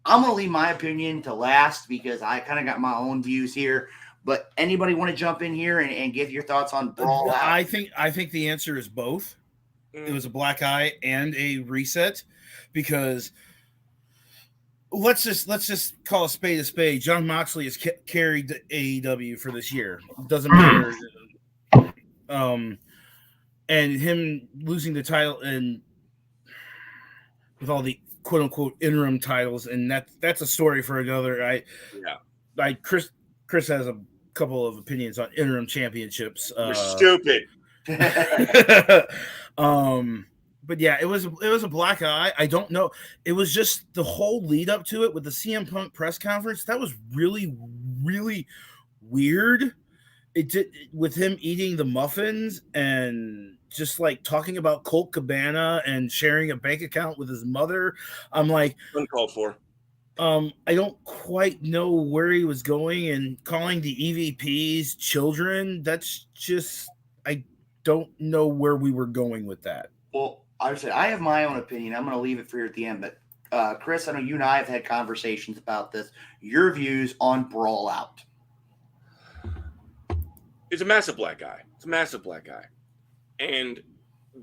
I'm going to leave my opinion to last because I kind of got my own views here. But anybody want to jump in here and give your thoughts on Brawl Out? I think the answer is both. It was a black eye and a reset, because let's just call a spade. Jon Moxley has carried the AEW for this year. Doesn't matter. And him losing the title and with all the quote unquote interim titles, and that's a story for another. Chris has a couple of opinions on interim championships. You're stupid. But yeah, it was a black eye. I don't know. It was just the whole lead up to it with the CM Punk press conference. That was really, really weird. It did with him eating the muffins and just like talking about Colt Cabana and sharing a bank account with his mother. I'm like, uncalled for. I don't quite know where he was going, and calling the EVPs children. That's just, I don't know where we were going with that. Well, I have my own opinion. I'm going to leave it for you at the end. But Chris, I know you and I have had conversations about this. Your views on Brawl Out. It's a massive black guy. And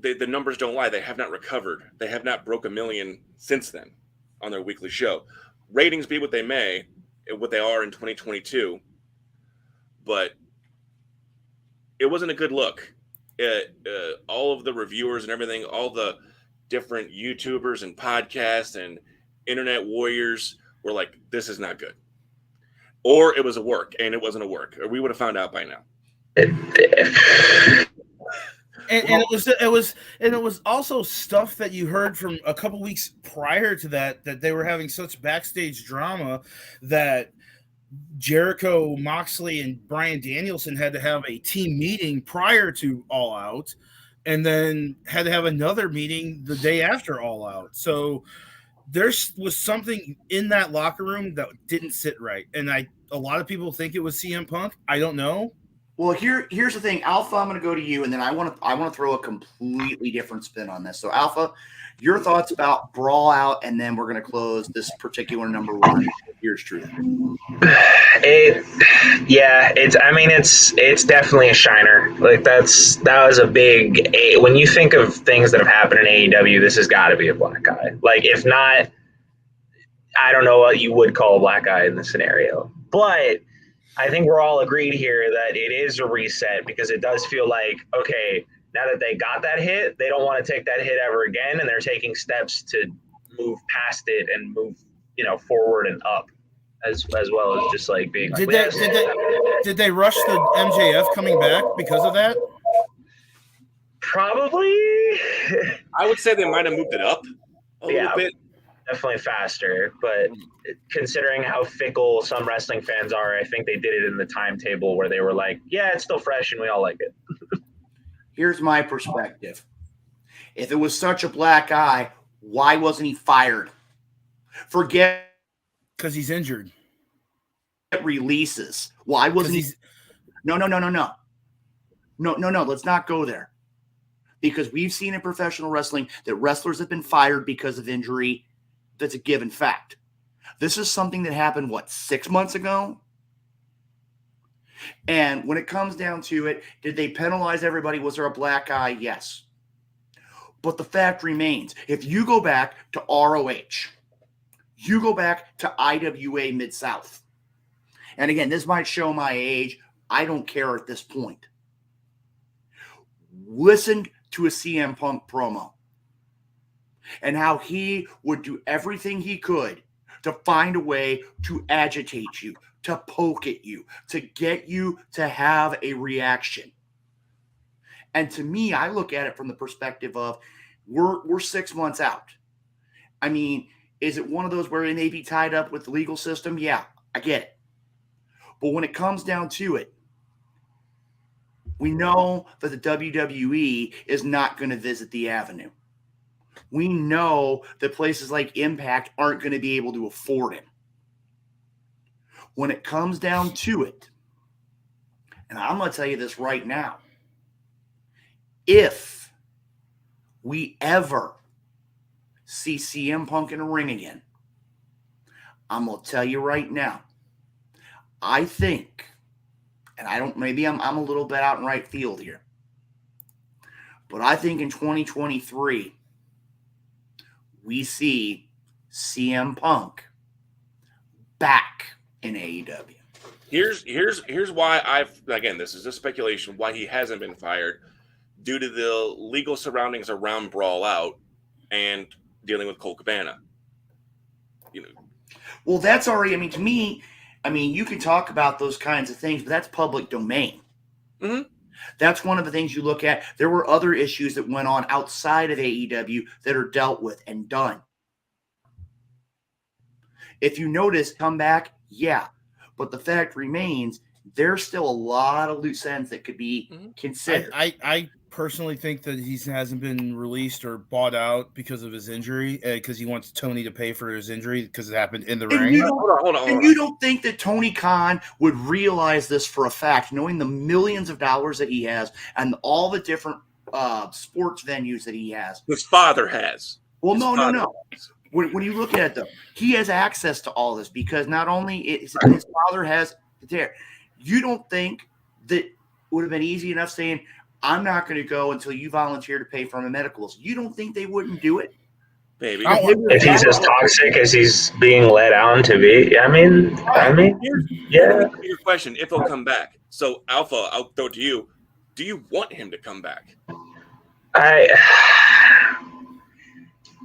the numbers don't lie. They have not recovered. They have not broke 1 million since then on their weekly show. Ratings be what they may, what they are in 2022. But it wasn't a good look. All of the reviewers and everything, all the different YouTubers and podcasts and internet warriors were like, this is not good. Or it was a work, and it wasn't a work. Or we would have found out by now. And it was also stuff that you heard from a couple weeks prior to that they were having such backstage drama that Jericho, Moxley, and Bryan Danielson had to have a team meeting prior to All Out, and then had to have another meeting the day after All Out. So there was something in that locker room that didn't sit right, and a lot of people think it was CM Punk. I don't know. Well, here's the thing, Alpha. I'm going to go to you, and then I want to throw a completely different spin on this. So, Alpha, your thoughts about Brawl Out, and then we're going to close this particular number one. Yours truly. It's definitely a shiner. Like that was a big. When you think of things that have happened in AEW, this has got to be a black eye. Like if not, I don't know what you would call a black eye in this scenario, but I think we're all agreed here that it is a reset because it does feel like, okay, now that they got that hit, they don't want to take that hit ever again, and they're taking steps to move past it and move, forward and up, as well as just like being. Did they rush the MJF coming back because of that? Probably. I would say they might have moved it up a little bit. Definitely faster, but considering how fickle some wrestling fans are, I think they did it in the timetable where they were like, yeah, it's still fresh and we all like it. Here's my perspective. If it was such a black eye, why wasn't he fired? Forget. Because he's injured. Releases. Why wasn't he? No. Let's not go there. Because we've seen in professional wrestling that wrestlers have been fired because of injury. That's a given fact. This is something that happened, 6 months ago? And when it comes down to it, did they penalize everybody? Was there a black eye? Yes. But the fact remains, if you go back to ROH, you go back to IWA Mid-South, and again, this might show my age. I don't care at this point. Listen to a CM Punk promo and how he would do everything he could to find a way to agitate you, to poke at you, to get you to have a reaction. And to me, I look at it from the perspective of we're 6 months out. I mean, is it one of those where it may be tied up with the legal system? Yeah, I get it. But when it comes down to it, we know that the WWE is not going to visit the Avenue. We know that places like Impact aren't going to be able to afford him. When it comes down to it, and I'm going to tell you this right now, if we ever see CM Punk in a ring again, I'm going to tell you right now, I think, and maybe I'm a little bit out in right field here, but I think in 2023, we see CM Punk back in AEW. Here's why this is a speculation, why he hasn't been fired, due to the legal surroundings around Brawl Out and dealing with Colt Cabana. Well, that's already, to me, you can talk about those kinds of things, but that's public domain. Mm-hmm. That's one of the things you look at. There were other issues that went on outside of AEW that are dealt with and done. If you notice, come back, yeah. But the fact remains, there's still a lot of loose ends that could be considered. I personally think that he hasn't been released or bought out because of his injury, because he wants Tony to pay for his injury because it happened in the ring. Hold on. You don't think that Tony Khan would realize this for a fact, knowing the millions of dollars that he has and all the different sports venues that he has? His father has. Well, no. When you look at it, though, he has access to all this because not only his father has it there. You don't think that it would have been easy enough saying, I'm not going to go until you volunteer to pay for my medicals? You don't think they wouldn't do it? Baby. If he's as toxic as he's being led on to be, Here's your question, if he'll come back. So, Alpha, I'll throw it to you. Do you want him to come back?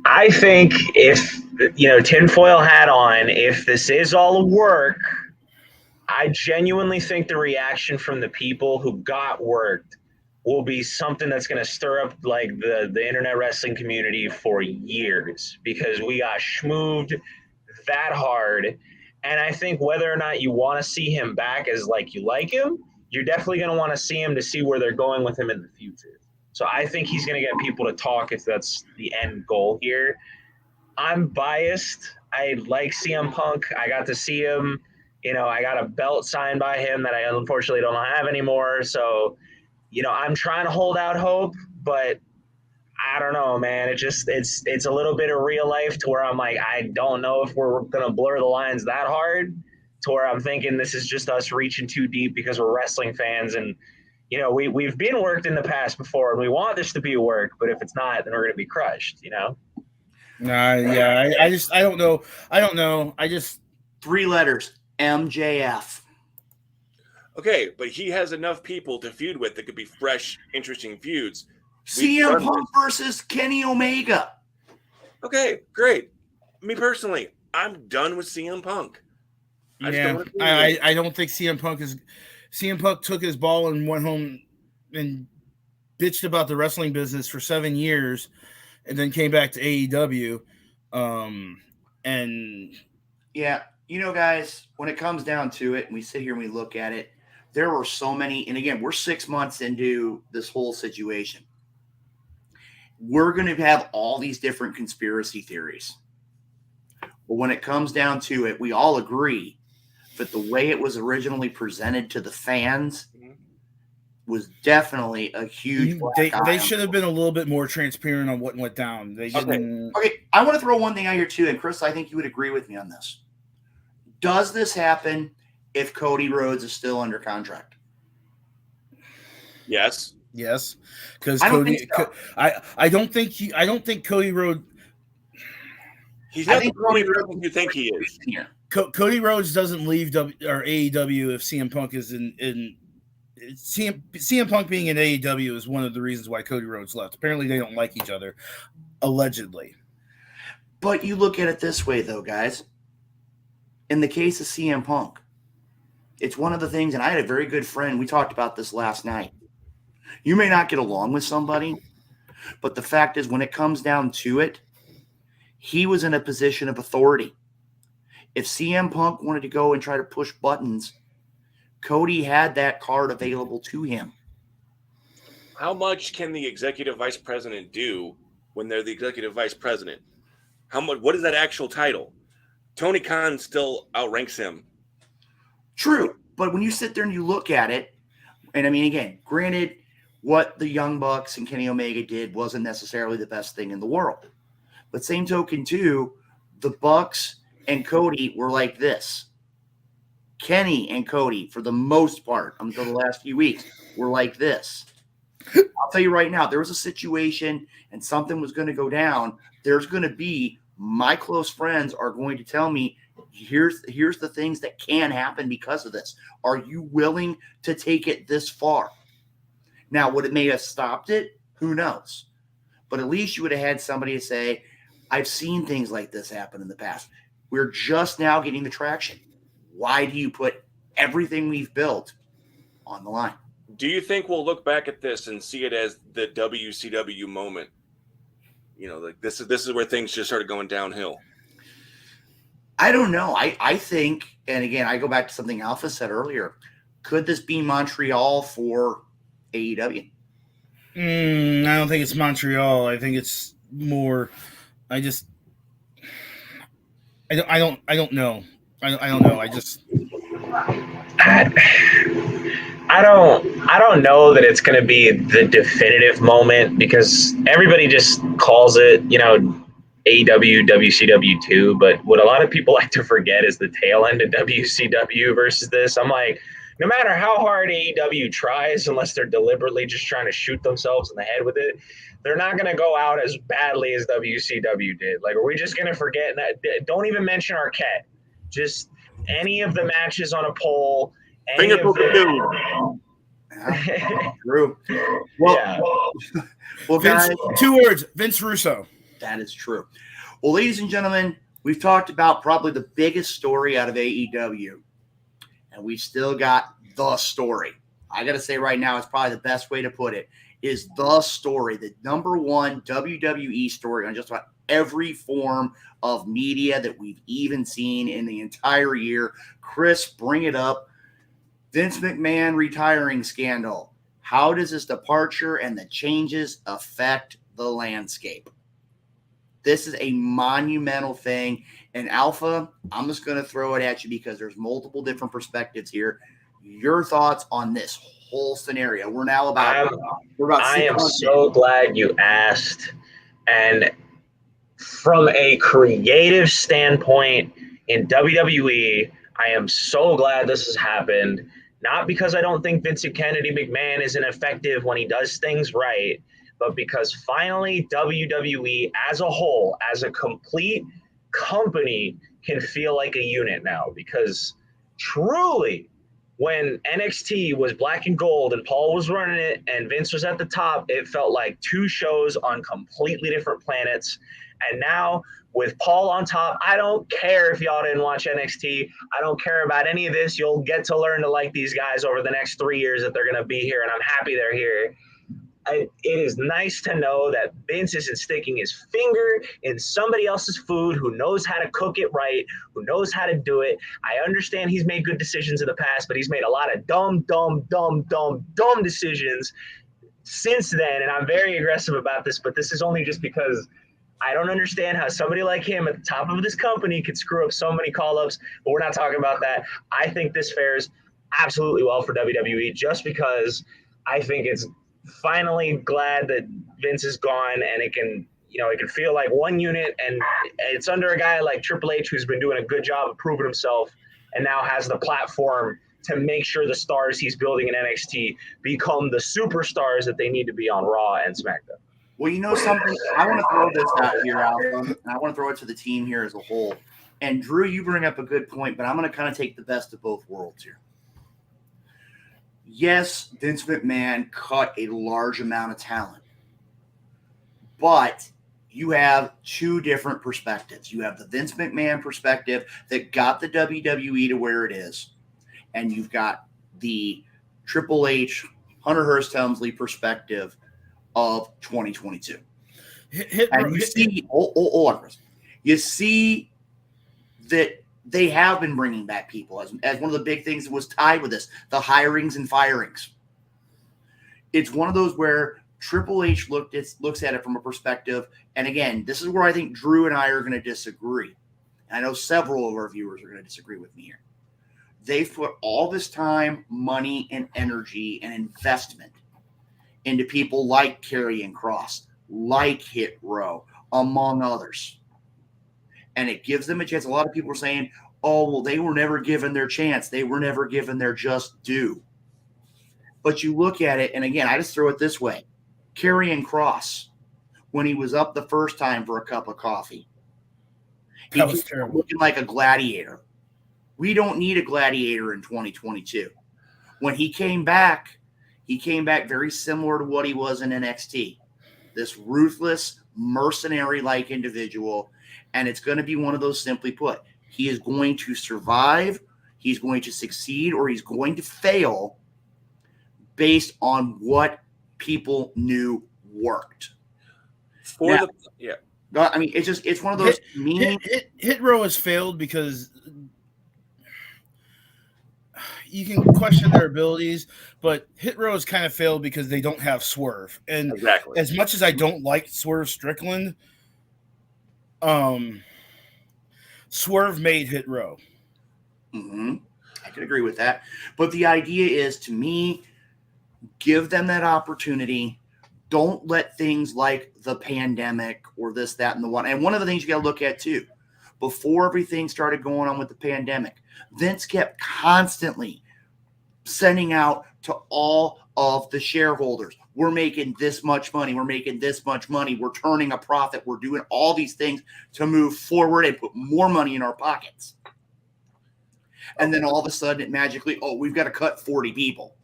I think if, tinfoil hat on, if this is all a work, I genuinely think the reaction from the people who got worked will be something that's going to stir up like the internet wrestling community for years, because we got schmooved that hard. And I think whether or not you want to see him back as like you like him, you're definitely going to want to see him to see where they're going with him in the future. So I think he's going to get people to talk if that's the end goal here. I'm biased. I like CM Punk. I got to see him. I got a belt signed by him that I unfortunately don't have anymore. So, I'm trying to hold out hope, but I don't know, man. It's a little bit of real life to where I'm like, I don't know if we're gonna blur the lines that hard, to where I'm thinking this is just us reaching too deep because we're wrestling fans, and we've been worked in the past before, and we want this to be work, but if it's not, then we're gonna be crushed. Yeah, I don't know. I just 3 letters, MJF. Okay, but he has enough people to feud with that could be fresh, interesting feuds. CM Punk versus Kenny Omega. Okay, great. Me personally, I'm done with CM Punk. I don't think CM Punk is. CM Punk took his ball and went home and bitched about the wrestling business for 7 years, and then came back to AEW. And yeah, guys, when it comes down to it, and we sit here and we look at it, there were so many. And again, we're 6 months into this whole situation. We're going to have all these different conspiracy theories. But when it comes down to it, we all agree that the way it was originally presented to the fans was definitely a huge they should have been a little bit more transparent on what went down. They didn't. Okay, I want to throw one thing out here too, and Chris, I think you would agree with me on this. Does this happen if Cody Rhodes is still under contract? Yes, because I don't Cody. think so. I don't think Cody Rhodes. He's not the Cody Rhodes you think he is. Cody Rhodes doesn't leave AEW if CM Punk is in CM Punk being in AEW is one of the reasons why Cody Rhodes left. Apparently, they don't like each other, allegedly. But you look at it this way, though, guys. In the case of CM Punk, it's one of the things, and I had a very good friend. We talked about this last night. You may not get along with somebody, but the fact is, when it comes down to it, he was in a position of authority. If CM Punk wanted to go and try to push buttons, Cody had that card available to him. How much can the executive vice president do when they're the executive vice president? How much? What is that actual title? Tony Khan still outranks him. True, but when you sit there and you look at it, and I mean, again, granted, what the Young Bucks and Kenny Omega did wasn't necessarily the best thing in the world. But same token, too, the Bucks and Cody were like this. Kenny and Cody, for the most part, until the last few weeks, were like this. I'll tell you right now, there was a situation and something was going to go down. There's going to be, my close friends are going to tell me, here's the things that can happen because of this. Are you willing to take it this far? Now, would it may have stopped it? Who knows? But at least you would have had somebody to say, I've seen things like this happen in the past. We're just now getting the traction. Why do you put everything we've built on the line? Do you think we'll look back at this and see it as the WCW moment? Like this is where things just started going downhill. I don't know. I think, and again, I go back to something Alpha said earlier. Could this be Montreal for AEW? I don't think it's Montreal. I think it's more. I don't know. I don't know. I don't know that it's going to be the definitive moment, because everybody just calls it, AEW, WCW 2. But what a lot of people like to forget is the tail end of WCW versus this. I'm like, no matter how hard AEW tries, unless they're deliberately just trying to shoot themselves in the head with it, they're not going to go out as badly as WCW did. Like, are we just going to forget that? Don't even mention Arquette. Just any of the matches on a poll. Finger poking dude. True. Well, yeah. Well, guys, 2 words: Vince Russo. That is true. Well, ladies and gentlemen, we've talked about probably the biggest story out of AEW, and we've still got the story. I got to say right now, it's probably the best way to put it, is the story, the number one WWE story on just about every form of media that we've even seen in the entire year. Chris, bring it up. Vince McMahon retiring scandal. How does this departure and the changes affect the landscape? This is a monumental thing. And Alpha, I'm just going to throw it at you because there's multiple different perspectives here. Your thoughts on this whole scenario? We're now about I 6 am months so in. glad you asked. And from a creative standpoint in WWE, I am so glad this has happened. Not because I don't think Vincent Kennedy McMahon isn't effective when he does things right, but because finally WWE as a whole, as a complete company, can feel like a unit now. Because truly, when NXT was black and gold and Paul was running it and Vince was at the top, it felt like two shows on completely different planets. And now with Paul on top, I don't care if y'all didn't watch NXT. I don't care about any of this. You'll get to learn to like these guys over the next 3 years that they're going to be here, and I'm happy they're here. It is nice to know that Vince isn't sticking his finger in somebody else's food, who knows how to cook it right, who knows how to do it. I understand he's made good decisions in the past, but he's made a lot of dumb decisions since then. And I'm very aggressive about this, but this is only just because I don't understand how somebody like him at the top of this company could screw up so many call-ups, but we're not talking about that. I think this fares absolutely well for WWE just because I think it's finally glad that Vince is gone and it can feel like one unit, and it's under a guy like Triple H who's been doing a good job of proving himself and now has the platform to make sure the stars he's building in NXT become the superstars that they need to be on Raw and SmackDown. Well, you know something? I want to throw this out here, Alpha, and I want to throw it to the team here as a whole. And Drew, you bring up a good point, but I'm going to kind of take the best of both worlds here. Yes, Vince McMahon cut a large amount of talent, but you have two different perspectives. You have the Vince McMahon perspective that got the WWE to where it is, and you've got the Triple H, Hunter Hearst Helmsley perspective of 2022. Hold on, Chris. You see that they have been bringing back people as one of the big things that was tied with this, the hirings and firings. It's one of those where Triple H looks at it from a perspective, and again, this is where I think Drew and I are going to disagree. And I know several of our viewers are going to disagree with me here. They've put all this time, money, and energy and investment into people like Karrion Kross, like Hit Row, among others. And it gives them a chance. A lot of people are saying, oh, well, they were never given their chance. They were never given their just due. But you look at it, and again, I just throw it this way. Karrion Kross, when he was up the first time for a cup of coffee, he was looking like a gladiator. We don't need a gladiator in 2022. When he came back very similar to what he was in NXT. This ruthless, mercenary-like individual, and it's going to be one of those, simply put, he is going to survive, he's going to succeed, or he's going to fail based on what people knew worked. I mean, it's one of those. Hit Row has failed because you can question their abilities, but Hit Row has kind of failed because they don't have Swerve. And exactly, as much as I don't like Swerve Strickland, Swerve made Hit Row. Mm-hmm. I can agree with that. But the idea is, to me, give them that opportunity. Don't let things like the pandemic or this, that, and the one. And one of the things you got to look at, too, before everything started going on with the pandemic, Vince kept constantly sending out to all of the shareholders, we're making this much money, we're making this much money, we're turning a profit, we're doing all these things to move forward and put more money in our pockets. And then all of a sudden it magically, we've got to cut 40 people.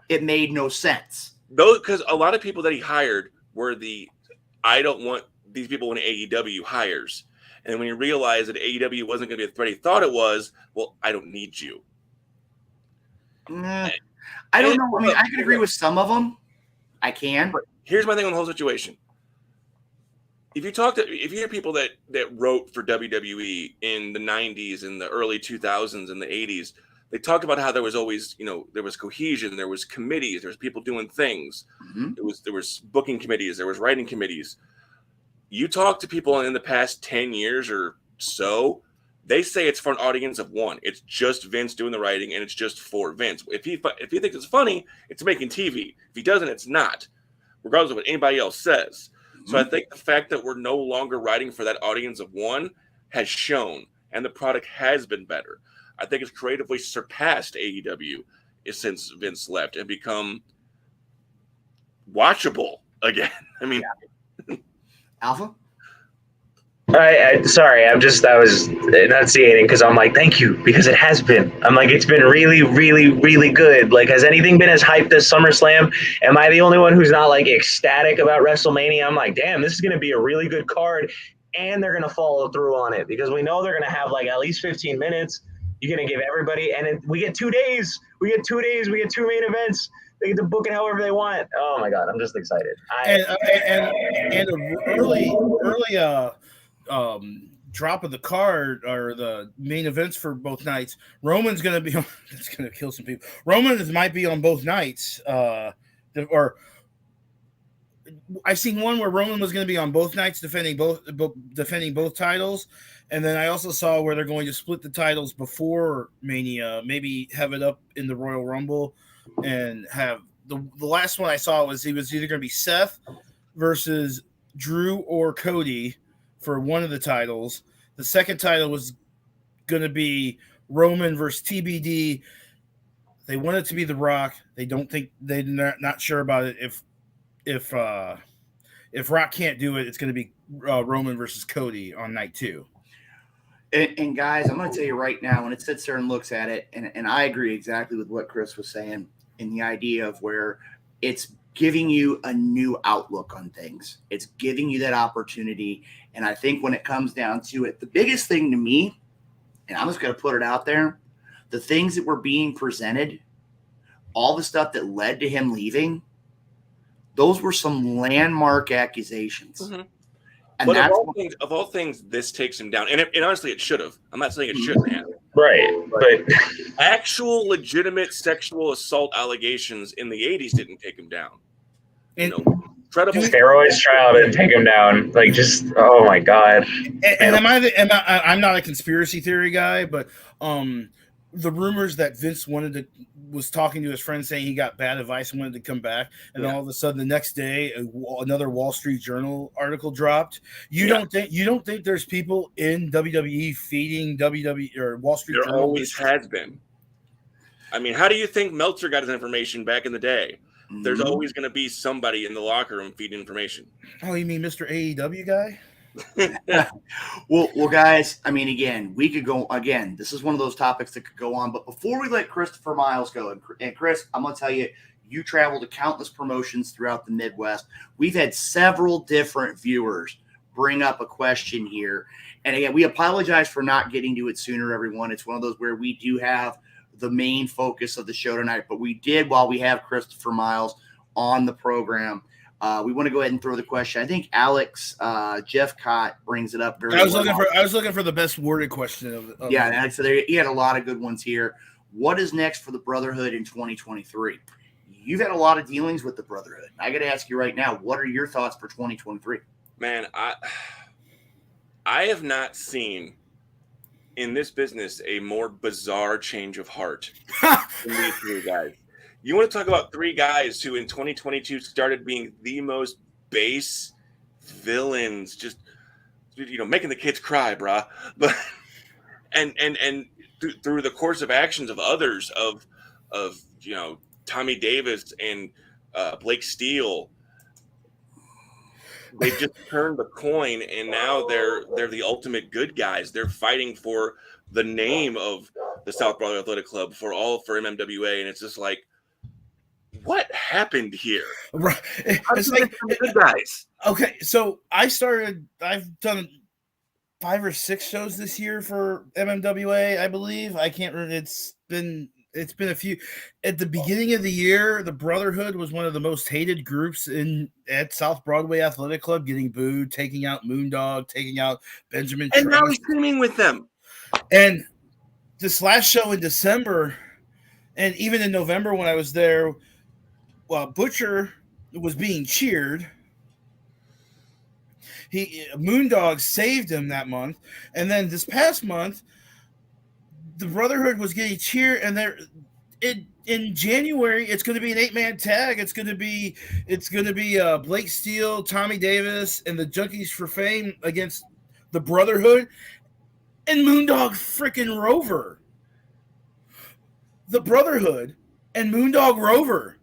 It made no sense. Because a lot of people that he hired were I don't want these people in AEW hires. And when he realized that AEW wasn't going to be the threat he thought it was, well, I don't need you. I don't know. I mean, I can agree with some of them. I can. Here's my thing on the whole situation. If you hear people that wrote for WWE in the 90s and the early 2000s and the 80s, they talked about how there was always, there was cohesion, there was committees, there was people doing things. Mm-hmm. There was booking committees, there was writing committees. You talk to people in the past 10 years or so, they say it's for an audience of one. It's just Vince doing the writing, and it's just for Vince. If he thinks it's funny, it's making TV. If he doesn't, it's not, regardless of what anybody else says. So I think the fact that we're no longer writing for that audience of one has shown, and the product has been better. I think it's creatively surpassed AEW since Vince left and become watchable again. I mean, Alpha? Sorry, I was enunciating because I'm like, thank you, because it has been. I'm like, it's been really, really, really good. Like, has anything been as hyped as SummerSlam? Am I the only one who's not like ecstatic about WrestleMania? I'm like, damn, this is going to be a really good card, and they're going to follow through on it because we know they're going to have like at least 15 minutes. You're going to give everybody, and we get 2 days. We get 2 days. We get 2 main events. They get to book it however they want. Oh my god, I'm just excited. And an early drop of the card or the main events for both nights. Roman's going to be on. It's going to kill some people. Roman might be on both nights. Or I seen one where Roman was going to be on both nights, defending both titles. And then I also saw where they're going to split the titles before Mania, maybe have it up in the Royal Rumble, and have the last one I saw was he was either going to be Seth versus Drew or Cody for one of the titles. The second title was going to be Roman versus TBD. They want it to be The Rock. They don't think they're not sure about it. If Rock can't do it, it's going to be Roman versus Cody on night 2. And guys, I'm going to tell you right now, when it sits there and looks at it, and I agree exactly with what Chris was saying in the idea of where it's giving you a new outlook on things. It's giving you that opportunity. And I think when it comes down to it, the biggest thing to me, and I'm just going to put it out there, the things that were being presented, all the stuff that led to him leaving, those were some landmark accusations. Mm-hmm. And but that's of all things, this takes him down. And honestly, it should have. I'm not saying it shouldn't have. Right. But actual legitimate sexual assault allegations in the 80s didn't take him down. Incredible steroids trial didn't take him down. Like, just, oh my god. And I'm not a conspiracy theory guy, but the rumors that Vince was talking to his friend saying he got bad advice and wanted to come back, and all of a sudden the next day another Wall Street Journal article dropped. You don't think there's people in WWE feeding WWE or Wall Street There Journal? always has been. I mean, how do you think Meltzer got his information back in the day? Mm-hmm. There's always going to be somebody in the locker room feeding information. Oh, you mean Mr. AEW guy? well, guys, I mean, again, we could go again. This is one of those topics that could go on. But before we let Christopher Miles go, and Chris, I'm going to tell you, you travel to countless promotions throughout the Midwest. We've had several different viewers bring up a question here. And again, we apologize for not getting to it sooner, everyone. It's one of those where we do have the main focus of the show tonight, but we did, while we have Christopher Miles on the program, we want to go ahead and throw the question. I think Alex Jeff Cott brings it up very I was looking for the best worded question of yeah, Alex, so he had a lot of good ones here. What is next for the Brotherhood in 2023? You've had a lot of dealings with the Brotherhood. I got to ask you right now, what are your thoughts for 2023? Man, I have not seen in this business a more bizarre change of heart than these three guys. You want to talk about three guys who in 2022 started being the most base villains, just making the kids cry, brah. But and through the course of actions of others of Tommy Davis and Blake Steele, they've just turned the coin, and now they're the ultimate good guys. They're fighting for the name of the South Brotherhood Athletic Club for MMWA, and it's just like, what happened here? Right. It's like good guys. Okay, so I've done 5 or 6 shows this year for MMWA, I believe. I can't remember. It's been it's been a few. At the beginning of the year, the Brotherhood was one of the most hated groups at South Broadway Athletic Club, getting booed, taking out Moondog, taking out Benjamin. And now Trask. he's teaming with them. And this last show in December, and even in November when I was there, Butcher was being cheered. Moondog saved him that month, and then this past month, the Brotherhood was getting cheered, and in January it's going to be an 8-man tag. It's going to be Blake Steele, Tommy Davis, and the Junkies for Fame against the Brotherhood and Moondog freaking Rover. The Brotherhood and Moondog Rover.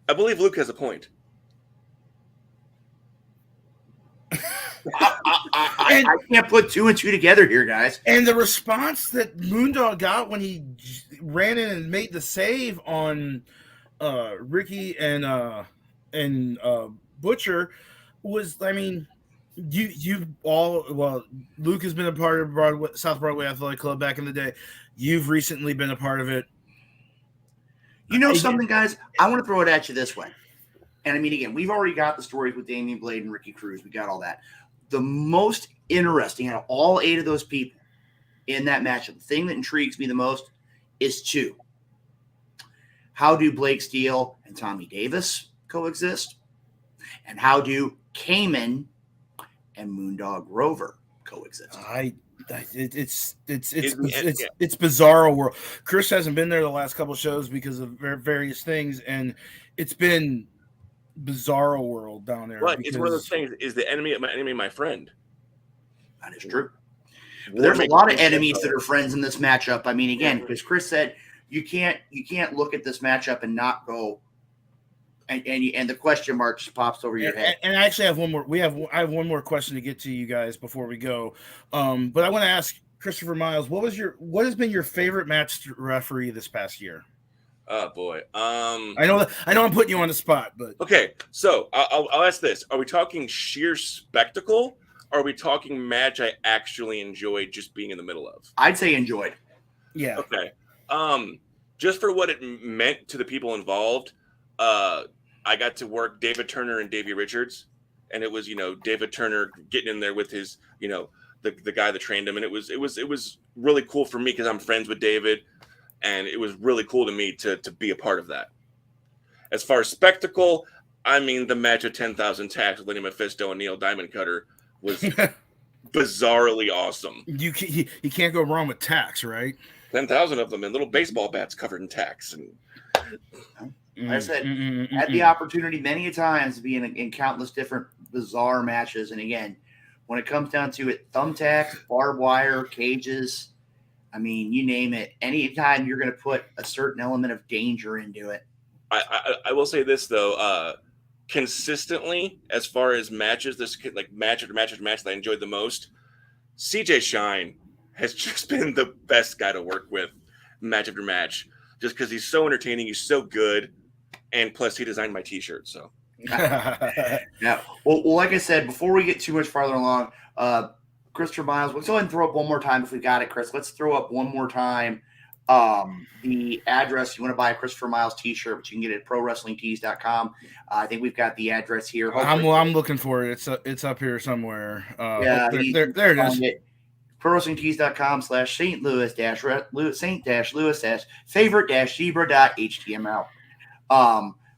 I believe Luke has a point. I can't put 2 and 2 together here, guys. And the response that Moondog got when he ran in and made the save on Ricky and Butcher was, I mean, you all, Luke has been a part of South Broadway Athletic Club back in the day. You've recently been a part of it. You know something, guys? I want to throw it at you this way. And I mean, again, we've already got the stories with Damian Blade and Ricky Cruz. We got all that. The most interesting out of all 8 of those people in that matchup, the thing that intrigues me the most is 2. How do Blake Steele and Tommy Davis coexist? And how do Cayman and Moondog Rover coexist? It's bizarro world. Chris hasn't been there the last couple of shows because of various things, and it's been bizarro world down there. But it's one of those things: is the enemy of my enemy my friend? That is true. But there's a lot of enemies that are friends in this matchup. I mean, again, because Chris said you can't look at this matchup and not go. And the question mark just pops over your head. And I actually have one more. I have one more question to get to you guys before we go. But I want to ask Christopher Miles, what has been your favorite match referee this past year? Oh boy. I know I'm putting you on the spot, but okay. So I'll ask this: are we talking sheer spectacle? Or are we talking match I actually enjoyed just being in the middle of? I'd say enjoyed. Yeah. Okay. Just for what it meant to the people involved, I got to work David Turner and Davey Richards, and it was, David Turner getting in there with his, the guy that trained him, and it was really cool for me because I'm friends with David, and it was really cool to me to be a part of that. As far as spectacle, I mean, the match of 10,000 Tacks with Lenny Mephisto and Neil Diamond Cutter was bizarrely awesome. You can't go wrong with tacks, right? 10,000 of them and little baseball bats covered in tacks. And like I said, had the opportunity many a times to be in countless different bizarre matches. And again, when it comes down to it, thumbtacks, barbed wire, cages, I mean, you name it. Anytime you're going to put a certain element of danger into it. I will say this, though. Consistently, as far as matches, match after match after match that I enjoyed the most, CJ Shine has just been the best guy to work with match after match, just because he's so entertaining, he's so good, and plus he designed my t-shirt. So yeah. Well, like I said, before we get too much farther along, Christopher Miles, let's go ahead and throw up one more time if we got it, Chris. Let's throw up one more time the address. You want to buy a Christopher Miles t-shirt, but you can get it at prowrestlingtees.com. I think we've got the address here. I'm looking for it. It's up here somewhere. Yeah, there it is. prowrestlingtees.com/St. Louis-favorite-zebra.html.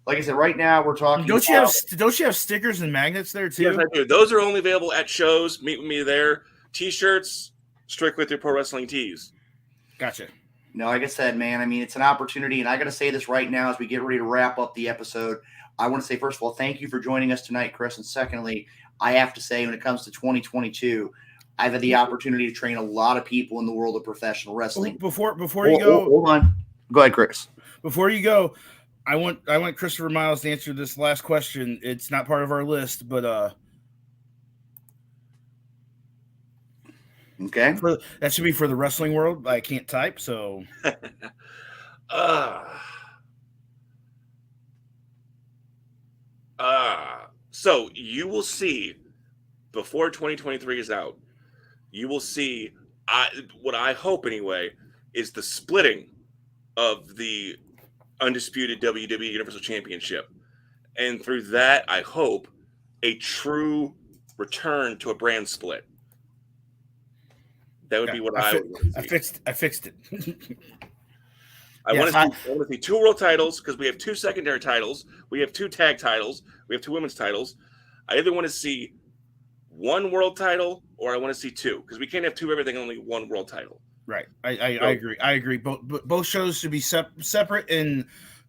Like I said, right now we're talking. Don't you have stickers and magnets there too? Yes, I do. Those are only available at shows. Meet with me there. T-shirts, strictly through Pro Wrestling Tees. Gotcha. No, like I said, man, I mean, it's an opportunity, and I got to say this right now as we get ready to wrap up the episode. I want to say, first of all, thank you for joining us tonight, Chris. And secondly, I have to say, when it comes to 2022, I've had the opportunity to train a lot of people in the world of professional wrestling. Before you go, hold on. Go ahead, Chris. Before you go, I want Christopher Miles to answer this last question. It's not part of our list, but okay, that should be for the wrestling world. I can't type, so. So you will see before 2023 is out. You will see. What I hope anyway is the splitting of the undisputed WWE Universal Championship. And through that, I hope a true return to a brand split. That would be what I would want to see. I fixed it. I want to see 2 world titles because we have 2 secondary titles. We have 2 tag titles. We have 2 women's titles. I either want to see 1 world title or I want to see 2 because we can't have 2 everything, only 1 world title. Right. I agree. I agree. Both shows should be separate, and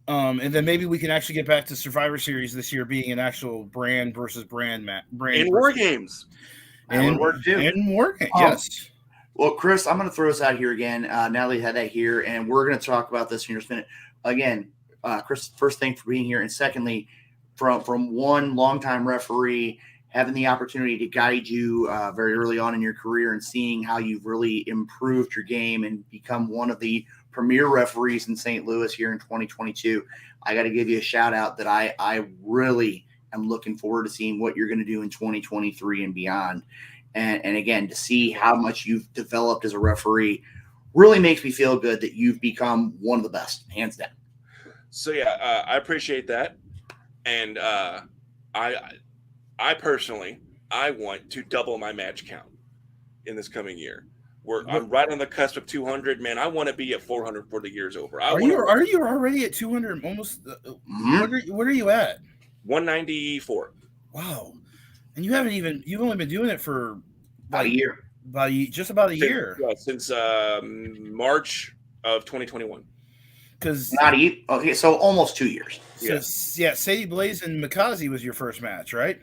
then maybe we can actually get back to Survivor Series this year being an actual brand versus brand match. In War Games. And War Games, yes. Well, Chris, I'm going to throw us out here again. Now that we had that here, and we're going to talk about this in just a minute. Again, Chris, first thing for being here, and secondly, from one longtime referee having the opportunity to guide you very early on in your career and seeing how you've really improved your game and become one of the premier referees in St. Louis here in 2022. I got to give you a shout out that I really am looking forward to seeing what you're going to do in 2023 and beyond. And again, to see how much you've developed as a referee really makes me feel good that you've become one of the best, hands down. So yeah, I appreciate that. And I personally, I want to double my match count in this coming year. I'm right on the cusp of 200, man. I want to be at 400 before the year's over. Are you already at 200? Almost. What are you at? 194. Wow. And you've only been doing it for about a year. Just about a year. Since March of 2021. Because okay, so almost 2 years. Yeah, Sadie Blaze and Mikaze was your first match, right?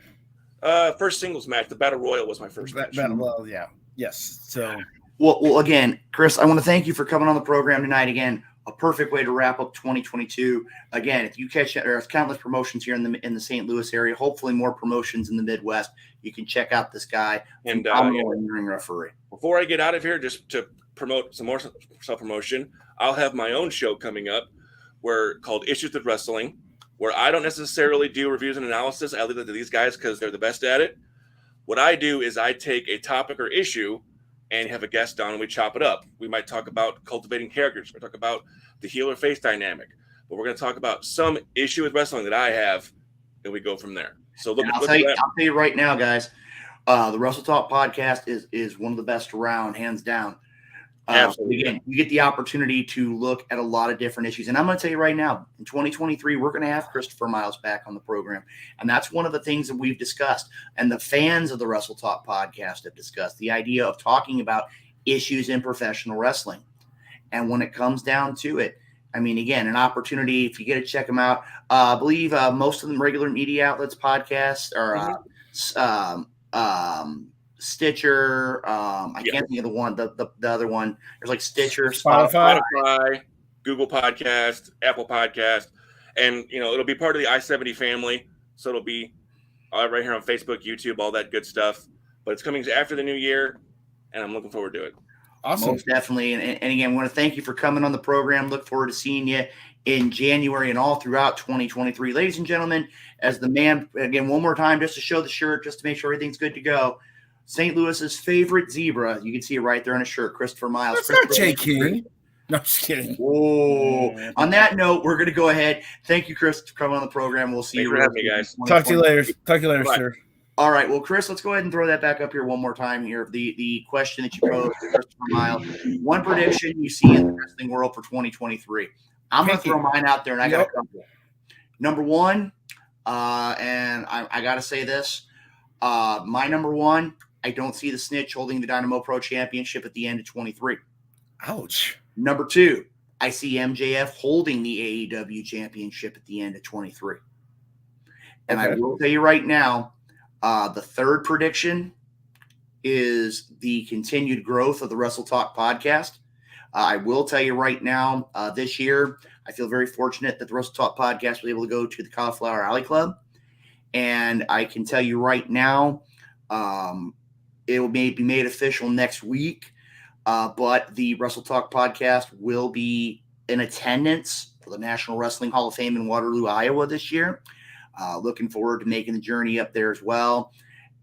First singles match. The Battle Royal was my first match. Well, yeah. Yes. So well, again, Chris, I want to thank you for coming on the program tonight. Again, a perfect way to wrap up 2022. Again, if you catch there's countless promotions here in the St. Louis area, hopefully more promotions in the Midwest. You can check out this guy and ring referee. Before I get out of here, just to promote some more self-promotion, I'll have my own show coming up called Issues with Wrestling, where I don't necessarily do reviews and analysis. I leave it to these guys because they're the best at it. What I do is I take a topic or issue and have a guest on and we chop it up. We might talk about cultivating characters. We talk about the heel or face dynamic, but we're going to talk about some issue with wrestling that I have, and we go from there. So I'll tell you right now, guys, the Wrestle Talk podcast is one of the best around, hands down. Absolutely. Again, you get the opportunity to look at a lot of different issues. And I'm going to tell you right now, in 2023, we're going to have Christopher Miles back on the program. And that's one of the things that we've discussed. And the fans of the Wrestle Talk podcast have discussed the idea of talking about issues in professional wrestling. And when it comes down to it, I mean, again, an opportunity, if you get to check them out, I believe most of them regular media outlets podcasts or Stitcher. I can't think of the other one. There's like Stitcher, Spotify, Google Podcast, Apple Podcast, and it'll be part of the I-70 family. So it'll be right here on Facebook, YouTube, all that good stuff. But it's coming after the new year, and I'm looking forward to it. Awesome, most definitely. And again, I want to thank you for coming on the program. Look forward to seeing you in January and all throughout 2023, ladies and gentlemen. As the man, again, one more time, just to show the shirt, just to make sure everything's good to go. St. Louis's favorite zebra. You can see it right there on a shirt. Christopher Miles. That's not Jay King. No, I'm just kidding. Whoa. On that note, we're going to go ahead. Thank you, Chris, for coming on the program. We'll see you. Thanks for having me, guys. Talk to you later, sir. All right. Well, Chris, let's go ahead and throw that back up here one more time here. The question that you posed to Christopher Miles. One prediction you see in the wrestling world for 2023. I'm going to throw mine out there, and I got a couple. Number one, and I got to say this. My number one, I don't see the Snitch holding the Dynamo Pro Championship at the end of 23. Ouch. Number two, I see MJF holding the AEW Championship at the end of 23. And I will tell you right now, the third prediction is the continued growth of the Wrestle Talk podcast. I will tell you right now, this year, I feel very fortunate that the Wrestle Talk podcast was able to go to the Cauliflower Alley Club. And I can tell you right now, it will be made official next week, but the Wrestle Talk podcast will be in attendance for the National Wrestling Hall of Fame in Waterloo, Iowa this year. Looking forward to making the journey up there as well.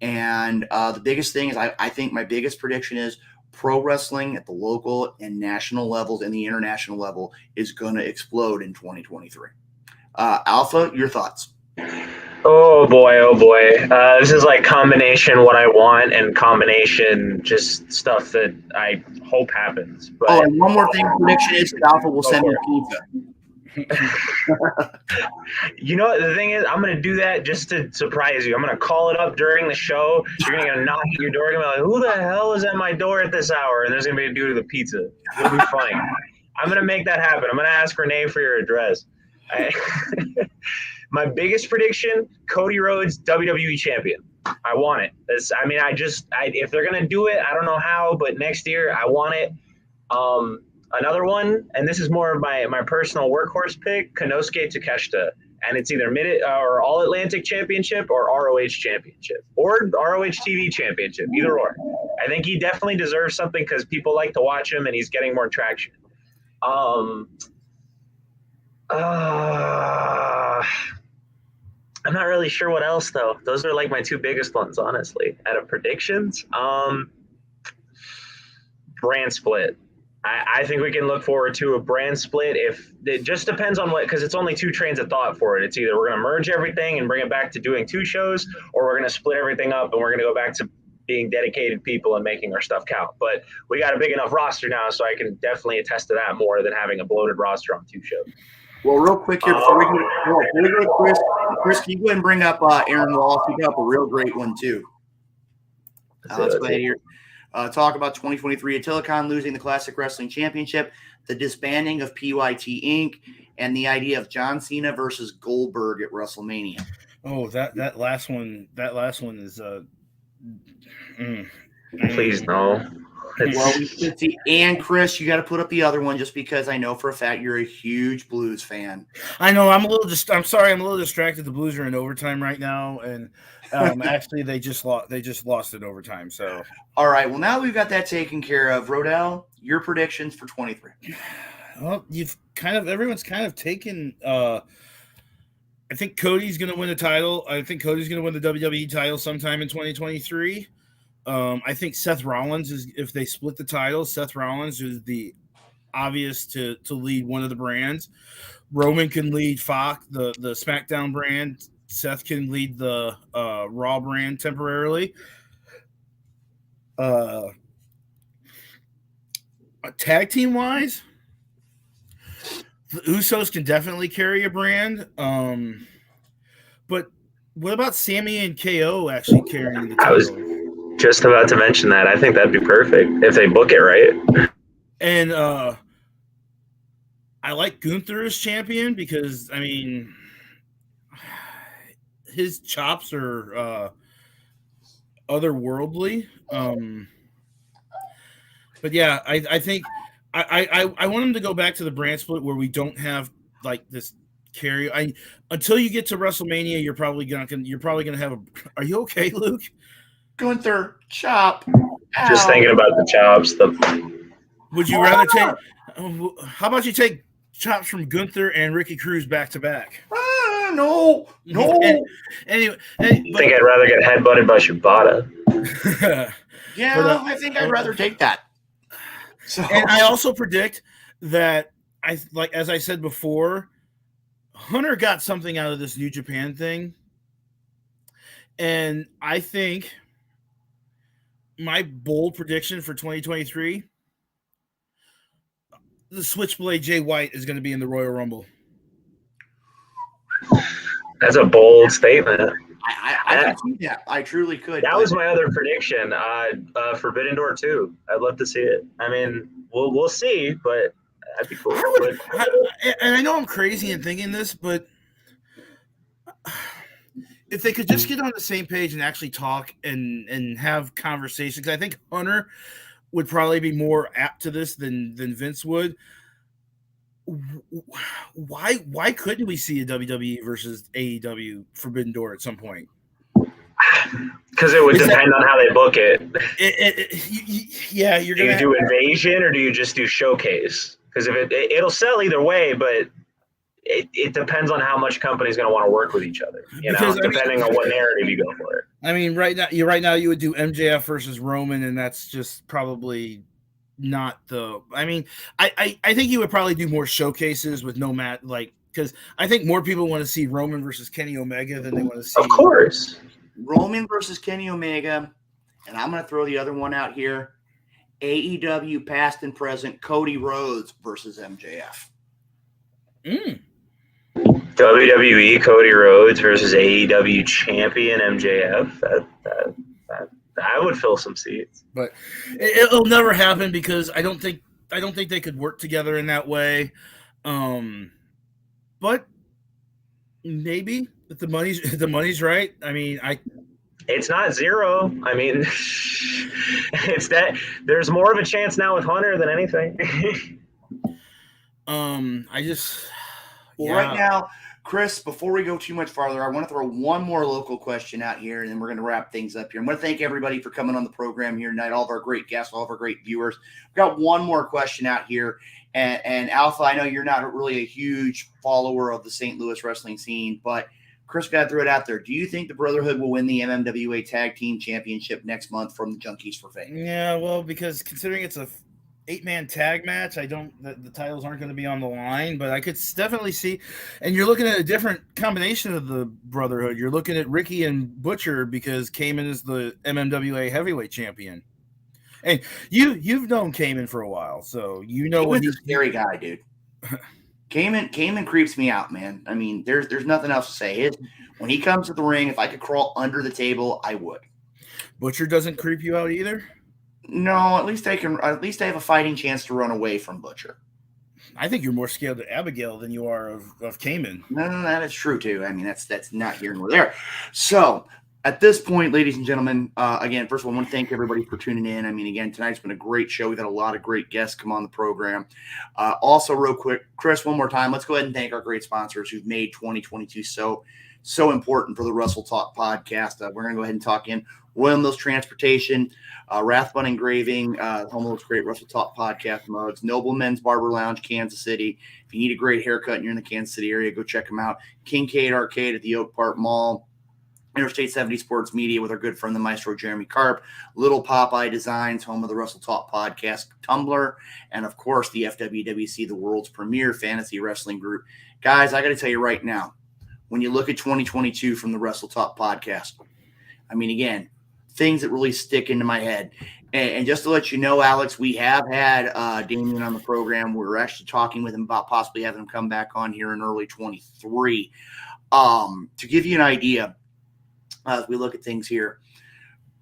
And the biggest thing is I think my biggest prediction is pro wrestling at the local and national levels and the international level is going to explode in 2023. Alpha, your thoughts? Oh boy, oh boy. This is like combination what I want and combination just stuff that I hope happens. But and one more thing, prediction is that Alpha will send me pizza. You know what the thing is? I'm gonna do that just to surprise you. I'm gonna call it up during the show. You're gonna get a knock at your door. You're gonna be like, "Who the hell is at my door at this hour?" And there's gonna be a dude with a pizza. It'll be funny. I'm gonna make that happen. I'm gonna ask Renee for your address. My biggest prediction: Cody Rhodes, WWE champion. I want it. If they're gonna do it, I don't know how, but next year I want it. Another one, and this is more of my personal workhorse pick, Konosuke Takeshita. And it's either or All Atlantic Championship or ROH Championship or ROH TV Championship, either or. I think he definitely deserves something because people like to watch him and he's getting more traction. I'm not really sure what else, though. Those are like my two biggest ones, honestly, out of predictions. Brand split. I think we can look forward to a brand split. If it just depends on because it's only two trains of thought for it. It's either we're going to merge everything and bring it back to doing two shows, or we're going to split everything up and we're going to go back to being dedicated people and making our stuff count. But we got a big enough roster now, so I can definitely attest to that more than having a bloated roster on two shows. Well, real quick here before we go to Chris. Chris, can you go ahead and bring up Aaron Wall? He got up a real great one too. Let's go ahead here. Talk about 2023 Atilicon losing the Classic Wrestling Championship, the disbanding of PYT Inc., and the idea of John Cena versus Goldberg at WrestleMania. Oh, that last one is Please no. Well, we should see. And Chris, you got to put up the other one just because I know for a fact you're a huge Blues fan. I know. I'm sorry. I'm a little distracted. The Blues are in overtime right now, and actually they just lost in overtime. So all right. Well, now we've got that taken care of. Rodell, your predictions for 23. Well, everyone's kind of taken. I think Cody's going to win the title. I think Cody's going to win the WWE title sometime in 2023. I think Seth Rollins if they split the title, Seth Rollins is the obvious to lead one of the brands. Roman can lead Fox, the SmackDown brand. Seth can lead the Raw brand temporarily. Tag team wise, the Usos can definitely carry a brand. But what about Sammy and KO actually carrying the title? I was just about to mention that. I think that'd be perfect if they book it right. And I like Gunther as champion because, I mean, his chops are otherworldly. But yeah, I think I want him to go back to the brand split where we don't have like this carry. Until you get to WrestleMania, you're probably gonna have a. Are you okay, Luke? Gunther chop. Just thinking about the chops. Would you rather take? How about you take chops from Gunther and Ricky Cruz back to back? No. Anyway, I think I'd rather get headbutted by Shibata. Yeah, I think I'd rather take that. So, and I also predict that as I said before, Hunter got something out of this New Japan thing, and I think my bold prediction for 2023, the Switchblade Jay White is going to be in the Royal Rumble. That's a bold statement. I could see that. I truly could. That was my other prediction. Forbidden Door 2. I'd love to see it. I mean, we'll see, but that'd be cool. And I know I'm crazy in thinking this, but if they could just get on the same page and actually talk and have conversations, I think Hunter would probably be more apt to this than Vince would. Why couldn't we see a WWE versus AEW Forbidden Door at some point? Because it would depend on how they book it. Yeah, you're do you do Invasion or do you just do Showcase? Because if it'll sell either way, but it depends on how much company's going to want to work with each other, Because, I mean- depending on what narrative you go for it. I mean, right now you would do MJF versus Roman, and that's just probably not the. I mean, I think you would probably do more showcases with no mat, like, because I think more people want to see Roman versus Kenny Omega than they want to see. Of course, Roman versus Kenny Omega, and I'm going to throw the other one out here: AEW past and present Cody Rhodes versus MJF. WWE Cody Rhodes versus AEW champion MJF. That would fill some seats. But it'll never happen because I don't think they could work together in that way. But maybe if the money's right. I mean, It's not zero. I mean, it's that there's more of a chance now with Hunter than anything. Right now, Chris, before we go too much farther, I want to throw one more local question out here, and then we're going to wrap things up here. I want to thank everybody for coming on the program here tonight, all of our great guests, all of our great viewers. We've got one more question out here. And Alpha, I know you're not really a huge follower of the St. Louis wrestling scene, but Chris got to throw it out there. Do you think the Brotherhood will win the MMWA Tag Team Championship next month from the Junkies for Fame? Yeah, well, because considering it's a 8-man tag match, the titles aren't going to be on the line, but I could definitely see. And you're looking at a different combination of the Brotherhood. You're looking at Ricky and Butcher because Cayman is the MMWA heavyweight champion. And you've known Cayman for a while, so you know what he's a scary guy, dude. Cayman creeps me out, man. I mean, there's nothing else to say. When he comes to the ring, if I could crawl under the table, I would. Butcher doesn't creep you out either? No, at least I have a fighting chance to run away from Butcher. I think you're more scared of Abigail than you are of Cayman. No, that is true too. I mean, that's not here nor there. So at this point, ladies and gentlemen, again, first of all, I want to thank everybody for tuning in. I mean, again, tonight's been a great show. We've had a lot of great guests come on the program. Also, real quick, Chris, one more time, let's go ahead and thank our great sponsors who've made 2022 so important for the Wrestle Talk podcast. We're going to go ahead and talk in William Mills Transportation, Rathbun Engraving, home of those great Wrestle Talk podcast mugs, Noble Men's Barber Lounge, Kansas City. If you need a great haircut and you're in the Kansas City area, go check them out. Kincaid Arcade at the Oak Park Mall. Interstate 70 Sports Media with our good friend, the Maestro Jeremy Karp, Little Popeye Designs, home of the Wrestle Talk podcast, Tumblr, and of course the FWWC, the world's premier fantasy wrestling group. Guys, I got to tell you right now, when you look at 2022 from the Wrestle Talk podcast, I mean, again, things that really stick into my head. And just to let you know, Alex, we have had Damien on the program. We're actually talking with him about possibly having him come back on here in early 23. To give you an idea, as we look at things here,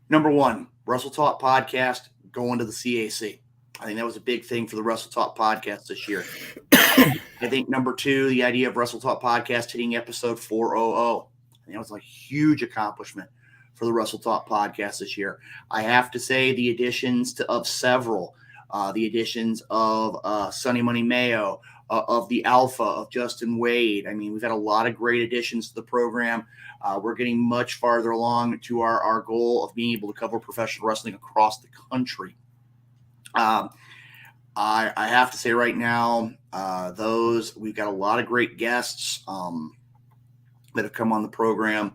number one, Wrestle Talk podcast going to the CAC. I think that was a big thing for the Wrestle Talk podcast this year. I think number two, the idea of Wrestle Talk podcast hitting episode 400. I think that was a huge accomplishment for the Wrestle Talk podcast this year. I have to say the additions of several, the additions of Sonny Money Mayo, of the Alpha, of Justin Wade. I mean, we've had a lot of great additions to the program. We're getting much farther along to our goal of being able to cover professional wrestling across the country. I have to say right now, we've got a lot of great guests that have come on the program.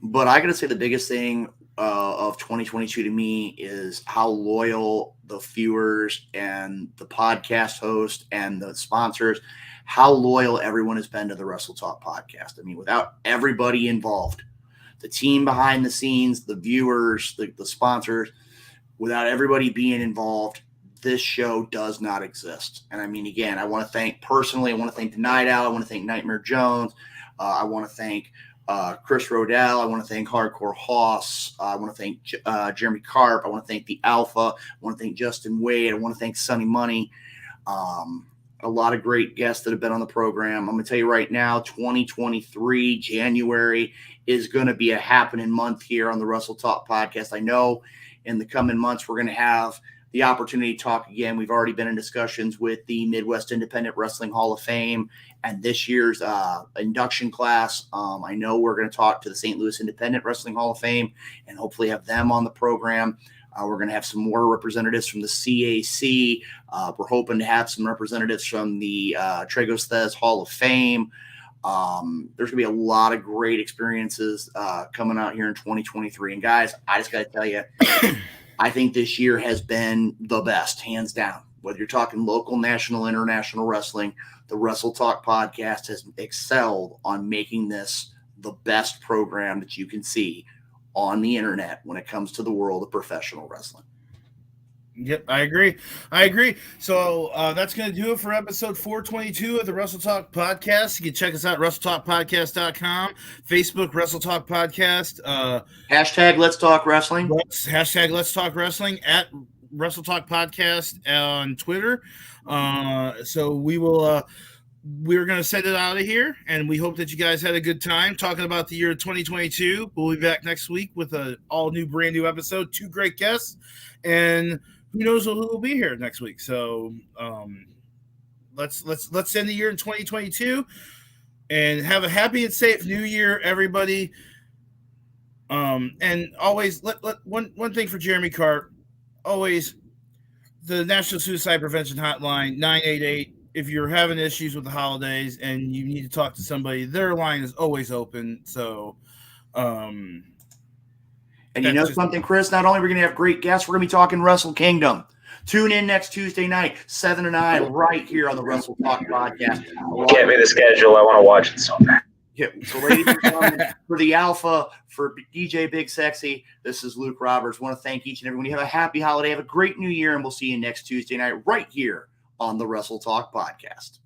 But I got to say the biggest thing of 2022 to me is how loyal the viewers and the podcast host and the sponsors, how loyal everyone has been to the Wrestle Talk podcast. I mean, without everybody involved, the team behind the scenes, the viewers, the sponsors, without everybody being involved, this show does not exist. And I mean, again, I want to thank the Night Owl. I want to thank Nightmare Jones. I want to thank Chris Rodell. I want to thank Hardcore Hoss. I want to thank Jeremy Karp. I want to thank the Alpha. I want to thank Justin Wade. I want to thank Sonny Money. A lot of great guests that have been on the program. I'm going to tell you right now, 2023, January is going to be a happening month here on the Wrestle Talk podcast. I know in the coming months, we're going to have the opportunity to talk again. We've already been in discussions with the Midwest Independent Wrestling Hall of Fame and this year's induction class. I know we're going to talk to the St. Louis Independent Wrestling Hall of Fame and hopefully have them on the program. We're going to have some more representatives from the CAC. We're hoping to have some representatives from the Tragos Hall of Fame. There's going to be a lot of great experiences coming out here in 2023. And guys, I just got to tell you, I think this year has been the best, hands down. Whether you're talking local, national, international wrestling, the Wrestle Talk podcast has excelled on making this the best program that you can see on the internet when it comes to the world of professional wrestling. Yep, I agree. So that's going to do it for episode 422 of the Wrestle Talk Podcast. You can check us out at WrestleTalkPodcast.com, Facebook, Wrestle Talk Podcast. Hashtag Let's Talk Wrestling. Hashtag Let's Talk Wrestling at Wrestle Talk Podcast on Twitter. So we're going to send it out of here, and we hope that you guys had a good time talking about the year 2022. We'll be back next week with an all-new, brand-new episode, 2 great guests, and who knows who will be here next week. So let's end the year in 2022 and have a happy and safe new year, everybody. And always one thing for Jeremy Cart, always the National Suicide Prevention Hotline, 988. If you're having issues with the holidays and you need to talk to somebody, their line is always open. So, and you know something, Chris? Not only are we going to have great guests, we're going to be talking Wrestle Kingdom. Tune in next Tuesday night, 7 to 9, right here on the Wrestle Talk podcast. Get me the schedule. I want to watch it so bad. Yeah, so ladies and gentlemen, for the Alpha, for DJ Big Sexy, this is Luke Roberts. Want to thank each and everyone. You have a happy holiday, have a great new year, and we'll see you next Tuesday night right here on the Wrestle Talk podcast.